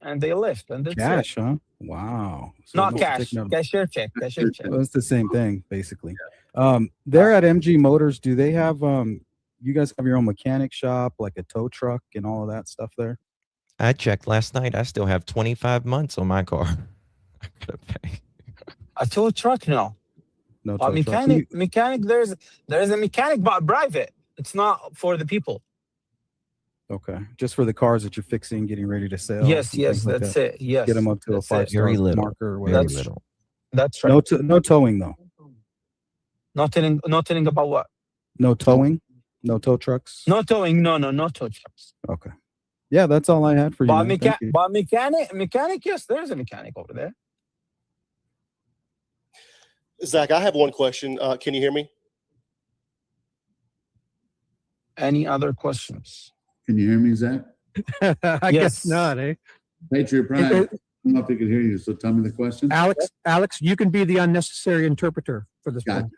S13: And they left, and that's
S14: Cash,
S13: it.
S14: huh? Wow. So
S13: Not cash. Cashier check. Cashier check.
S14: Well, it's the same thing, basically. There at MG Motors, do they have you guys have your own mechanic shop, like a tow truck and all of that stuff there?
S1: I checked last night. I still have 25 months on my car. I gotta pay.
S13: A tow truck? No.
S14: No tow
S13: mechanic. Mechanic. There's a mechanic, but private. It's not for the people.
S14: Okay, just for the cars that you're fixing, getting ready to sell.
S13: Yes, that's it. Yes,
S14: get them up to a 5-star marker or whatever.
S1: Very little.
S13: That's right.
S14: No towing though.
S13: Nothing about what?
S14: No towing. No tow trucks.
S13: No towing. No tow trucks.
S14: Okay. Yeah, that's all I had for you.
S13: But mechanic. Yes, there's a mechanic over there.
S15: Zach, I have one question. Can you hear me?
S13: Any other questions?
S7: Can you hear me, Zach?
S11: I guess not, eh?
S7: Patriot Pride. I don't know if they could hear you, so tell me the question.
S11: Alex, you can be the unnecessary interpreter for this one.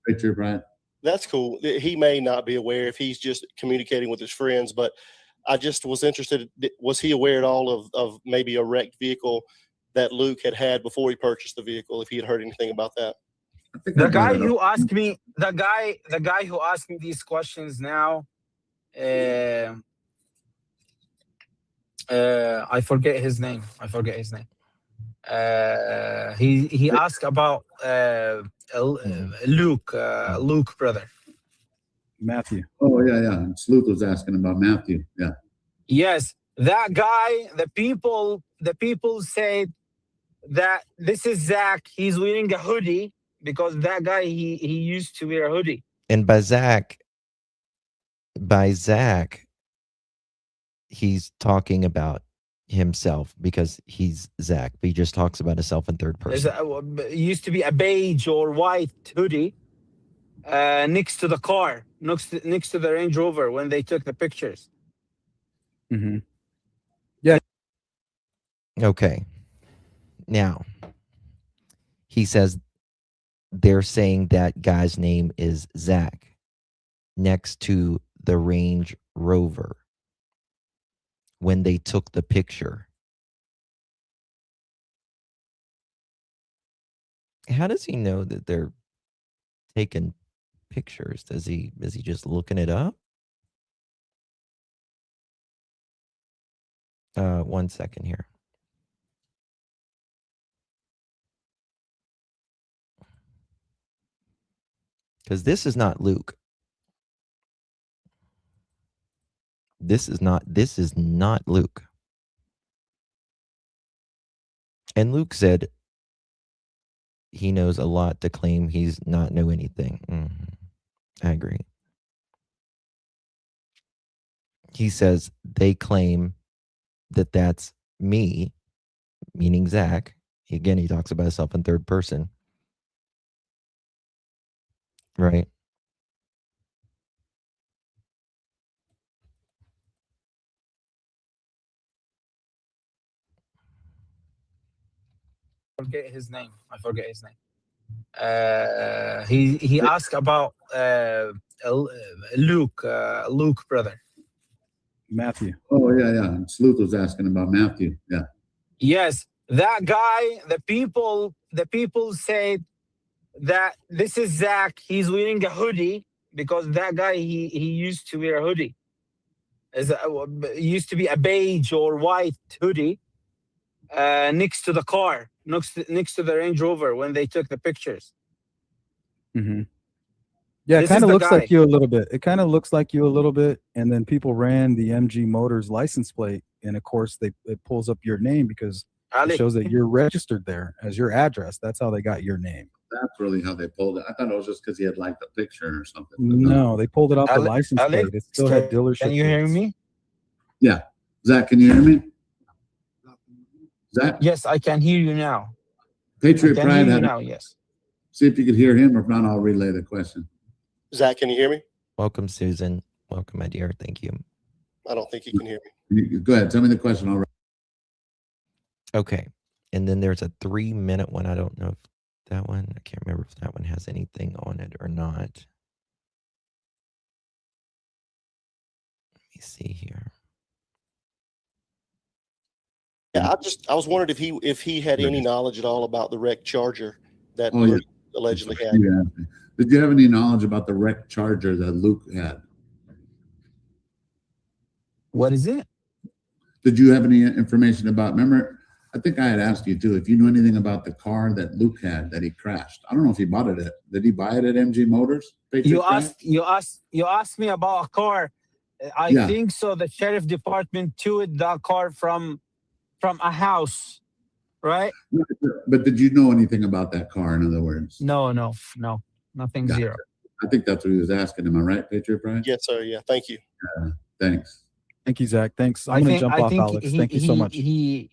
S7: Patriot Pride.
S15: That's cool. He may not be aware if he's just communicating with his friends, but I just was interested. Was he aware at all of maybe a wrecked vehicle that Luke had before he purchased the vehicle? If he had heard anything about that?
S13: The guy who asked me these questions now, I forget his name. He asked about Luke brother.
S14: Matthew.
S7: Oh yeah. Sleuth was asking about Matthew. Yeah.
S13: Yes, that guy. The people said that this is Zach. He's wearing a hoodie because that guy he used to wear a hoodie.
S1: And by Zach, he's talking about himself because he's Zach, but he just talks about himself in third person.
S13: It used to be a beige or white hoodie next to the car, next to the Range Rover when they took the pictures.
S14: Mm-hmm. Yeah.
S1: Okay. Now, he says they're saying that guy's name is Zach next to the Range Rover when they took the picture. How does he know that they're taking pictures? Is he just looking it up? 1 second here. Because this is not Luke. This is not Luke. And Luke said he knows a lot to claim he's not know anything. I agree. He says they claim that that's me, meaning Zach. Again, he talks about himself in third person. Right.
S13: I forget his name. He asked about Luke brother.
S14: Matthew.
S7: Oh yeah. Sleuth was asking about Matthew. Yeah.
S13: Yes, that guy. The people said that this is Zach. He's wearing a hoodie because that guy he used to wear a hoodie. It used to be a beige or white hoodie next to the car, next to the Range Rover when they took the pictures.
S14: Mm-hmm. Yeah, it kind of looks like you a little bit. And then people ran the MG Motors license plate, and of course it pulls up your name because it shows that you're registered there as your address. That's how they got your name.
S7: That's really how they pulled it. I thought it was just because he had liked the picture or something.
S14: No, they pulled it off the license
S13: Alex,
S14: plate. It still had dealership.
S13: can you hear
S14: plates.
S13: me?
S7: Yeah. Zach, can you hear me? Zach?
S13: Yes, I can hear you now.
S7: Patriot
S13: I can
S7: Pride
S13: hear you
S7: had
S13: now, yes.
S7: See if you could hear him. If not, I'll relay the question.
S15: Zach, can you hear me?
S1: Welcome, Susan. Welcome, my dear. Thank you.
S15: I don't think he can hear me.
S7: Go ahead. Tell me the question.
S1: Okay. And then there's a 3-minute one. I don't know if that one, I can't remember if that one has anything on it or not. Let me see here.
S15: Yeah, I was wondering if he had any knowledge at all about the wrecked Charger that
S7: Oh,
S15: Luke
S7: yeah.
S15: allegedly had.
S7: Yeah. Did you have any knowledge about the wrecked Charger that Luke had?
S13: What is it?
S7: Did you have any information about, remember, I think I had asked you too, if you knew anything about the car that Luke had that he crashed. I don't know if he bought it did he buy it at MG Motors?
S13: You asked me about a car. I think so. The sheriff department towed that car from a house, right?
S7: But did you know anything about that car, in other words?
S13: No, nothing.
S7: Gotcha.
S13: Zero.
S7: I think that's what he was asking. Am I right, Patriot Brian?
S15: Yes, sir. Yeah, thank you.
S7: Thanks.
S14: Thank you, Zach. Thanks. I'm going to jump off, Alex. Thank you so much.
S13: He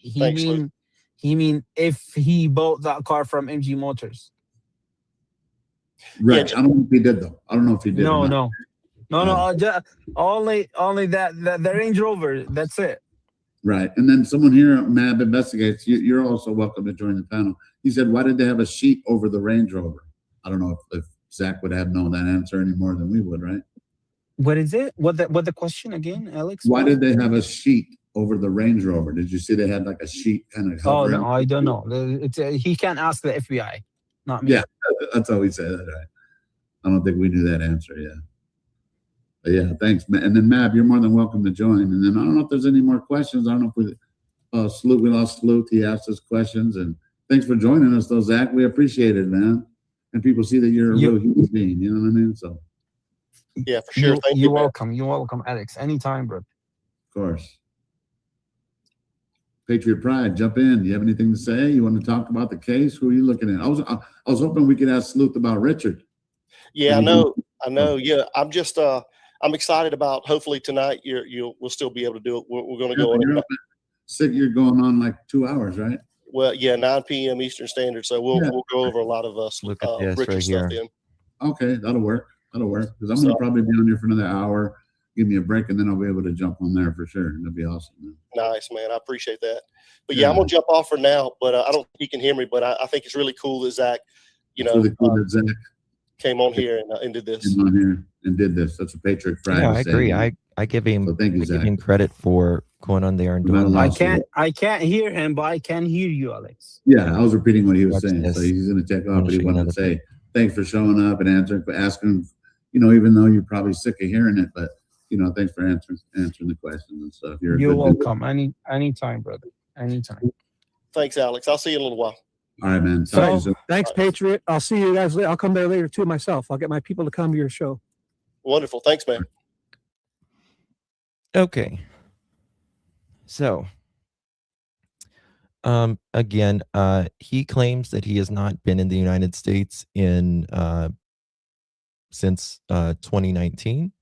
S13: mean if he bought that car from MG Motors.
S7: Right. I don't know if he did though. I don't know if he did.
S13: No. Only that the Range Rover. That's it.
S7: Right. And then someone here, Mab Investigates, you're also welcome to join the panel. He said, why did they have a sheet over the Range Rover? I don't know if Zach would have known that answer any more than we would, right?
S13: What is it? What the question again, Alex?
S7: Why did they have a sheet over the Range Rover? Did you see they had like a sheet kind of
S13: Oh, no, I don't know. He can ask the FBI, not me.
S7: Yeah, that's how we say that, right? I don't think we knew that answer yet. But yeah, thanks. And then Mab, you're more than welcome to join. And then I don't know if there's any more questions. I don't know if we lost Sloot. He asked us questions. And thanks for joining us though, Zach. We appreciate it, man. And people see that you're a real human being, you know what I mean? So
S15: yeah, for sure. Thank you.
S13: You're welcome. You're welcome, Alex. Anytime, bro.
S7: Of course. Patriot Pride, jump in. Do you have anything to say? You want to talk about the case? Who are you looking at? I was hoping we could ask Sleuth about Richard.
S15: Yeah, I know. Yeah, I'm just I'm excited about. Hopefully tonight we'll still be able to do it. We're going to go on.
S7: You're going on like 2 hours, right?
S15: Well, yeah, 9 p.m. Eastern Standard. So we'll go over a lot of
S1: Look at this
S15: Richard
S1: right
S15: stuff
S1: here.
S15: in.
S7: Okay, that'll work. Because I'm going to probably be on here for another hour. Give me a break, and then I'll be able to jump on there for sure. That'd be awesome, man.
S15: Nice, man. I appreciate that. But yeah, I'm gonna jump off for now. But I don't think he can hear me. But I think it's really cool that Zach,
S7: really cool that Zach
S15: came on here and did this.
S7: Came on here and did this. That's a Patriot Friday.
S1: Yeah, I agree. I give him.
S7: So thank you,
S1: Zach. Give him credit for going on there and doing.
S13: I can't hear him, but I can hear you, Alex.
S7: Yeah, I was repeating what he was saying. So he's gonna check off, but he wanted to say thanks for showing up and asking. Even though you're probably sick of hearing it, but. Thanks for answering the questions and stuff.
S13: You're welcome. Anytime, brother. Anytime.
S15: Thanks, Alex. I'll see you in a little while.
S7: All right, man.
S11: Thanks, Patriot. I'll see you guys later. I'll come there later too myself. I'll get my people to come to your show.
S15: Wonderful. Thanks, man.
S1: Okay. So, again, he claims that he has not been in the United States since 2019.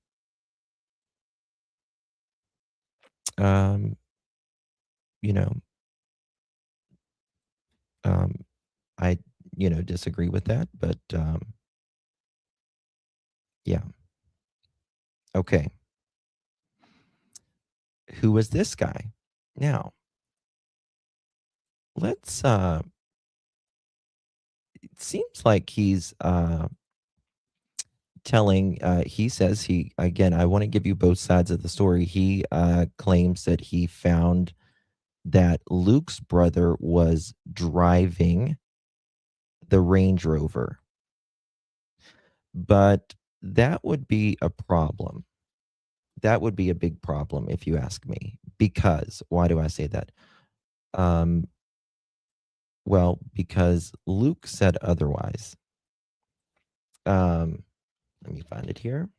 S1: I disagree with that, but yeah. Okay. Who is this guy? Now, let's it seems like he's telling he says I want to give you both sides of the story. He claims that he found that Luke's brother was driving the Range Rover, but that would be a problem. That would be a big problem if you ask me. Because why do I say that? Well, because Luke said otherwise. Let me find it here.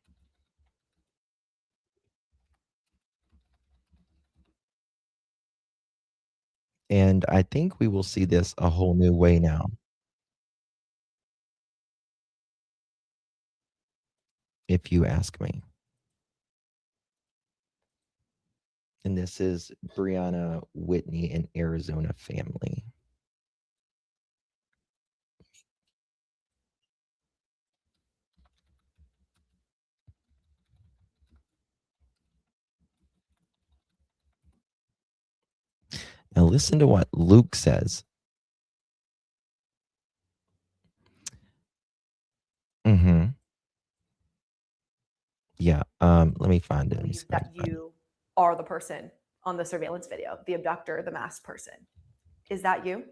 S1: And I think we will see this a whole new way now. if you ask me. And this is Brianna Whitney and Arizona family. Now listen to what Luke says. Mm-hmm. Yeah. Let me find it.
S16: Believe that you are the person on the surveillance video, the abductor, the masked person. Is that you?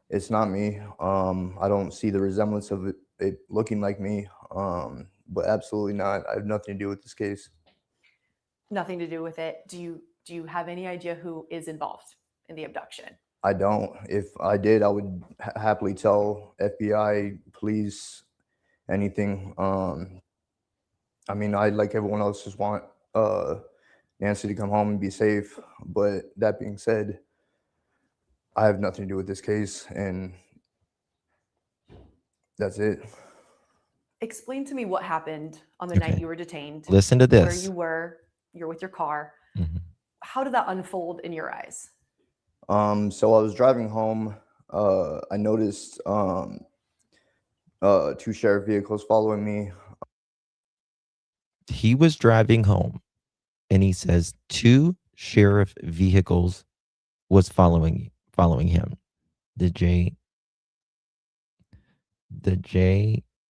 S17: It's not me. I don't see the resemblance of it looking like me, but absolutely not. I have nothing to do with this case.
S16: Nothing to do with it. Do you have any idea who is involved in the abduction?
S17: I don't. If I did, I would happily tell FBI, police, anything. I mean, I, like everyone else, just want Nancy to come home and be safe. But that being said, I have nothing to do with this case, and that's it.
S16: Explain to me what happened on the night you were detained.
S1: Listen to
S16: Where
S1: this.
S16: you were, you're with your car. How did that unfold in your eyes?
S17: So I was driving home. I noticed 2 sheriff vehicles following me.
S1: He was driving home and he says 2 sheriff vehicles was following him. The J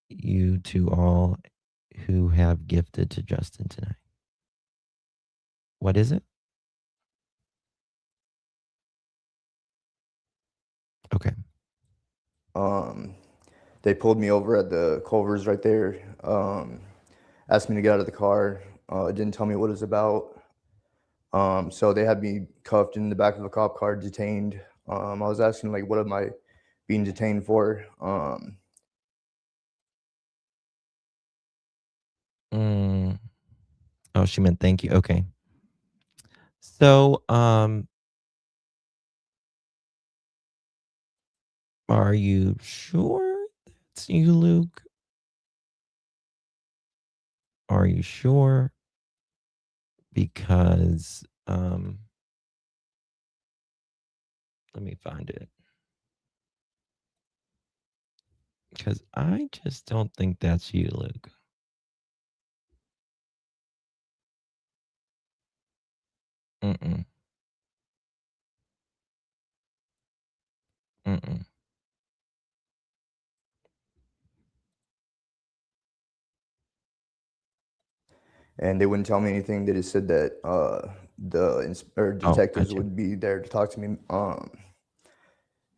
S1: you to all who have gifted to Justin tonight. What is it? Okay.
S17: They pulled me over at the Culver's right there. Asked me to get out of the car. Didn't tell me what it was about. So they had me cuffed in the back of a cop car, detained. I was asking, like, what am I being detained for?
S1: Oh, she meant thank you. Okay. So, are you sure that's you, Luke? Are you sure? Because, let me find it. Because I just don't think that's you, Luke. Mm-mm. Mm-mm.
S17: And they wouldn't tell me anything. They just said that the detectives would be there to talk to me.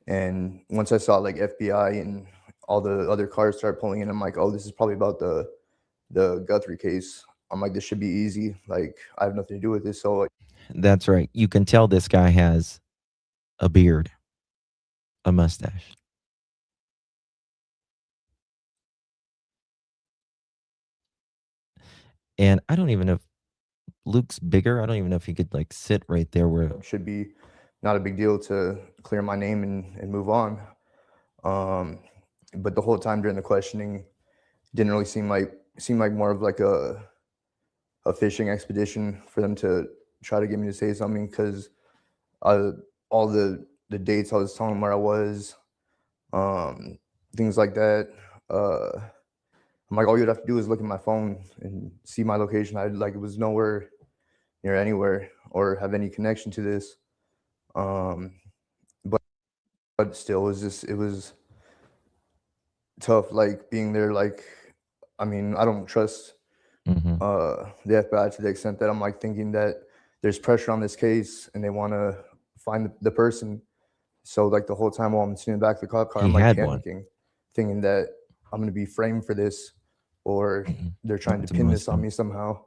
S17: And once I saw like FBI and all the other cars start pulling in, I'm like, oh, this is probably about the Guthrie case. I'm like, this should be easy. Like, I have nothing to do with this. So
S1: That's right. You can tell this guy has a beard, a mustache. And I don't even know if Luke's bigger. I don't even know if he could like sit right there where
S17: it should be not a big deal to clear my name and move on. But the whole time during the questioning, didn't really seem like more of like a fishing expedition for them to try to get me to say something, because all the dates I was telling them where I was, things like that. I'm like, all you'd have to do is look at my phone and see my location. It was nowhere near anywhere or have any connection to this. But still, it was tough, like being there. Like, I mean, I don't trust the FBI to the extent that I'm like thinking that there's pressure on this case and they want to find the person. So like the whole time while I'm sitting in the back of the cop car, I'm like panicking, thinking that I'm going to be framed for this, or they're trying to pin this on me somehow.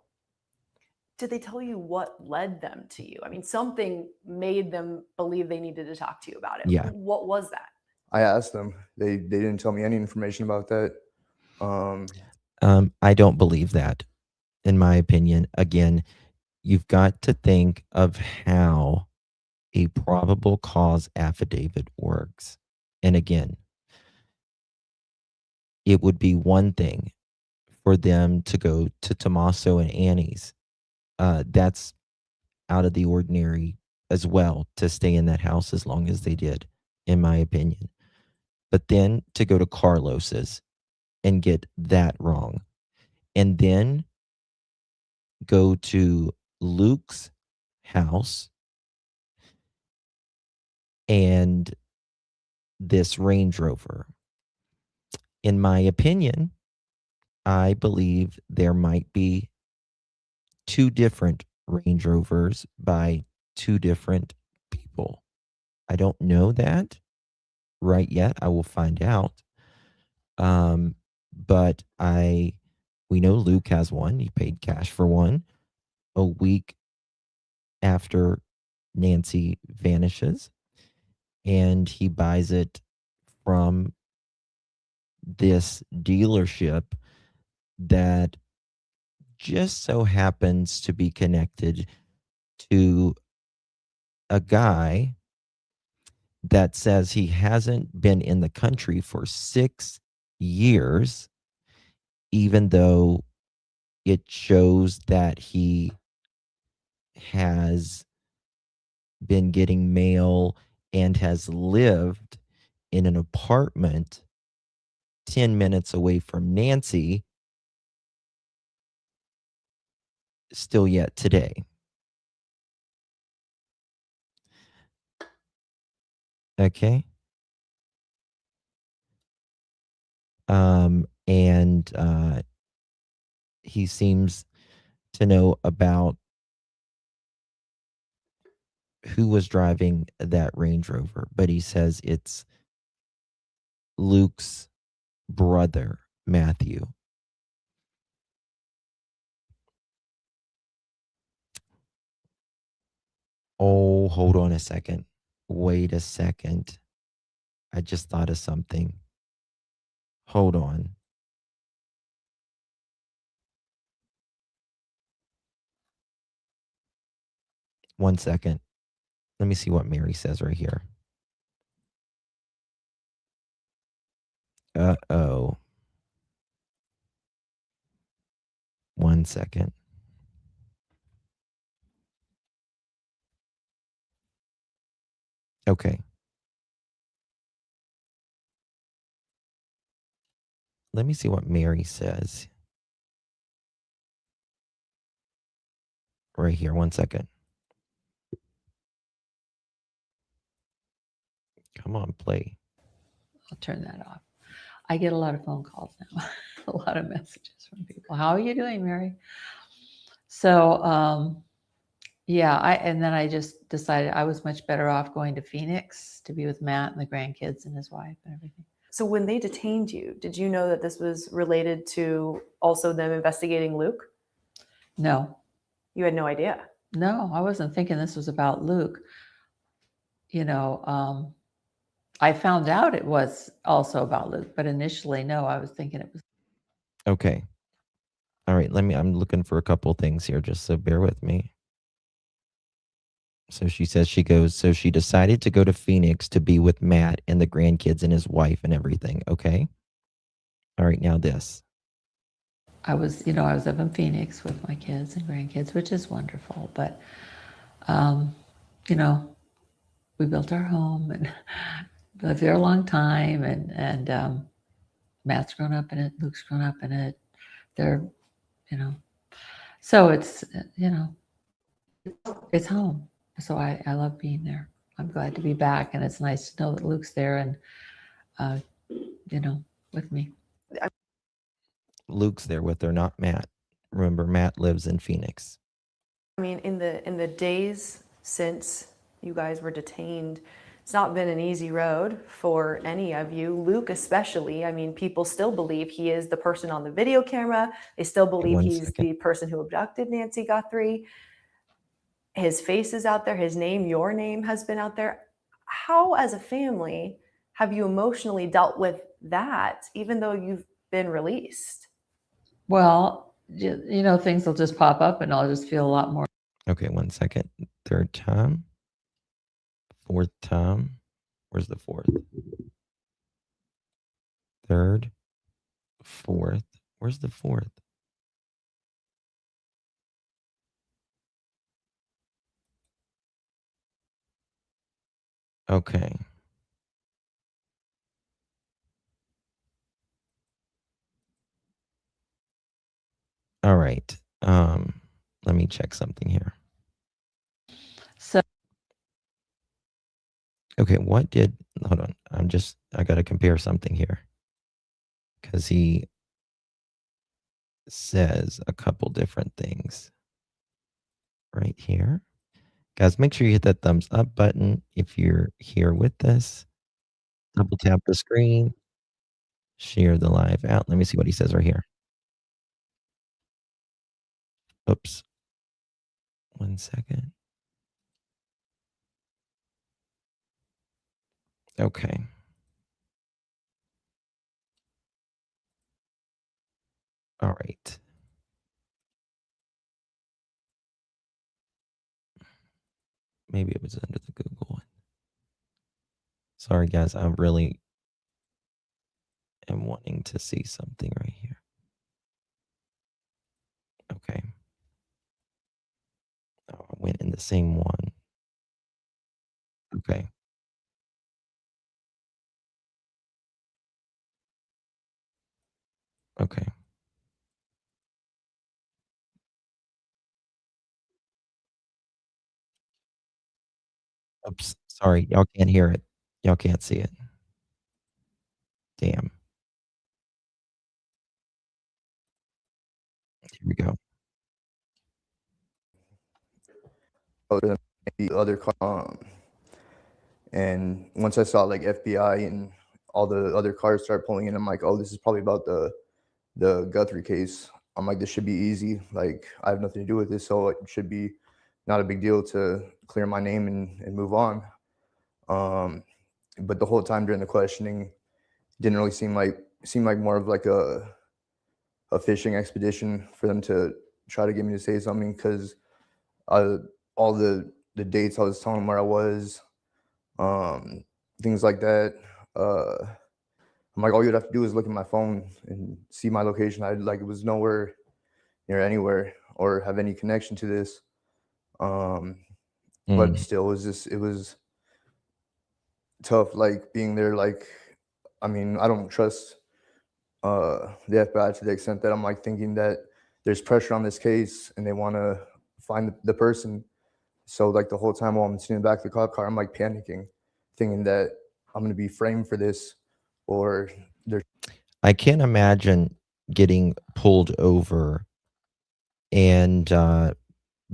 S16: Did they tell you what led them to you? I mean, something made them believe they needed to talk to you about it.
S1: Yeah.
S16: What was that?
S17: I asked them. They didn't tell me any information about that.
S1: I don't believe that, in my opinion. Again, you've got to think of how a probable cause affidavit works. And again, it would be one thing for them to go to Tommaso and Annie's. That's out of the ordinary as well, to stay in that house as long as they did, in my opinion. But then to go to Carlos's and get that wrong, and then go to Luke's house and this Range Rover. In my opinion, I believe there might be two different Range Rovers by two different people. I don't know that right yet. I will find out. But we know Luke has one. He paid cash for one a week after Nancy vanishes, and he buys it from this dealership that just so happens to be connected to a guy that says he hasn't been in the country for 6 years, even though it shows that he has been getting mail and has lived in an apartment 10 minutes away from Nancy still yet today. Okay. And he seems to know about who was driving that Range Rover, but he says it's Luke's brother, Matthew. Oh, hold on a second. Wait a second. I just thought of something. Hold on. One second. Let me see what Mary says right here. Uh-oh. One second. Okay. Let me see what Mary says. Right here. One second. Come on, play.
S18: I'll turn that off. I get a lot of phone calls now, a lot of messages from people. How are you doing, Mary? So, yeah, and then I just decided I was much better off going to Phoenix to be with Matt and the grandkids and his wife and everything.
S16: So when they detained you, did you know that this was related to also them investigating Luke?
S18: No.
S16: You had no idea?
S18: No, I wasn't thinking this was about Luke. You know, I found out it was also about Luke, but initially, no, I was thinking it was.
S1: Okay. All right, I'm looking for a couple things here, just so bear with me. So she says she decided to go to Phoenix to be with Matt and the grandkids and his wife and everything. Okay. All right, now this.
S18: I was up in Phoenix with my kids and grandkids, which is wonderful. But, we built our home and lived there a long time. And Matt's grown up in it. Luke's grown up in it. They're, so it's, it's home. So I love being there. I'm glad to be back. And it's nice to know that Luke's there and, with me.
S1: Luke's there with her, not Matt. Remember, Matt lives in Phoenix.
S16: I mean, in the days since you guys were detained, it's not been an easy road for any of you. Luke especially. I mean, people still believe he is the person on the video camera. They still believe he's the person who abducted Nancy Guthrie. His face is out there. His name, your name, has been out there. How, as a family, have you emotionally dealt with that, even though you've been released?
S18: Well, things will just pop up and I'll just feel a lot more.
S1: Okay, one second. Third time. Fourth time. Where's the fourth? Third. Fourth. Where's the 4th? Okay. All right. Let me check something here.
S18: So
S1: okay, hold on. I got to compare something here. Because he says a couple different things right here. Guys, make sure you hit that thumbs up button if you're here with us. Double tap the screen. Share the live out. Let me see what he says right here. Oops. 1 second. Okay. All right. Maybe it was under the Google one. Sorry, guys. I really am wanting to see something right here. Okay. Oh, I went in the same one. Okay. Okay. Oops. Sorry. Y'all can't hear it. Y'all can't see it. Damn. Here we go.
S17: The other and once I saw like FBI and all the other cars start pulling in, I'm like, oh, this is probably about the Guthrie case. I'm like, this should be easy. Like, I have nothing to do with this, so it should be not a big deal to clear my name and move on. But the whole time during the questioning, didn't really seem like more of like a fishing expedition for them to try to get me to say something, because all the dates I was telling them where I was, things like that. I'm like, all you'd have to do is look at my phone and see my location. It was nowhere near anywhere or have any connection to this. But still, it was tough, like being there. Like, I mean, I don't trust the FBI to the extent that I'm like thinking that there's pressure on this case and they want to find the person. So like the whole time while I'm sitting in the back of the cop car, I'm like panicking, thinking that I'm going to be framed for this, or
S1: I can't imagine getting pulled over and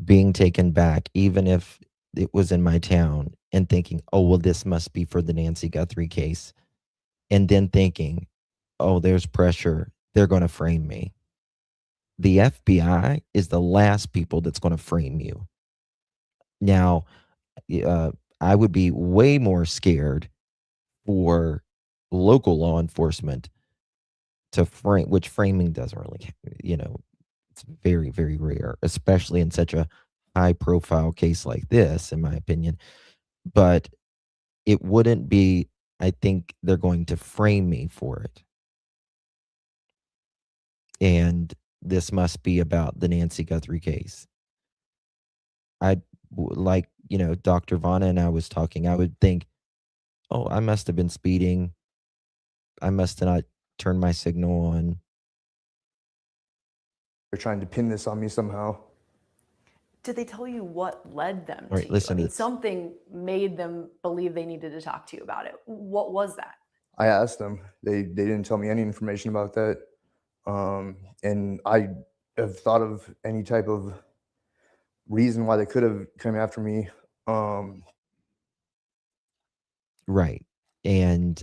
S1: being taken back, even if it was in my town, and thinking, oh, well, this must be for the Nancy Guthrie case. And then thinking, oh, there's pressure. They're going to frame me. The FBI is the last people that's going to frame you. Now, I would be way more scared for local law enforcement to frame, which framing doesn't really, it's very, very rare, especially in such a high profile case like this, in my opinion. But it wouldn't be, I think they're going to frame me for it. And this must be about the Nancy Guthrie case. Like, Dr. Vanna and I was talking, I would think, oh, I must have been speeding. I must have not turned my signal on.
S17: they're trying to pin this on me somehow.
S16: Did they tell you what led them
S1: All right,
S16: to you?
S1: listen
S16: I
S1: to
S16: mean,
S1: this.
S16: something made them believe they needed to talk to you about it. What was that?
S17: I asked them. They didn't tell me any information about that. And I have thought of any type of reason why they could have come after me.
S1: Right. And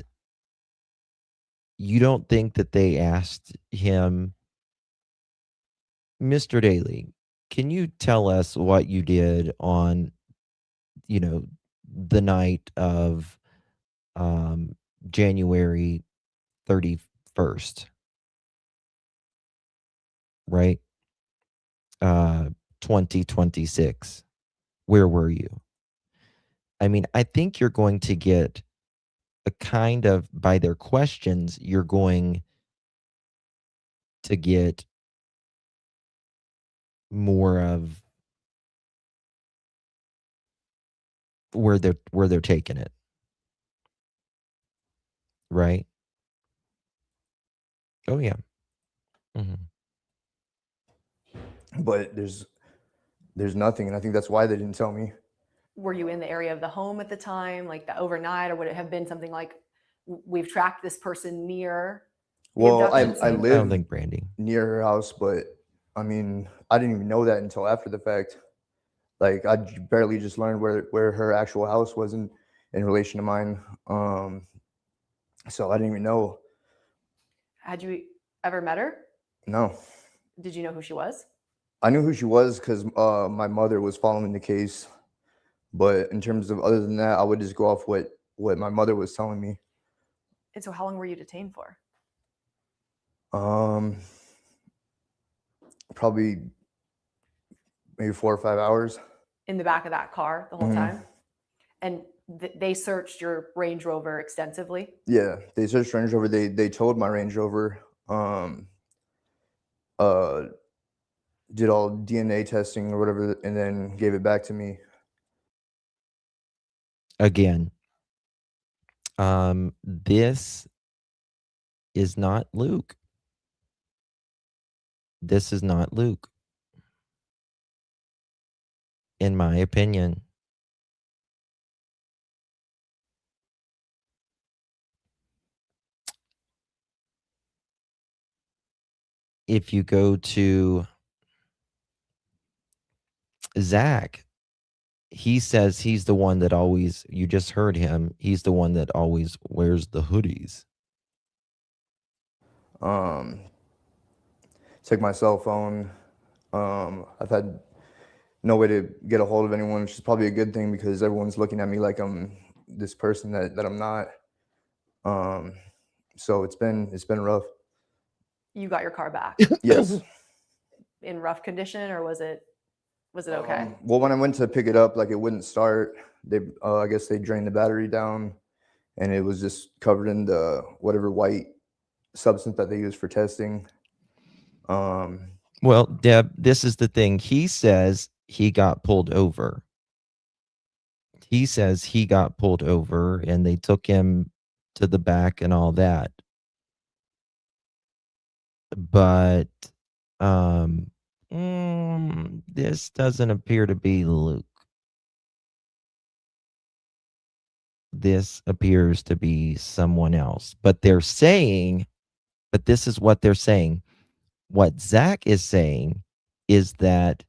S1: you don't think that they asked him, Mr. Daly, can you tell us what you did on, the night of January 31st, right? 2026. Where were you? I mean, I think you're going to get a kind of, by their questions, you're going to get more of where they're taking it. Right? Oh yeah.
S17: But there's nothing, and I think that's why they didn't tell me.
S16: Were you in the area of the home at the time, like the overnight, or would it have been something like we've tracked this person near the
S17: Well,
S16: abduction
S17: I
S16: scene?
S17: live
S1: I don't think Brandy
S17: near her house, but I mean, I didn't even know that until after the fact. Like I barely just learned where her actual house was in relation to mine. So I didn't even know.
S16: Had you ever met her?
S17: No.
S16: Did you know who she was?
S17: I knew who she was because my mother was following the case. But in terms of other than that, I would just go off what my mother was telling me.
S16: And so how long were you detained for?
S17: Probably maybe 4 or 5 hours.
S16: In the back of that car the whole time? And they searched your Range Rover extensively?
S17: Yeah, they searched Range Rover. They towed my Range Rover. Did all DNA testing or whatever, and then gave it back to me.
S1: Again, this is not Luke. This is not Luke. In my opinion. If you go to Zach, he says he's the one that always, you just heard him, he's the one that always wears the hoodies.
S17: Took my cell phone. I've had no way to get a hold of anyone, which is probably a good thing because everyone's looking at me like I'm this person that I'm not. So it's been rough.
S16: You got your car back?
S17: Yes.
S16: In rough condition, or was it okay?
S17: Well, when I went to pick it up, like it wouldn't start. They, I guess they drained the battery down, and it was just covered in the whatever white substance that they use for testing.
S1: Well, Deb, this is the thing. He says he got pulled over. He says he got pulled over and they took him to the back and all that. But this doesn't appear to be Luke. This appears to be someone else. But they're saying, but this is what they're saying. What Zach is saying is that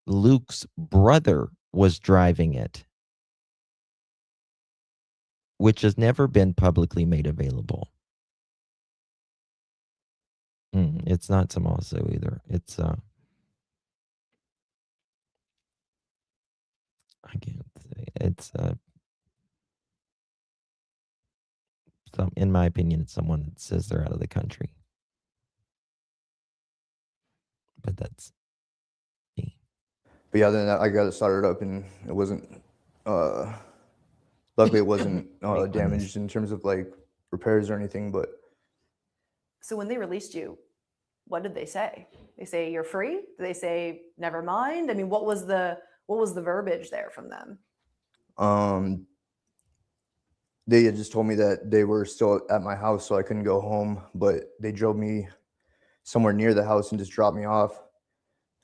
S1: Luke's brother was driving it, which has never been publicly made available. It's not Tommaso either. It's I can't say. It's in my opinion, it's someone that says they're out of the country. But that's me.
S17: But yeah, then I got it started up and it wasn't luckily it wasn't damaged in terms of like repairs or anything. But
S16: So when they released you, what did they say? They say you're free? Did they say never mind? I mean, what was the verbiage there from them?
S17: They had just told me that they were still at my house, so I couldn't go home, but they drove me somewhere near the house and just dropped me off.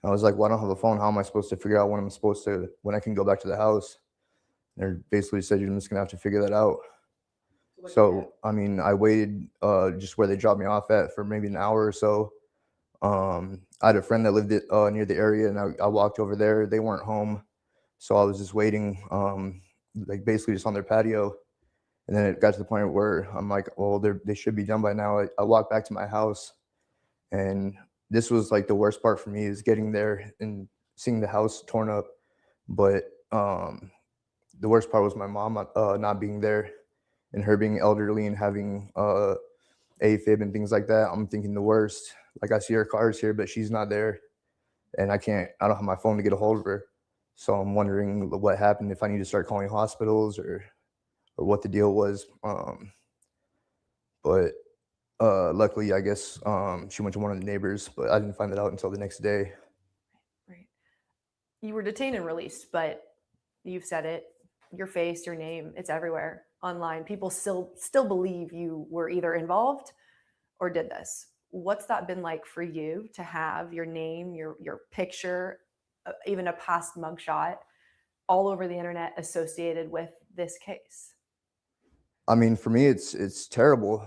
S17: I was like, well, I don't have a phone. How am I supposed to figure out when I can go back to the house? They basically said, you're just gonna have to figure that out. So, I mean, I waited just where they dropped me off at for maybe an hour or so. I had a friend that lived near the area, and I walked over there. They weren't home, so I was just waiting, like basically just on their patio. And then it got to the point where I'm like, well, they should be done by now. I walked back to my house, and this was like the worst part for me is getting there and seeing the house torn up. But the worst part was my mom not being there, and her being elderly and having AFib and things like that. I'm thinking the worst. Like I see her cars here, but she's not there, and I don't have my phone to get a hold of her. So I'm wondering what happened, if I need to start calling hospitals or what the deal was. But luckily, I guess she went to one of the neighbors, but I didn't find that out until the next day.
S16: Right. You were detained and released, but you've said it. Your face, your name, it's everywhere online. People still believe you were either involved or did this. What's that been like for you to have your name, your picture, even a past mugshot all over the internet associated with this case?
S17: I mean, for me, it's terrible.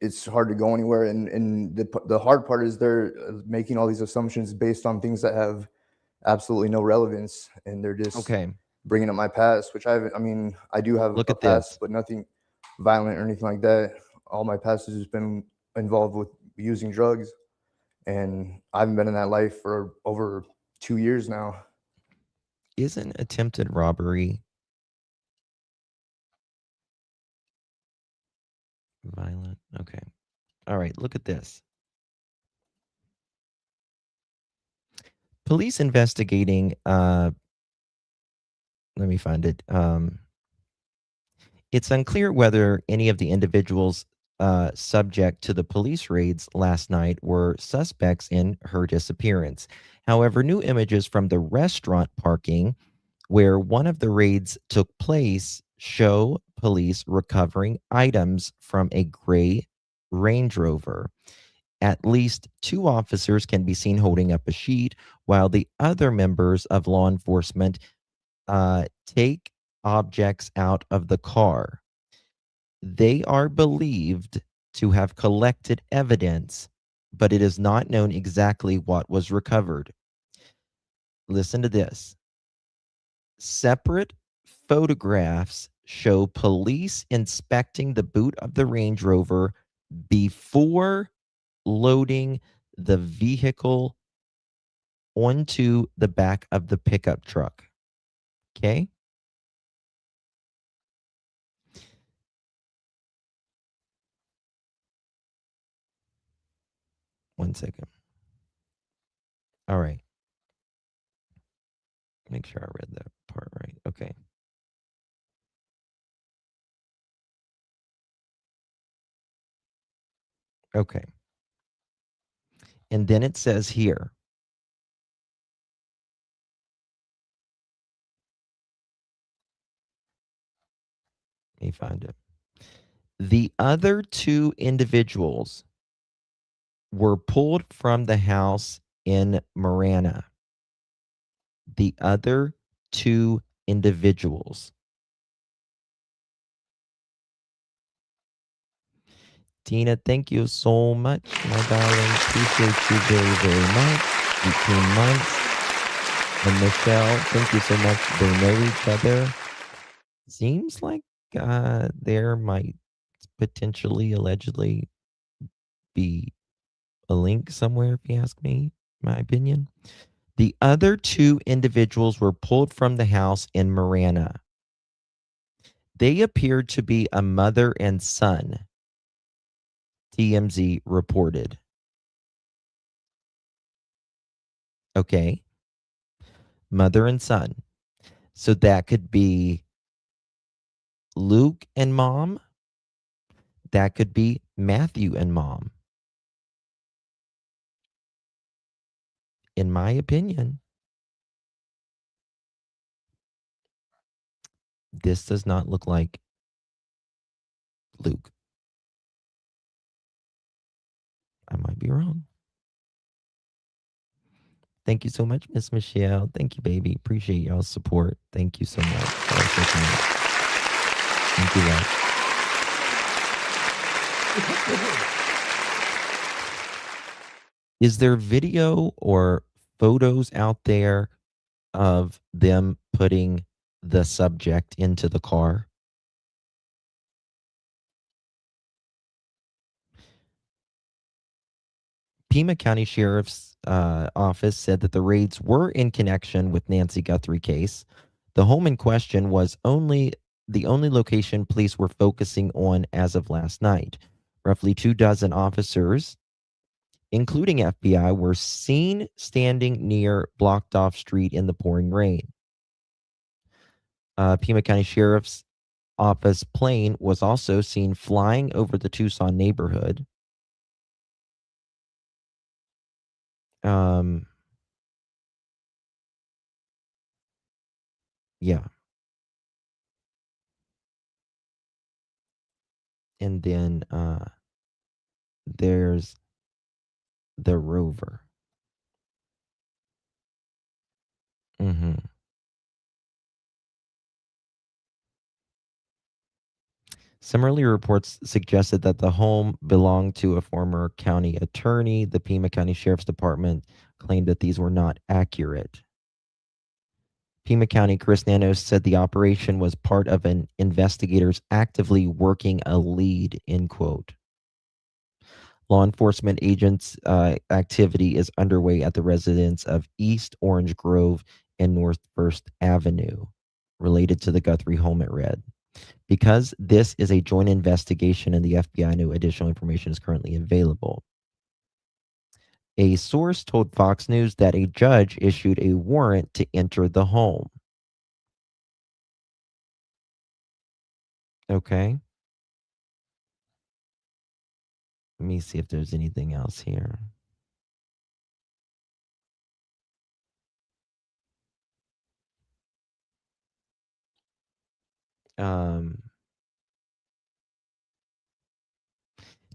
S17: It's hard to go anywhere, and the hard part is they're making all these assumptions based on things that have absolutely no relevance, and they're just bringing up my past, which I mean, I do have a past, but nothing violent or anything like that. All my past has just been involved with using drugs, and I haven't been in that life for over 2 years now.
S1: Isn't attempted robbery violent? Okay. All right, look at this. Police investigating, let me find it. It's unclear whether any of the individuals subject to the police raids last night were suspects in her disappearance. However, new images from the restaurant parking where one of the raids took place show police recovering items from a gray Range Rover. At least 2 officers can be seen holding up a sheet, while the other members of law enforcement take objects out of the car. They are believed to have collected evidence, but it is not known exactly what was recovered. Listen to this. Separate photographs show police inspecting the boot of the Range Rover before loading the vehicle onto the back of the pickup truck. Okay? One second. All right. Make sure I read that part right. Okay. Okay. And then it says here, let me find it. The other 2 individuals were pulled from the house in Marana. The other 2 individuals. Tina, thank you so much, my darling. Appreciate you very, very much. 18 months. And Michelle, thank you so much. They know each other. Seems like there might potentially, allegedly be a link somewhere, if you ask me, my opinion. The other 2 individuals were pulled from the house in Marana. They appeared to be a mother and son, TMZ reported. Okay. Mother and son. So that could be Luke and mom. That could be Matthew and mom. In my opinion, this does not look like Luke. I might be wrong. Thank you so much, Miss Michelle. Thank you, baby. Appreciate y'all's support. Thank you so much. Thank you, guys. Is there video or photos out there of them putting the subject into the car? Pima County Sheriff's Office said that the raids were in connection with Nancy Guthrie case. The home in question was the only location police were focusing on as of last night. Roughly 24 officers, including FBI, were seen standing near blocked off street in the pouring rain. Pima County Sheriff's office plane was also seen flying over the Tucson neighborhood. Yeah. And then there's the rover. Some earlier reports suggested that the home belonged to a former county attorney. The Pima County Sheriff's Department claimed that these were not accurate. Pima County Chris Nanos said the operation was part of an investigators actively working a lead, end quote. Law enforcement agents' activity is underway at the residence of East Orange Grove and North First Avenue, related to the Guthrie home at Red. Because this is a joint investigation and the FBI knew additional information is currently available. A source told Fox News that a judge issued a warrant to enter the home. Okay. Let me see if there's anything else here.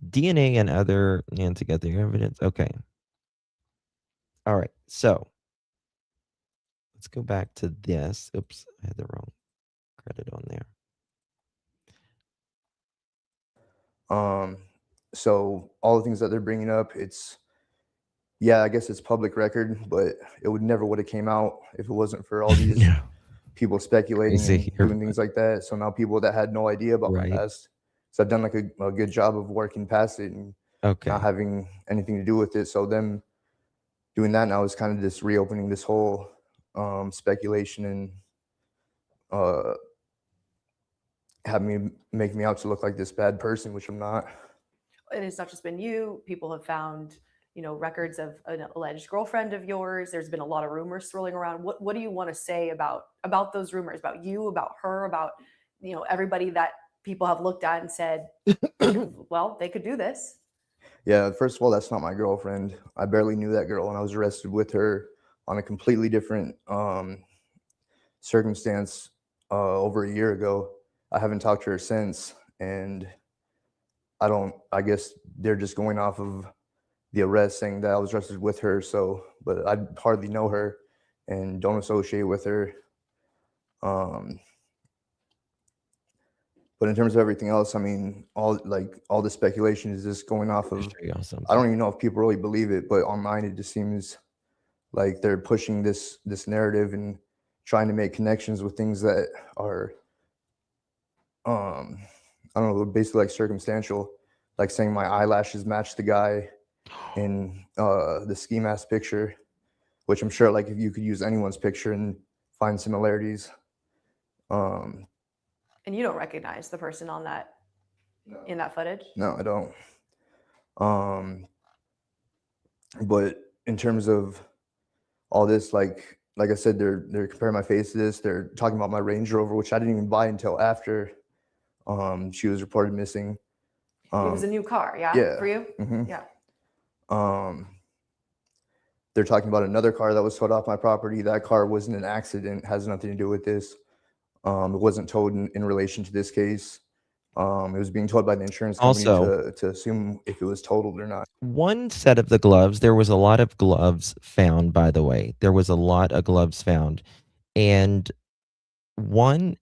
S1: DNA and other Nancy Guthrie evidence. Okay. All right. So let's go back to this. Oops, I had the wrong credit on there.
S17: So all the things that they're bringing up, I guess it's public record, but it would have came out if it wasn't for all these people speculating and doing things like that. So now people that had no idea about my past, so I've done like a good job of working past it and not having anything to do with it. So them doing that now is kind of just reopening this whole speculation and make me out to look like this bad person, which I'm not.
S16: And it's not just been you. People have found, records of an alleged girlfriend of yours. There's been a lot of rumors swirling around. What do you want to say about those rumors, about you, about her, about, everybody that people have looked at and said, well, they could do this?
S17: Yeah, first of all, that's not my girlfriend. I barely knew that girl, and I was arrested with her on a completely different circumstance over a year ago. I haven't talked to her since, and I guess they're just going off of the arrest, saying that I was arrested with her. So, but I hardly know her and don't associate with her. But in terms of everything else, I mean, all the speculation is just going off of, I don't even know if people really believe it, but online it just seems like they're pushing this narrative and trying to make connections with things that are, I don't know, basically like circumstantial, like saying my eyelashes match the guy in the ski mask picture, which I'm sure like if you could use anyone's picture and find similarities.
S16: And you don't recognize the person on that in that footage?
S17: No, I don't. But in terms of all this, like I said, they're comparing my face to this. They're talking about my Range Rover, which I didn't even buy until after she was reported missing.
S16: It was a new car, yeah? For you?
S17: Mm-hmm.
S16: Yeah.
S17: They're talking about another car that was towed off my property. That car wasn't an accident, has nothing to do with this. It wasn't towed in relation to this case. It was being towed by the insurance company to assume if it was totaled or not.
S1: One set of the gloves, there was a lot of gloves found, by the way. There was a lot of gloves found. And one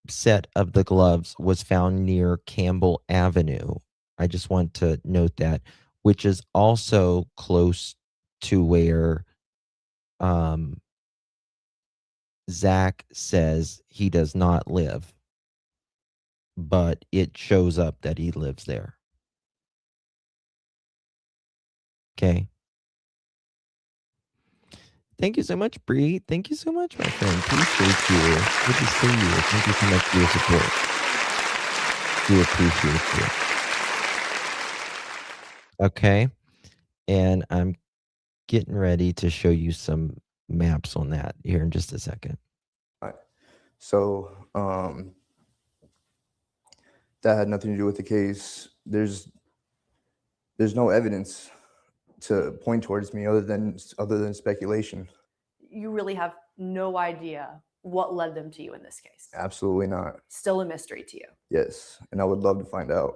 S1: set of the gloves was found near Campbell Avenue. I just want to note that, which is also close to where Zach says he does not live, but it shows up that he lives there. Okay. Thank you so much, Bree. Thank you so much, my friend. Appreciate you. Good to see you. Thank you so much for your support. We appreciate you. Okay. And I'm getting ready to show you some maps on that here in just a second.
S17: All right. So that had nothing to do with the case. There's no evidence to point towards me other than speculation.
S16: You really have no idea what led them to you in this case.
S17: Absolutely not.
S16: Still a mystery to you.
S17: Yes, and I would love to find out.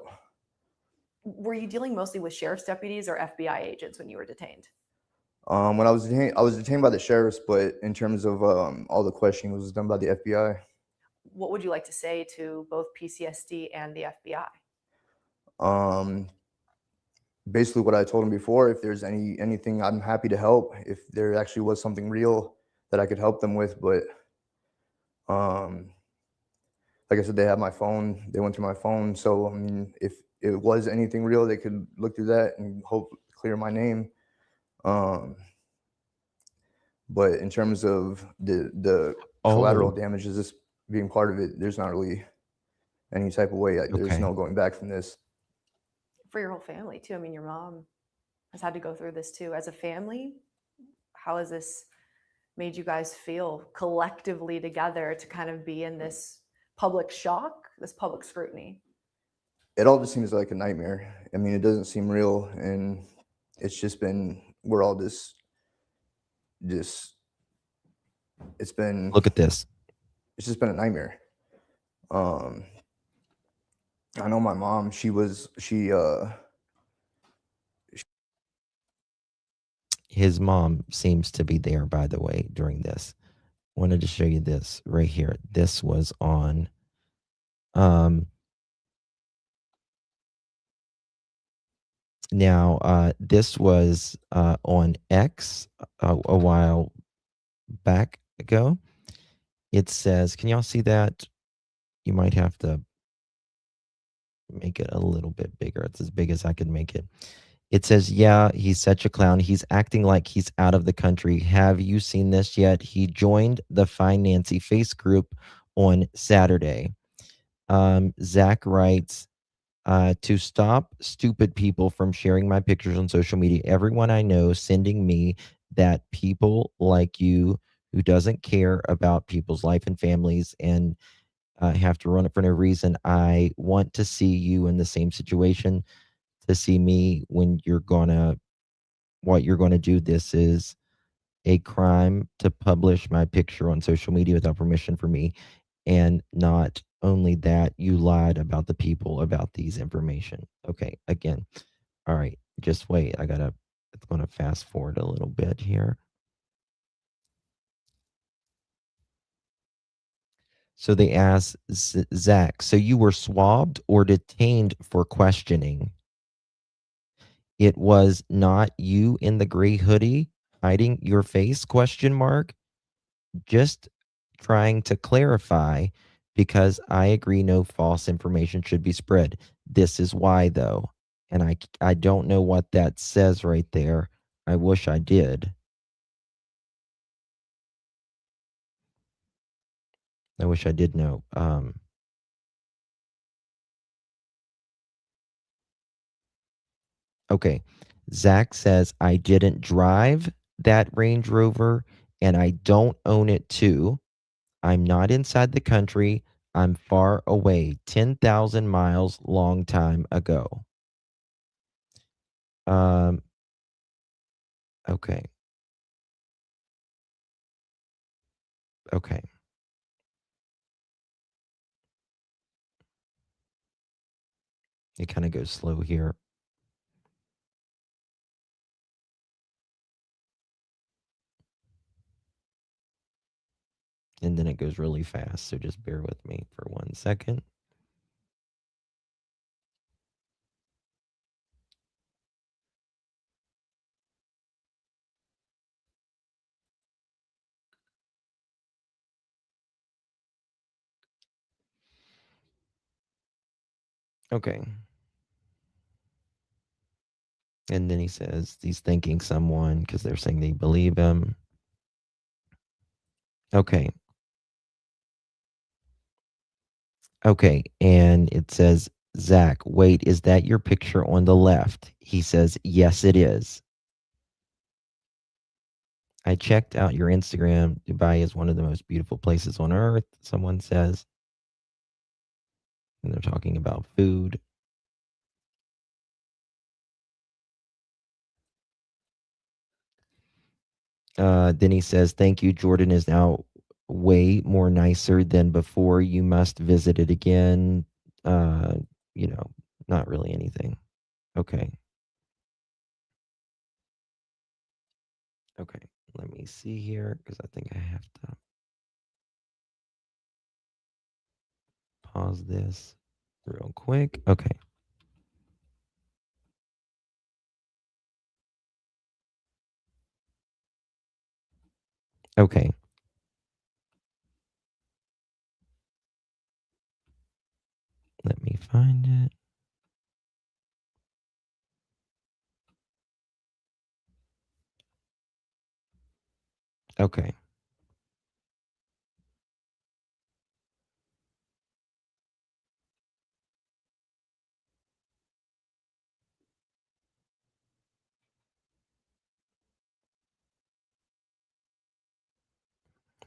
S16: Were you dealing mostly with sheriff's deputies or FBI agents when you were detained?
S17: When I was detained by the sheriffs, but in terms of all the questioning was done by the FBI.
S16: What would you like to say to both PCSD and the FBI?
S17: Basically what I told him before, if there's anything, I'm happy to help. If there actually was something real that I could help them with, but like I said, they have my phone. They went through my phone. So, I mean, if it was anything real, they could look through that and hope clear my name. But in terms of the collateral damages, this being part of it, there's not really any type of way. There's no going back from this.
S16: For your whole family too. I mean, your mom has had to go through this too. As a family, how has this made you guys feel collectively together to kind of be in this public shock, this public scrutiny?
S17: It all just seems like a nightmare. I mean, it doesn't seem real, and it's just been, we're all it's been,
S1: look at this.
S17: It's just been a nightmare. I know my mom,
S1: his mom seems to be there, by the way, during this. Wanted to show you this right here. This was on this was on X a while back ago. It says, can y'all see that? You might have to make it a little bit bigger. It's as big as I could make it. It says, yeah, he's such a clown. He's acting like he's out of the country. Have you seen this yet? He joined the Find Nancy Face group on Saturday. Zach writes, to stop stupid people from sharing my pictures on social media, everyone I know sending me that people like you who doesn't care about people's life and families and have to run it for no reason. I want to see you in the same situation, to see me when what you're gonna do. This is a crime to publish my picture on social media without permission from me. And not only that, you lied about the people about these information. Okay, again. All right, just wait. It's gonna fast forward a little bit here. So they asked Zach, so you were swabbed or detained for questioning? It was not you in the gray hoodie hiding your face, ? Just trying to clarify, because I agree no false information should be spread. This is why, though. And I don't know what that says right there. I wish I did. I wish I did know. Okay. Zach says, I didn't drive that Range Rover and I don't own it too. I'm not inside the country. I'm far away, 10,000 miles, long time ago. Okay. Okay. It kind of goes slow here. And then it goes really fast. So just bear with me for 1 second. Okay. And then he says he's thanking someone because they're saying they believe him. Okay. Okay. And it says, Zach, wait, is that your picture on the left? He says, yes, it is. I checked out your Instagram. Dubai is one of the most beautiful places on earth, someone says. And they're talking about food. Then he says, thank you. Jordan is now way more nicer than before. You must visit it again. You know, not really anything. Okay. Okay. Let me see here because I think I have to pause this real quick. Okay. Okay. Let me find it. Okay.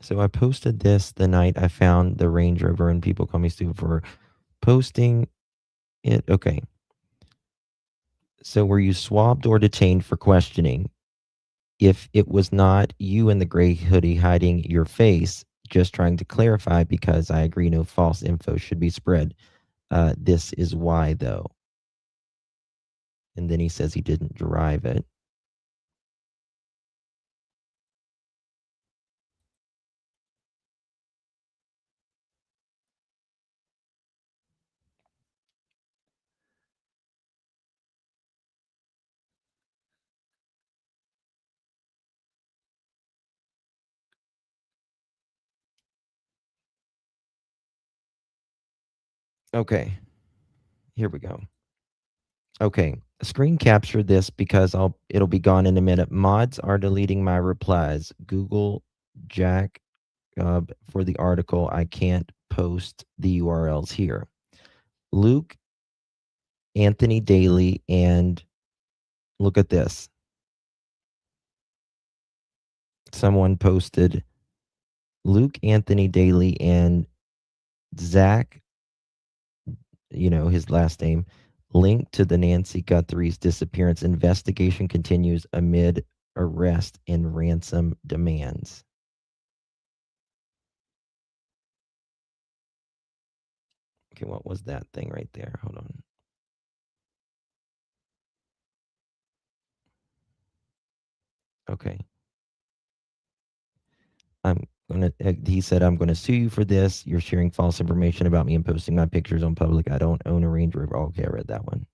S1: So I posted this the night I found the Range Rover, and people call me stupid for posting it. Okay. So were you swabbed or detained for questioning? If it was not you in the gray hoodie hiding your face, just trying to clarify because I agree no false info should be spread. This is why, though. And then he says he didn't drive it. Okay. Here we go. Okay. Screen capture this because it'll be gone in a minute. Mods are deleting my replies. Google Jack for the article. I can't post the URLs here. Luke, Anthony Daly, and look at this. Someone posted Luke, Anthony Daly, and Zach, his last name, linked to the Nancy Guthrie's disappearance. Investigation continues amid arrest and ransom demands. Okay, what was that thing right there? Hold on. Okay. He said, I'm gonna sue you for this. You're sharing false information about me and posting my pictures on public. I don't own a Range Rover. Okay, I read that one.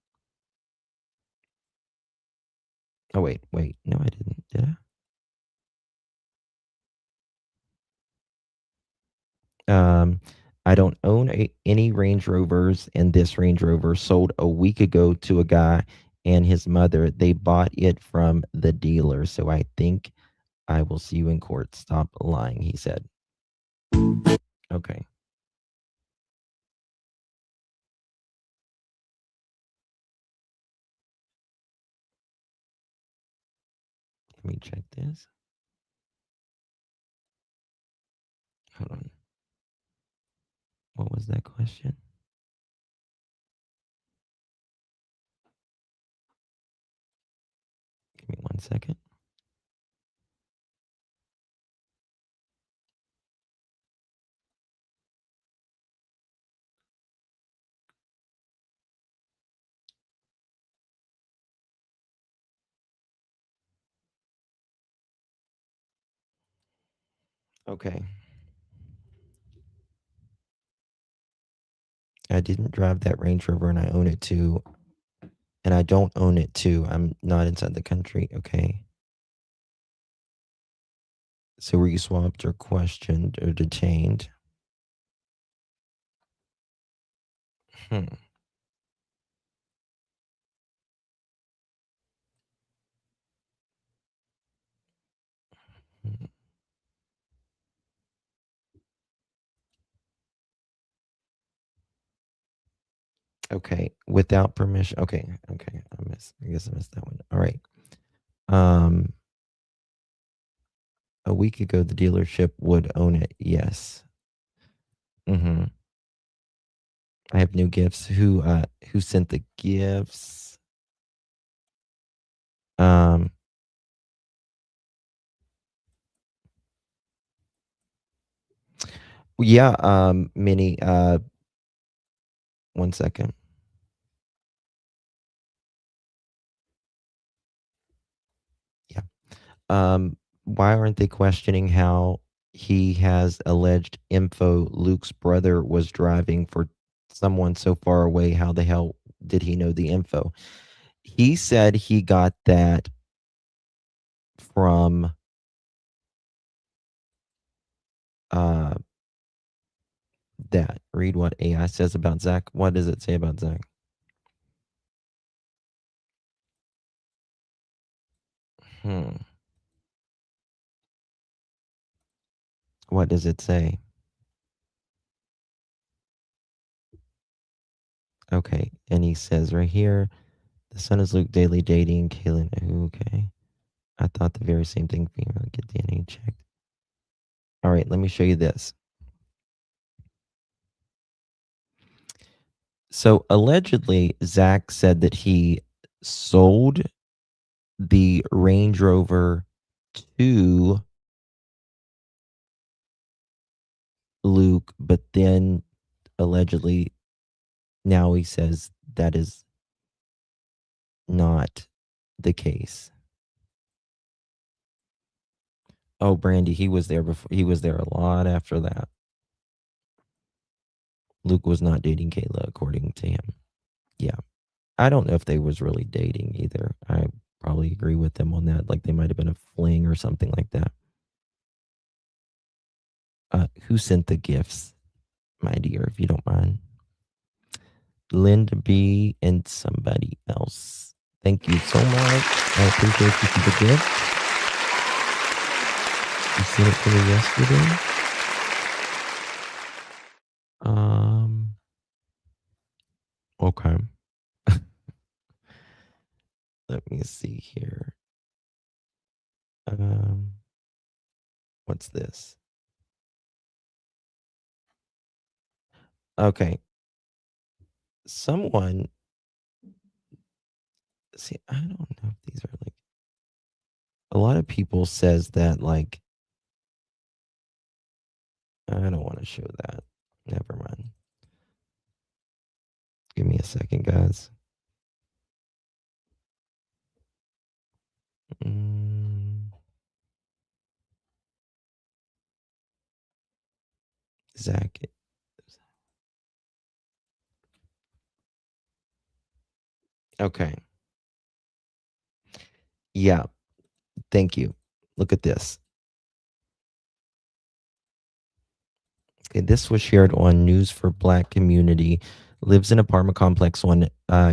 S1: Oh, wait. No, I didn't. Did I? I don't own any Range Rovers, and this Range Rover sold a week ago to a guy and his mother. They bought it from the dealer, so I think I will see you in court. Stop lying, he said. Okay. Let me check this. Hold on. What was that question? Give me 1 second. Okay. I didn't drive that Range Rover, and I own it too. And I don't own it too. I'm not inside the country. Okay. So were you swapped or questioned or detained? Okay, without permission. Okay. I guess I missed that one. All right. A week ago, the dealership would own it. Yes. I have new gifts. Who sent the gifts? Yeah, Minnie, 1 second. Yeah. Why aren't they questioning how he has alleged info Luke's brother was driving for someone so far away? How the hell did he know the info? He said he got that from that. Read what AI says about Zach. What does it say about Zach? What does it say? Okay, and he says right here, the son is Luke daily dating Kaylin. Okay. I thought the very same thing. Female, get DNA checked. All right, let me show you this. So allegedly, Zach said that he sold the Range Rover to Luke, but then allegedly now he says that is not the case. Oh, Brandy, he was there before. He was there a lot after that. Luke was not dating Kayla, according to him. Yeah. I don't know if they was really dating either. I probably agree with them on that. Like they might have been a fling or something like that. Who sent the gifts, my dear, if you don't mind? Linda B and somebody else. Thank you so much. I appreciate you for the gift. You sent it to me yesterday. Okay. Let me see here. What's this? Okay. Someone, see, I don't know if these are like, a lot of people says that like, I don't want to show that. Never mind. Give me a second, guys. Zach. Okay. Yeah. Thank you. Look at this. Okay, this was shared on News for Black Community. Lives in apartment complex on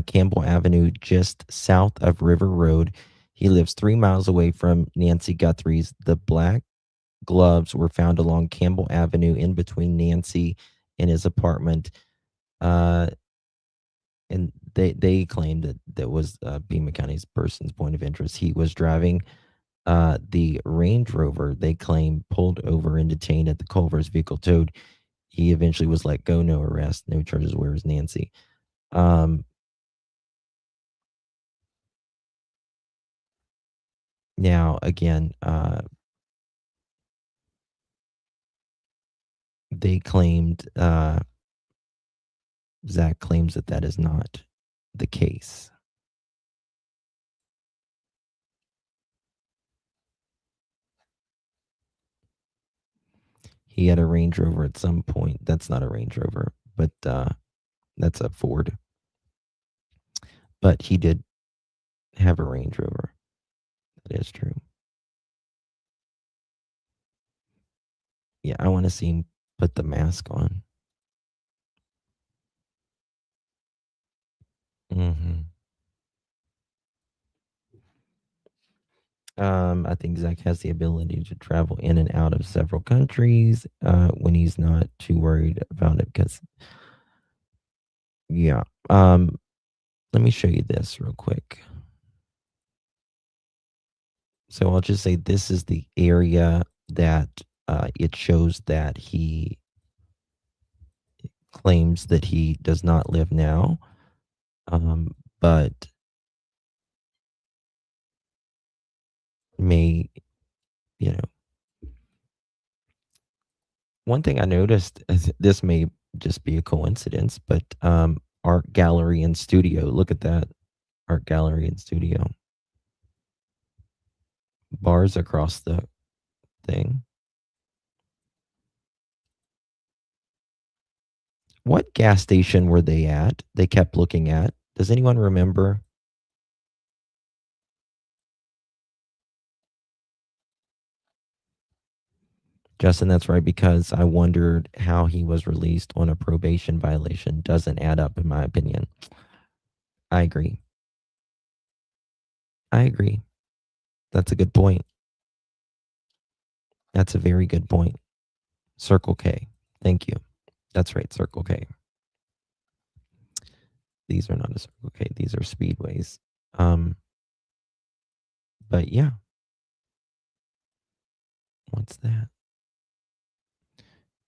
S1: Campbell Avenue, just south of River Road. He lives 3 miles away from Nancy Guthrie's. The black gloves were found along Campbell Avenue in between Nancy and his apartment. And they claimed that that was Pima County's person's point of interest. He was driving the Range Rover, they claim, pulled over and detained at the Culver's vehicle towed. He eventually was let go, no arrest, no charges. Where is Nancy? Now, again, they claimed, Zach claims that that is not the case. He had a Range Rover at some point. That's not a Range Rover, but that's a Ford. But he did have a Range Rover. That is true. Yeah, I want to see him put the mask on. I think Zach has the ability to travel in and out of several countries when he's not too worried about it. Because, yeah, let me show you this real quick. So I'll just say this is the area that it shows that he claims that he does not live now. But may, you know, one thing I noticed, this may just be a coincidence, but art gallery and studio. Look at that. Art gallery and studio. Bars across the thing. What gas station were they at? They kept looking at. Does anyone remember? Justin, that's right, because I wondered how he was released on a probation violation. Doesn't add up, in my opinion. I agree. I agree. That's a good point. That's a very good point. Circle K. Thank you. That's right, Circle K. These are not a Circle K. These are speedways. But yeah. What's that?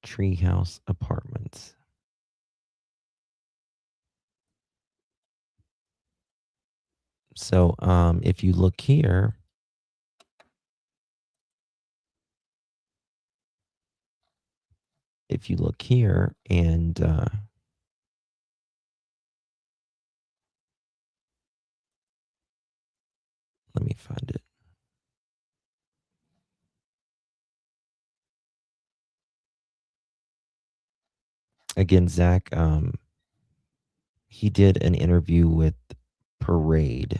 S1: Treehouse Apartments. So if you look here, and let me find it. Again, Zach, he did an interview with Parade.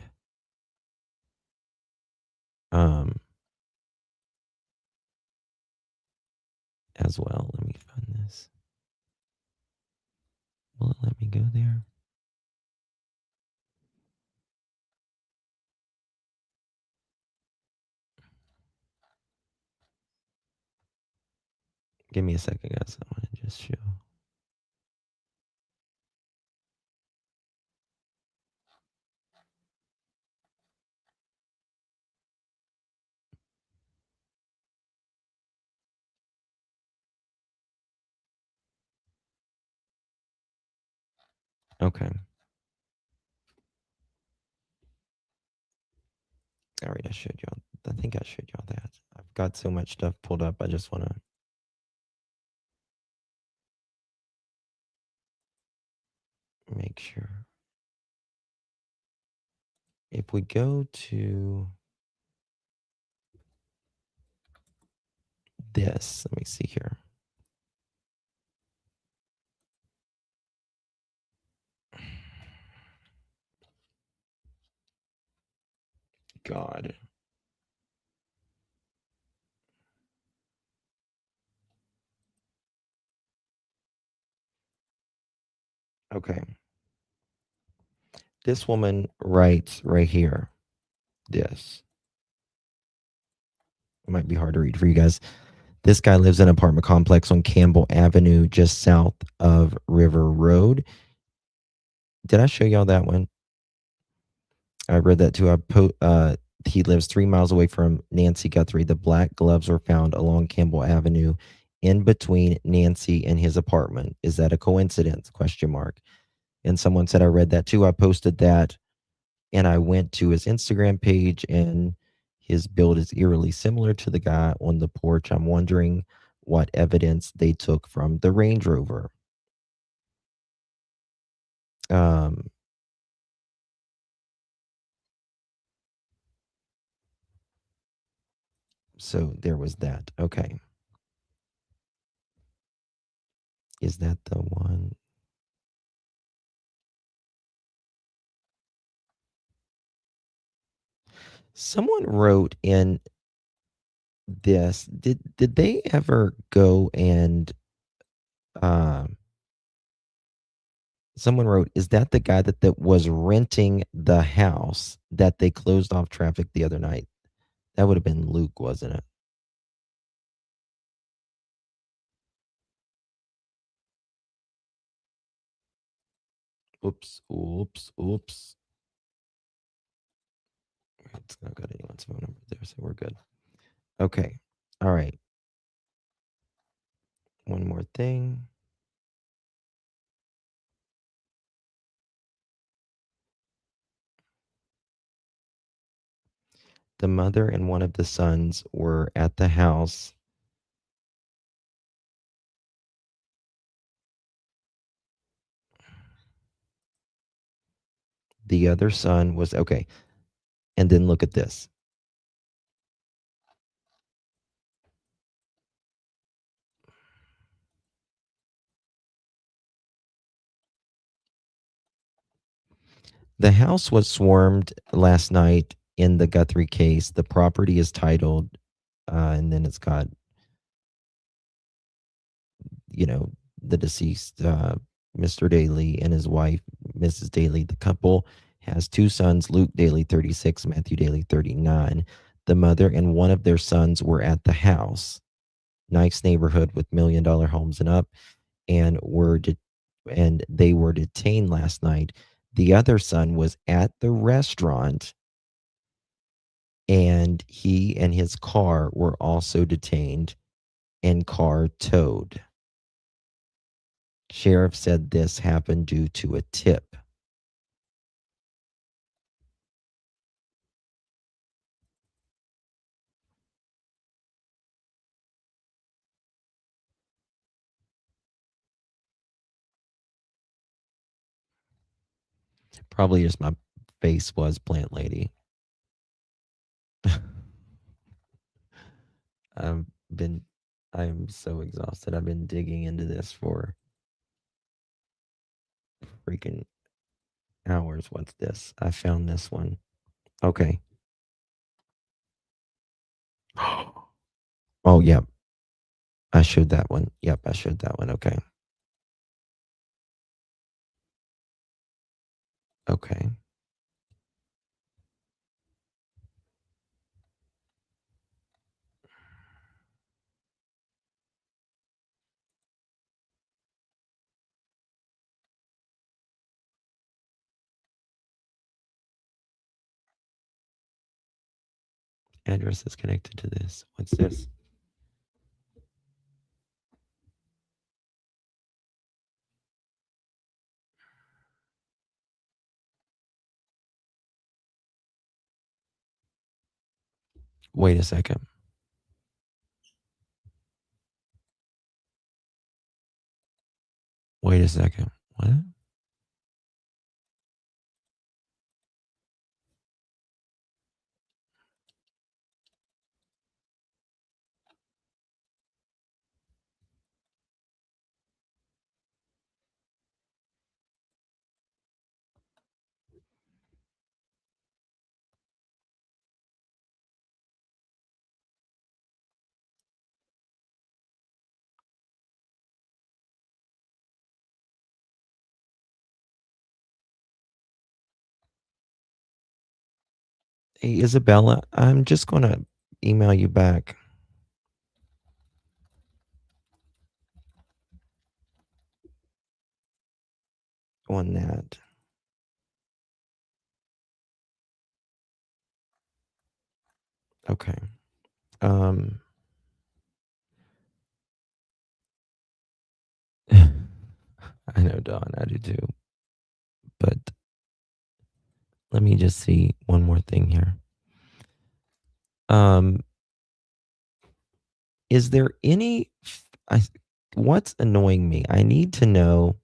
S1: As well. Let me find this. Will it let me go there? Give me a second, guys. I want to just show. Okay. All right, I showed y'all. I think I showed y'all that. I've got so much stuff pulled up. I just want to make sure. If we go to this, let me see here. God. Okay. This woman writes right here. This. It might be hard to read for you guys. This guy lives in an apartment complex on Campbell Avenue, just south of River Road. Did I show y'all that one? I read that too. He lives 3 miles away from Nancy Guthrie. The black gloves were found along Campbell Avenue in between Nancy and his apartment. Is that a coincidence? Question mark. And someone said, I read that too. I posted that and I went to his Instagram page and his build is eerily similar to the guy on the porch. I'm wondering what evidence they took from the Range Rover. So there was that. Okay. Is that the one? Someone wrote in this, did they ever go and someone wrote, is that the guy that was renting the house that they closed off traffic the other night? That would have been Luke, wasn't it? Oops. It's not got anyone's phone number there, so we're good. Okay. All right. One more thing. The mother and one of the sons were at the house. The other son was okay. And then look at this. The house was swarmed last night in the Guthrie case. The property is titled, and then it's got, the deceased, Mr. Daly, and his wife, Mrs. Daly. The couple has two sons, Luke Daly, 36, Matthew Daly, 39. The mother and one of their sons were at the house. Nice neighborhood with $1 million homes and up, and they were detained last night. The other son was at the restaurant, and he and his car were also detained and car towed. Sheriff said this happened due to a tip. Probably just my face was plant lady. I'm so exhausted. I've been digging into this for freaking hours. What's this? I found this one. Okay. Oh, yep. I showed that one. Yep, I showed that one. Okay. Okay. Address is connected to this. What's this? Wait a second. Wait a second. What? Hey, Isabella, I'm just going to email you back. On that. Okay. I know, Dawn, I do too. But let me just see one more thing here. Is there any what's annoying me? I need to know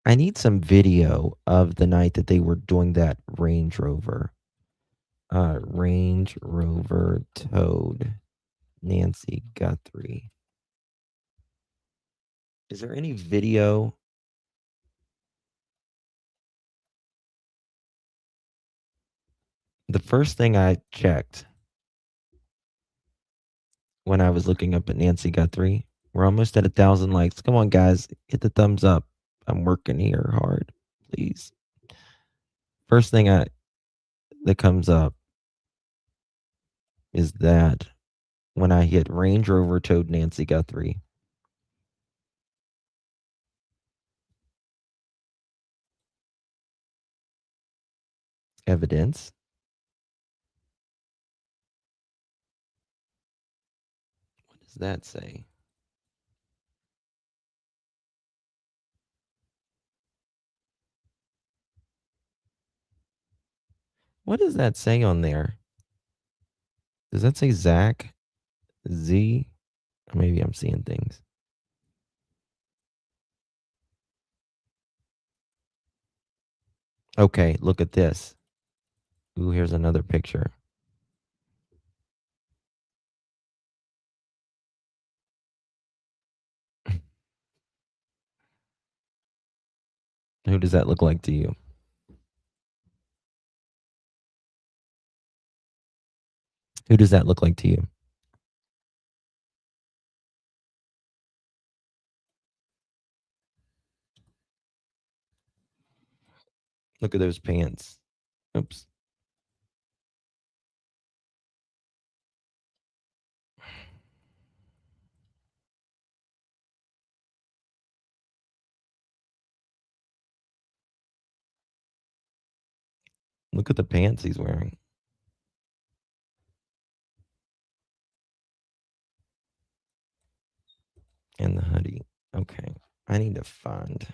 S1: I need some video of the night that they were doing that Range Rover. Range Rover towed Nancy Guthrie. Is there any video? The first thing I checked when I was looking up at Nancy Guthrie, we're almost at 1,000 likes. Come on, guys, hit the thumbs up. I'm working here hard, please. First thing that comes up is that when I hit Range Rover towed Nancy Guthrie, evidence. What does that say? What does that say on there? Does that say Zach Z? Or maybe I'm seeing things. Okay, look at this. Ooh, here's another picture. Who does that look like to you? Who does that look like to you? Look at those pants. Oops. Look at the pants he's wearing. And the hoodie. Okay. I need to find.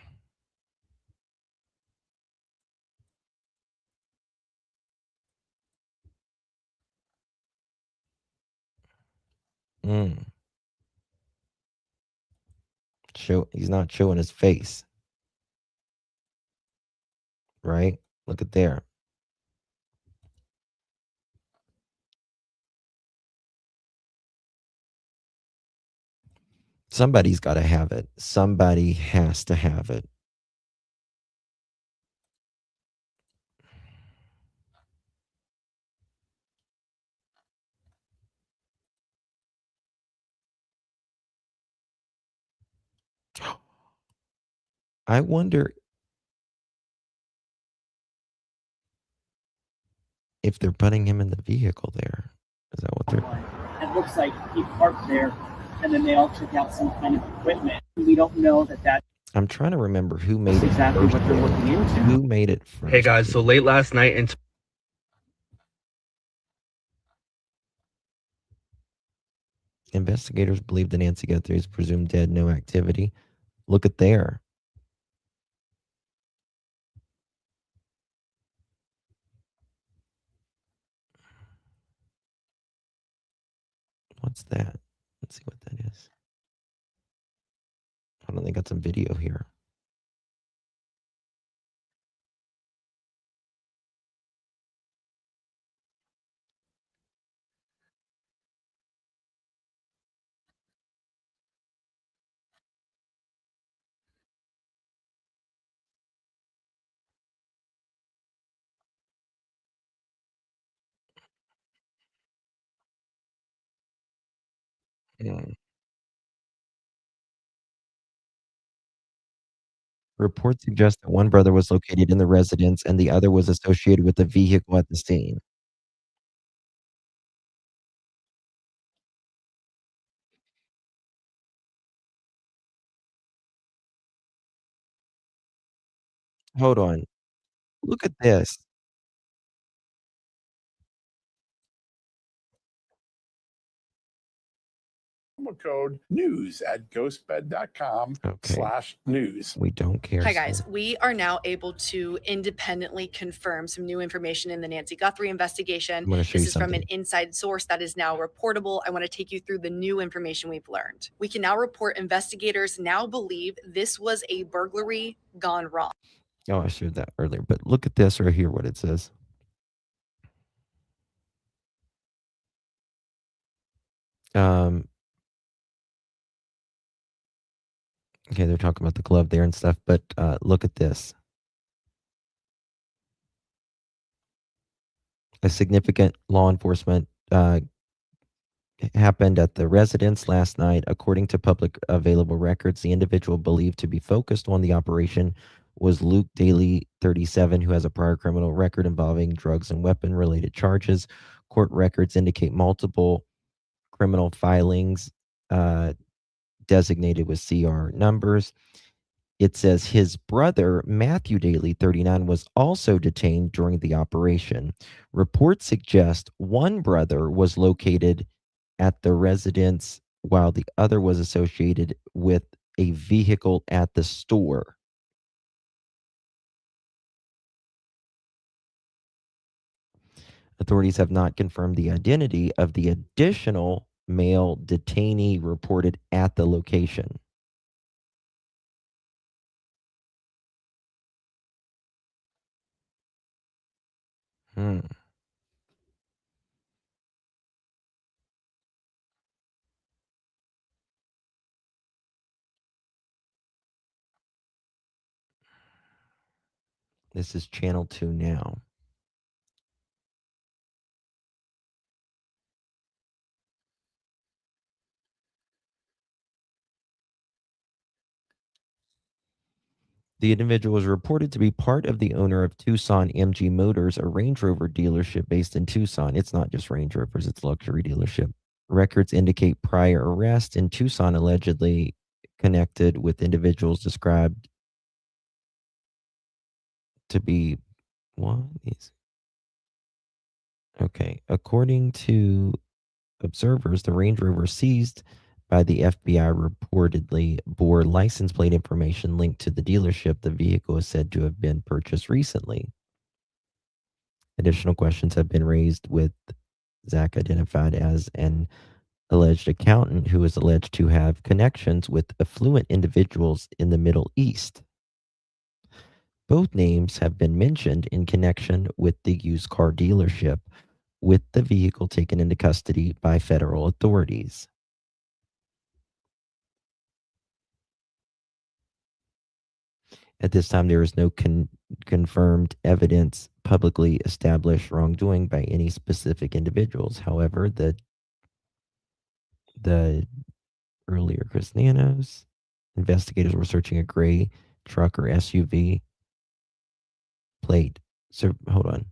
S1: He's not showing his face. Right? Look at there. Somebody's got to have it. Somebody has to have it. I wonder if they're putting him in the vehicle there. Is that what they're...
S19: It looks like he parked there, and then they all took out some kind of equipment. We don't know that
S1: I'm trying to remember who made it
S19: exactly
S1: first.
S19: what they're looking into.
S1: Who made it first?
S20: Hey guys, so late last night and
S1: Investigators believe that Nancy Guthrie is presumed dead, no activity. Look at there. What's that? Let's see what that is. Hold on, they got some video here. Reports suggest that one brother was located in the residence and the other was associated with the vehicle at the scene. Hold on. Look at this.
S21: Code news at ghostbed.com/news.
S1: We don't care.
S5: Hi, guys. We are now able to independently confirm some new information in the Nancy Guthrie investigation.
S1: I'm gonna show
S5: This
S1: you
S5: is from an
S1: something.
S5: inside source that is now reportable. I want to take you through the new information we've learned. We can now report investigators now believe this was a burglary gone wrong.
S1: Oh, I showed that earlier, but look at this right here, what it says. Okay, they're talking about the glove there and stuff, but look at this. A significant law enforcement happened at the residence last night. According to public available records, the individual believed to be focused on the operation was Luke Daly, 37, who has a prior criminal record involving drugs and weapon-related charges. Court records indicate multiple criminal filings designated with CR numbers. It says his brother, Matthew Daly, 39, was also detained during the operation. Reports suggest one brother was located at the residence while the other was associated with a vehicle at the store. Authorities have not confirmed the identity of the additional male detainee reported at the location. This is Channel 2 now. The individual was reported to be part of the owner of Tucson MG Motors, a Range Rover dealership based in Tucson. It's not just Range Rovers, it's a luxury dealership. Records indicate prior arrest in Tucson allegedly connected with individuals described to be okay. According to observers, the Range Rover seized by the FBI reportedly bore license plate information linked to the dealership. The vehicle is said to have been purchased recently. Additional questions have been raised with Zach identified as an alleged accountant who is alleged to have connections with affluent individuals in the Middle East. Both names have been mentioned in connection with the used car dealership, with the vehicle taken into custody by federal authorities. At this time, there is no confirmed evidence publicly established wrongdoing by any specific individuals. However, the earlier Chris Nanos, investigators were searching a gray truck or SUV plate. So hold on.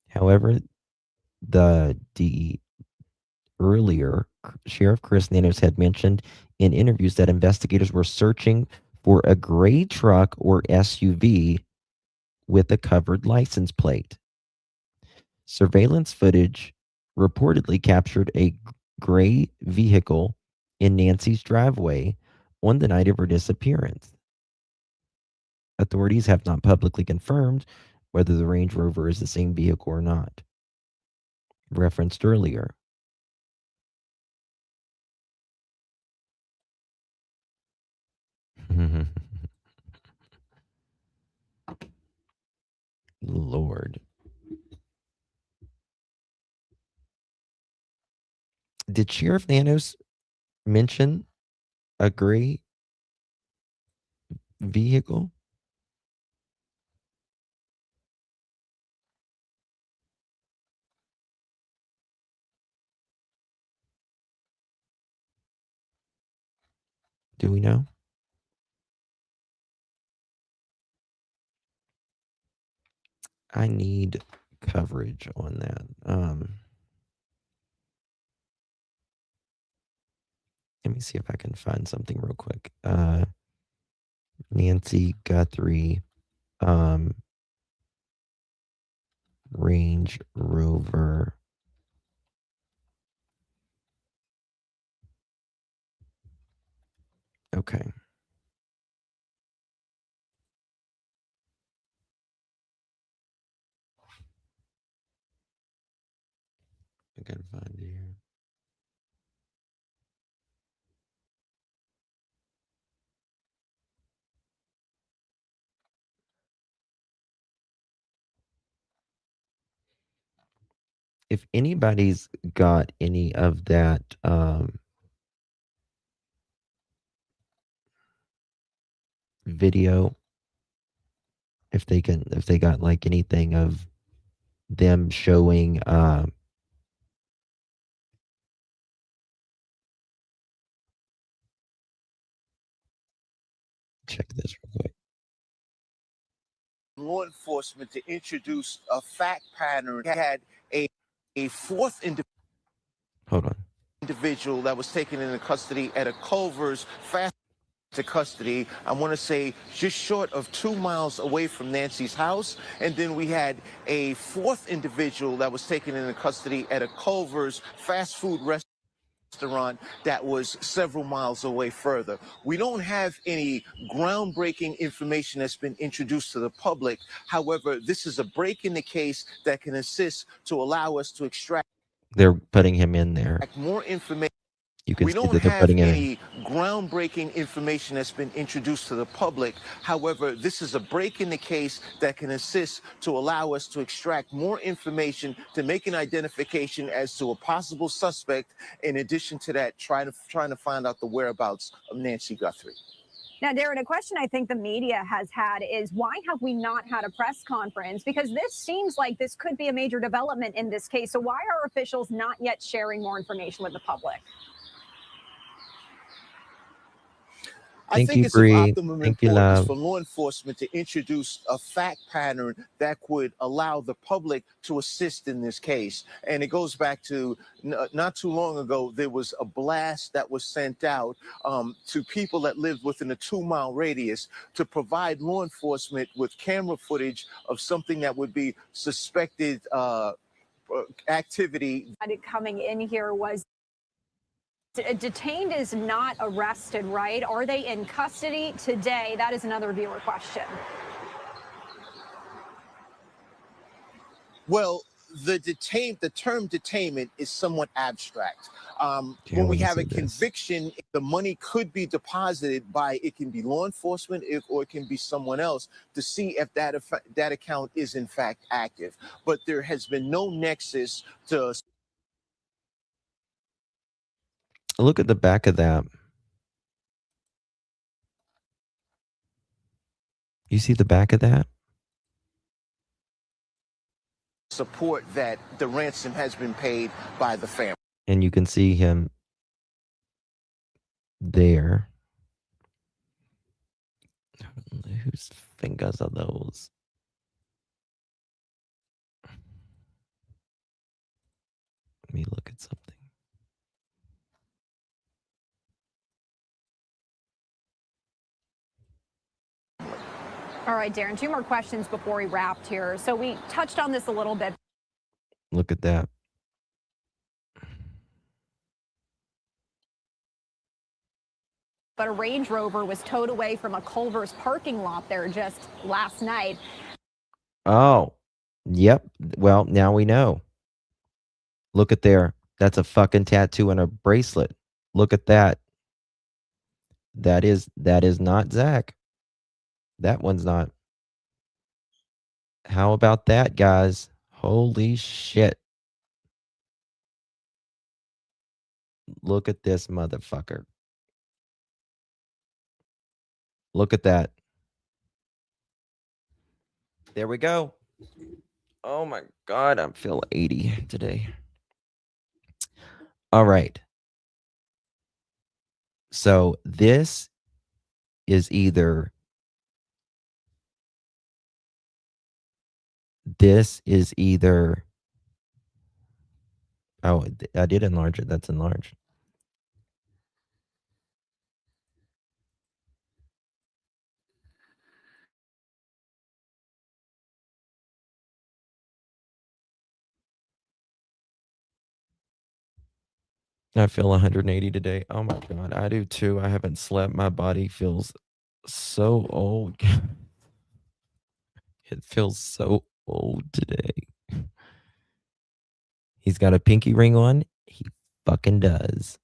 S1: However, the earlier Sheriff Chris Nanos had mentioned in interviews that investigators were searching for a gray truck or SUV with a covered license plate. Surveillance footage reportedly captured a gray vehicle in Nancy's driveway on the night of her disappearance. Authorities have not publicly confirmed whether the Range Rover is the same vehicle or not, referenced earlier. Lord. Did Sheriff Nanos mention a gray vehicle? Do we know? I need coverage on that. Let me see if I can find something real quick. Nancy Guthrie, Range Rover. Okay. I gotta find it here. If anybody's got any of that video, if they got like anything of them showing check this real quick.
S2: Law enforcement to introduce a fact pattern. Had a fourth individual that was taken into custody at a Culver's fast to custody. I want to say just short of 2 miles away from Nancy's house. And then we had a fourth individual that was taken into custody at a Culver's fast food restaurant. restaurant that was several miles away further. We don't have any groundbreaking information that's been introduced to the public. However, this is a break in the case that can assist to allow us to extract
S1: They're putting him in there.
S2: more information.
S1: You can
S2: We
S1: see
S2: don't
S1: that they're
S2: have
S1: putting in.
S2: any groundbreaking information that's been introduced to the public. However, this is a break in the case that can assist to allow us to extract more information to make an identification as to a possible suspect. In addition to that, trying to find out the whereabouts of Nancy Guthrie.
S3: Now, Darren, a question I think the media has had is why have we not had a press conference? Because this seems like this could be a major development in this case. So why are officials not yet sharing more information with the public?
S2: I think it's of optimum importance for law enforcement to introduce a fact pattern that could allow the public to assist in this case. And it goes back to not too long ago, there was a blast that was sent out to people that lived within a 2-mile radius to provide law enforcement with camera footage of something that would be suspected activity.
S3: Coming in here was detained is not arrested, right? Are they in custody today? That is another viewer question.
S2: Well, the term detainment is somewhat abstract. When we have a conviction, the money could be deposited by, it can be law enforcement or it can be someone else to see if that account is in fact active. But there has been no nexus to.
S1: Look at the back of that. You see the back of that?
S2: Support that the ransom has been paid by the family.
S1: And you can see him there. Whose fingers are those? Let me look at something.
S3: All right, Darren, 2 more questions before we wrapped here. So we touched on this a little bit.
S1: Look at that.
S3: But a Range Rover was towed away from a Culver's parking lot there just last night.
S1: Oh, yep. Well, now we know. Look at there. That's a fucking tattoo and a bracelet. Look at that. That is not Zach. That one's not. How about that, guys? Holy shit. Look at this motherfucker. Look at that. There we go. Oh my God, I feel 80 today. All right. So this is either oh, I did enlarge it. That's enlarged. I feel 180 today. Oh my God, I do too. I haven't slept. My body feels so old. It feels so old today. He's got a pinky ring on. He fucking does.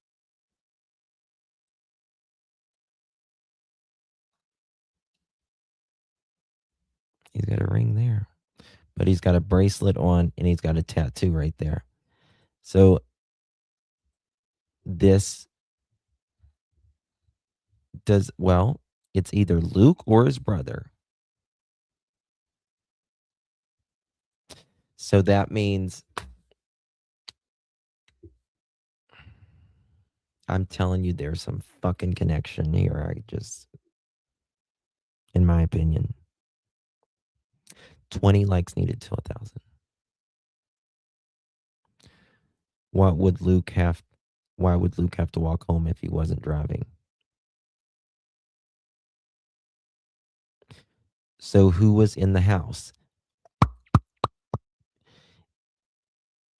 S1: He's got a ring there. But he's got a bracelet on and he's got a tattoo right there. So this does, well, it's either Luke or his brother. So that means, I'm telling you, there's some fucking connection here. In my opinion, 20 likes needed to 1,000. Why would Luke have to walk home if he wasn't driving? So who was in the house?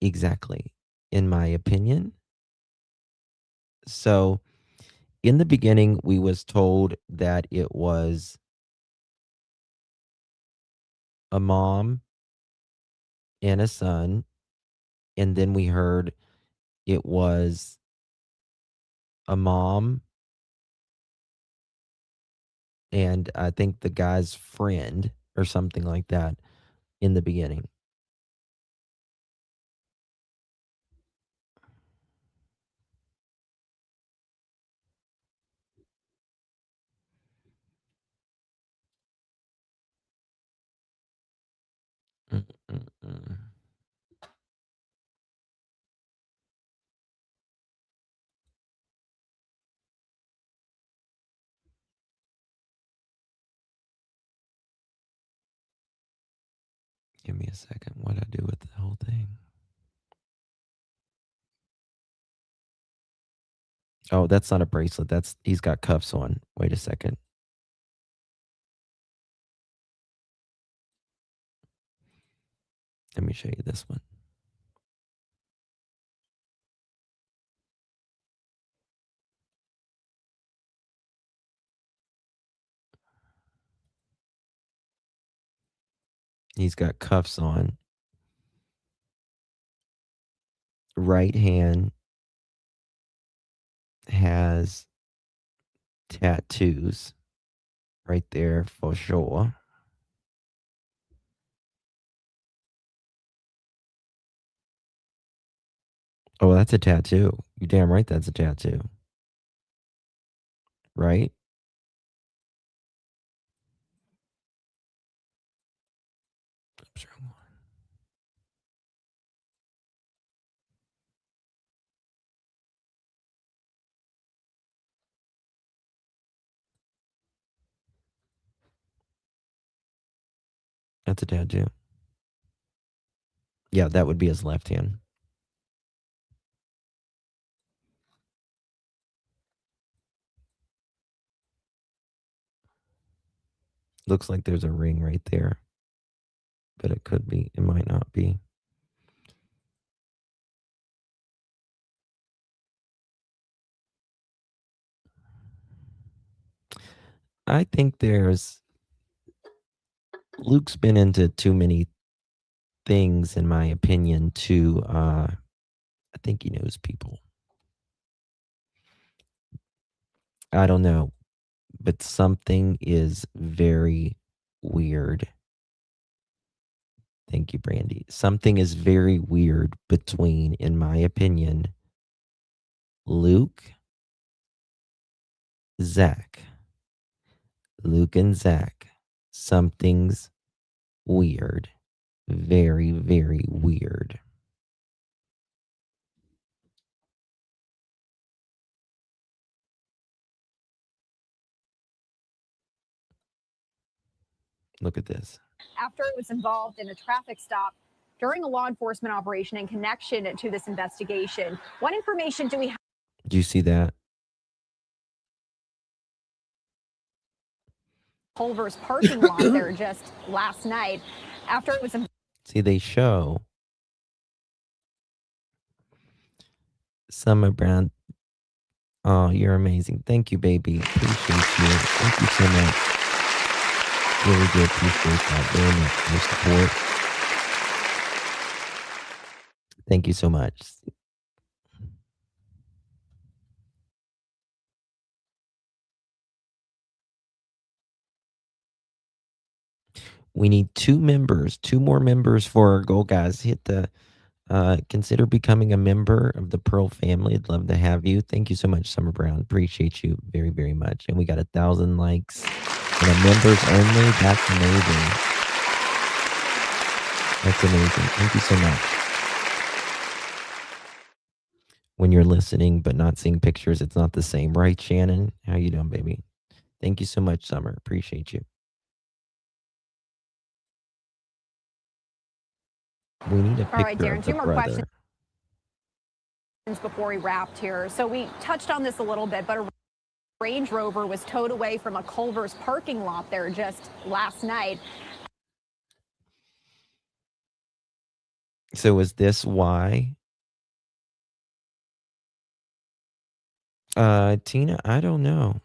S1: Exactly. In my opinion, So in the beginning, we was told that it was a mom and a son. And then we heard it was a mom and I think the guy's friend or something like that in the beginning. Mm-mm-mm. Give me a second. What I do with the whole thing? Oh, that's not a bracelet. That's he's got cuffs on. Wait a second. Let me show you this one. He's got cuffs on. Right hand has tattoos right there for sure. Oh, that's a tattoo. You damn right that's a tattoo. Right? Oops, wrong one. That's a tattoo. Yeah, that would be his left hand. Looks like there's a ring right there. But it could be. It might not be. I think Luke's been into too many things, in my opinion, to I think he knows people. I don't know, but something is very weird. Thank you, Brandy. Something is very weird between, in my opinion, Luke, Zach. Luke and Zach. Something's weird. Very, very weird. Look at this.
S3: After it was involved in a traffic stop during a law enforcement operation in connection to this investigation. What information do we have?
S1: Do you see that?
S3: Culver's parking lot there just last night after it was
S1: See, they show Summer Brown. Oh, you're amazing. Thank you, baby. Appreciate you. Thank you so much. Really do appreciate that very much. Your support. Thank you so much. We need 2 members, 2 more members for our goal, guys. Hit the consider becoming a member of the Pearl family. I'd love to have you. Thank you so much, Summer Brown. Appreciate you very, very much. And we got 1,000 likes and a members only. That's amazing. That's amazing. Thank you so much. When you're listening but not seeing pictures, it's not the same, right, Shannon? How you doing, baby? Thank you so much, Summer. Appreciate you. We need a picture.
S3: All right, Darren,
S1: of the
S3: 2 more
S1: brother.
S3: questions before we wrapped here. So we touched on this a little bit, but a Range Rover was towed away from a Culver's parking lot there just last night.
S1: So is this why Tina, I don't know,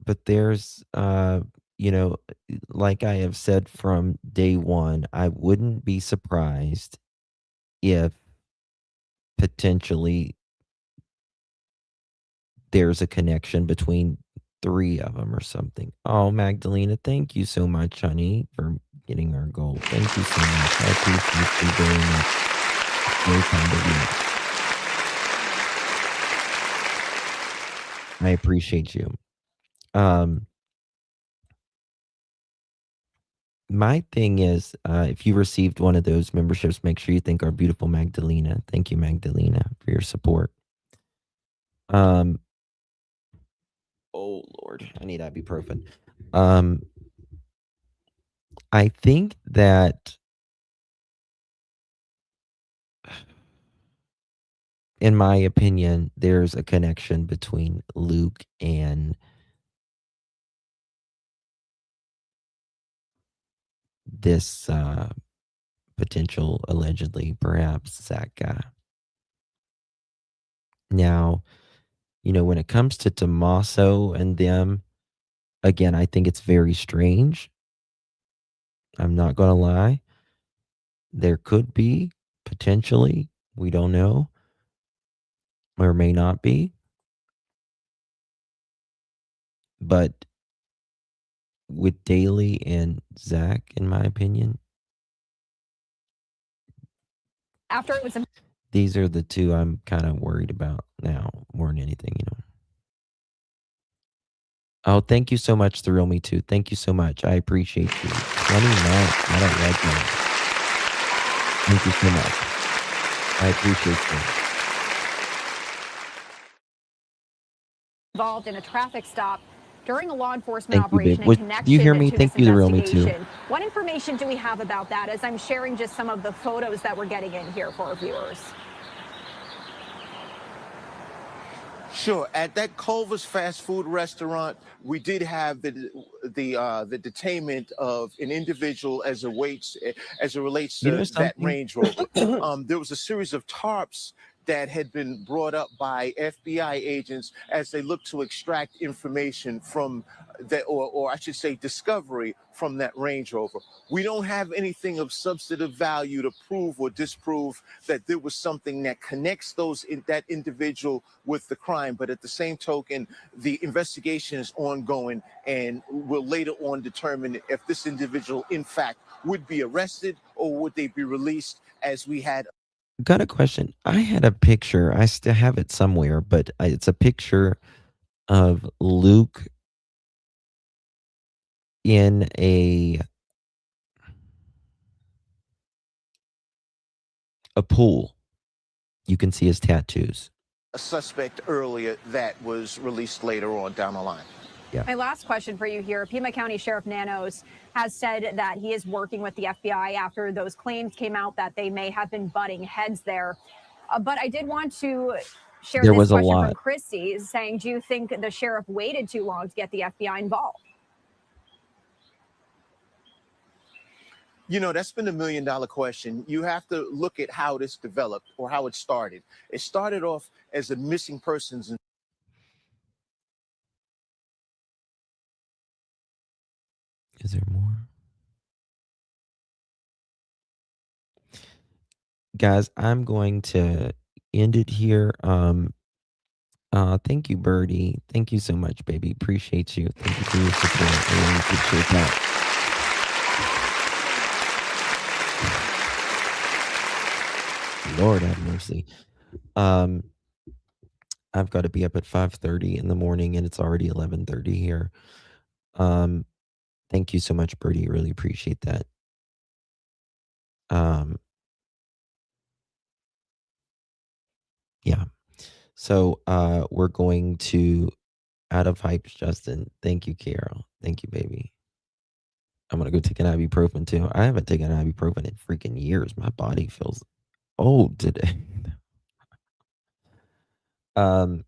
S1: but there's, you know, like I have said from day one, I wouldn't be surprised if potentially there's a connection between 3 of them or something. Oh, Magdalena, thank you so much, honey, for getting our goal. Thank you so much. I appreciate you very much. It's very kind of you. I appreciate you. My thing is, if you received one of those memberships, make sure you thank our beautiful Magdalena. Thank you, Magdalena, for your support. Oh Lord, I need ibuprofen. I think that in my opinion, there's a connection between Luke and this potential, allegedly, perhaps, Zach guy. Now, you know, when it comes to Tommaso and them, again, I think it's very strange. I'm not going to lie. There could be, potentially, we don't know, or may not be. But with Daly and Zach, in my opinion,
S3: After it was
S1: these are the two I'm kind of worried about now more than anything, you know. Oh, thank you so much, Thrill Me Too. Thank you so much. I appreciate you. 20 months. I don't like that. Thank you so much. I appreciate you.
S3: involved in a traffic stop during a law enforcement
S1: Thank you,
S3: operation
S1: babe.
S3: in connection
S1: Do you hear me?
S3: to
S1: Thank
S3: this
S1: you, Thrill Me Too.
S3: investigation. What information do we have about that as I'm sharing just some of the photos that we're getting in here for our viewers?
S2: Sure. At that Culver's fast food restaurant, we did have the detainment of an individual as it relates
S1: You know
S2: to that
S1: something?
S2: Range Rover. There was a series of tarps that had been brought up by FBI agents as they looked to extract information from that, or I should say discovery from that Range Rover. We don't have anything of substantive value to prove or disprove that there was something that connects that individual with the crime. But at the same token, the investigation is ongoing and will later on determine if this individual, in fact, would be arrested or would they be released as we had.
S1: Got a question. I had a picture. I still have it somewhere, but it's a picture of Luke in a pool. You can see his tattoos.
S2: A suspect earlier that was released later on down the line.
S1: Yeah.
S3: My last question for you here. Pima County Sheriff Nanos has said that he is working with the FBI after those claims came out that they may have been butting heads there. But I did want to share
S1: There
S3: this
S1: was a
S3: question
S1: lot.
S3: from Chrissy saying, do you think the sheriff waited too long to get the FBI involved?
S2: You know, that's been $1 million question. You have to look at how this developed or how it started. It started off as a missing persons.
S1: Is there more? Guys, I'm going to end it here. Thank you, Birdie. Thank you so much, baby. Appreciate you. Thank you for your support. I really appreciate that. Lord have mercy. I've got to be up at 5:30 in the morning and it's already 11:30 here. Thank you so much, Birdie. Really appreciate that. Yeah. So we're going to out of hypes, Justin. Thank you, Carol. Thank you, baby. I'm gonna go take an ibuprofen too. I haven't taken an ibuprofen in freaking years. My body feels old today. I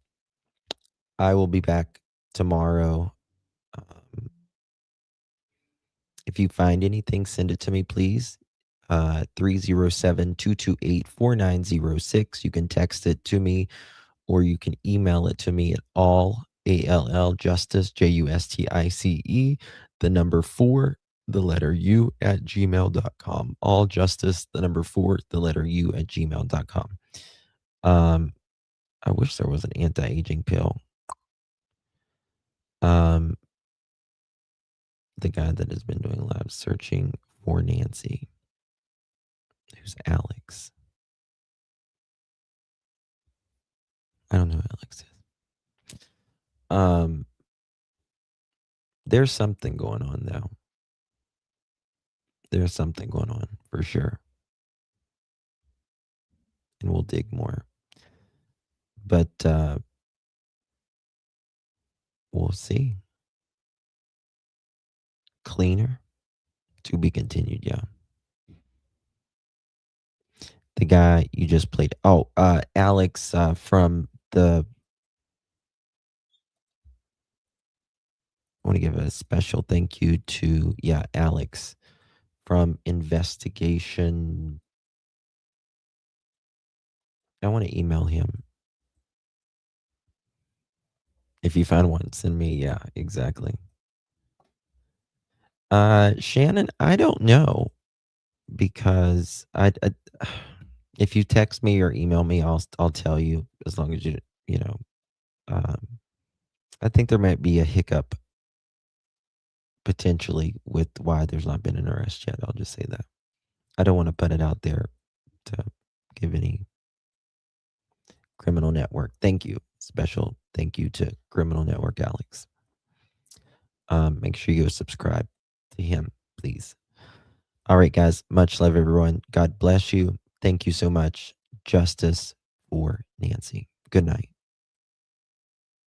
S1: will be back tomorrow. If you find anything, send it to me, please. 307-228-4906. You can text it to me, or you can email it to me at justice, JUSTICE, the number 4, the letter U at gmail.com. All justice, the number 4, the letter U at gmail.com. I wish there was an anti-aging pill. The guy that has been doing lab searching for Nancy, who's Alex. I don't know who Alex is. There's something going on though. There's something going on for sure. And we'll dig more. But we'll see. Cleaner to be continued, yeah. The guy you just played. Oh, Alex from the. I want to give a special thank you to, Alex from Investigation. I want to email him. If you find one, send me. Yeah, exactly. Shannon, I don't know, because if you text me or email me, I'll tell you, as long as you know. I think there might be a hiccup potentially with why there's not been an arrest yet. I'll just say that. I don't want to put it out there to give any criminal network. Thank you. Special thank you to Criminal Network Alex. Make sure you subscribe to him, please. All right, guys. Much love, everyone. God bless you. Thank you so much. Justice for Nancy. Good night.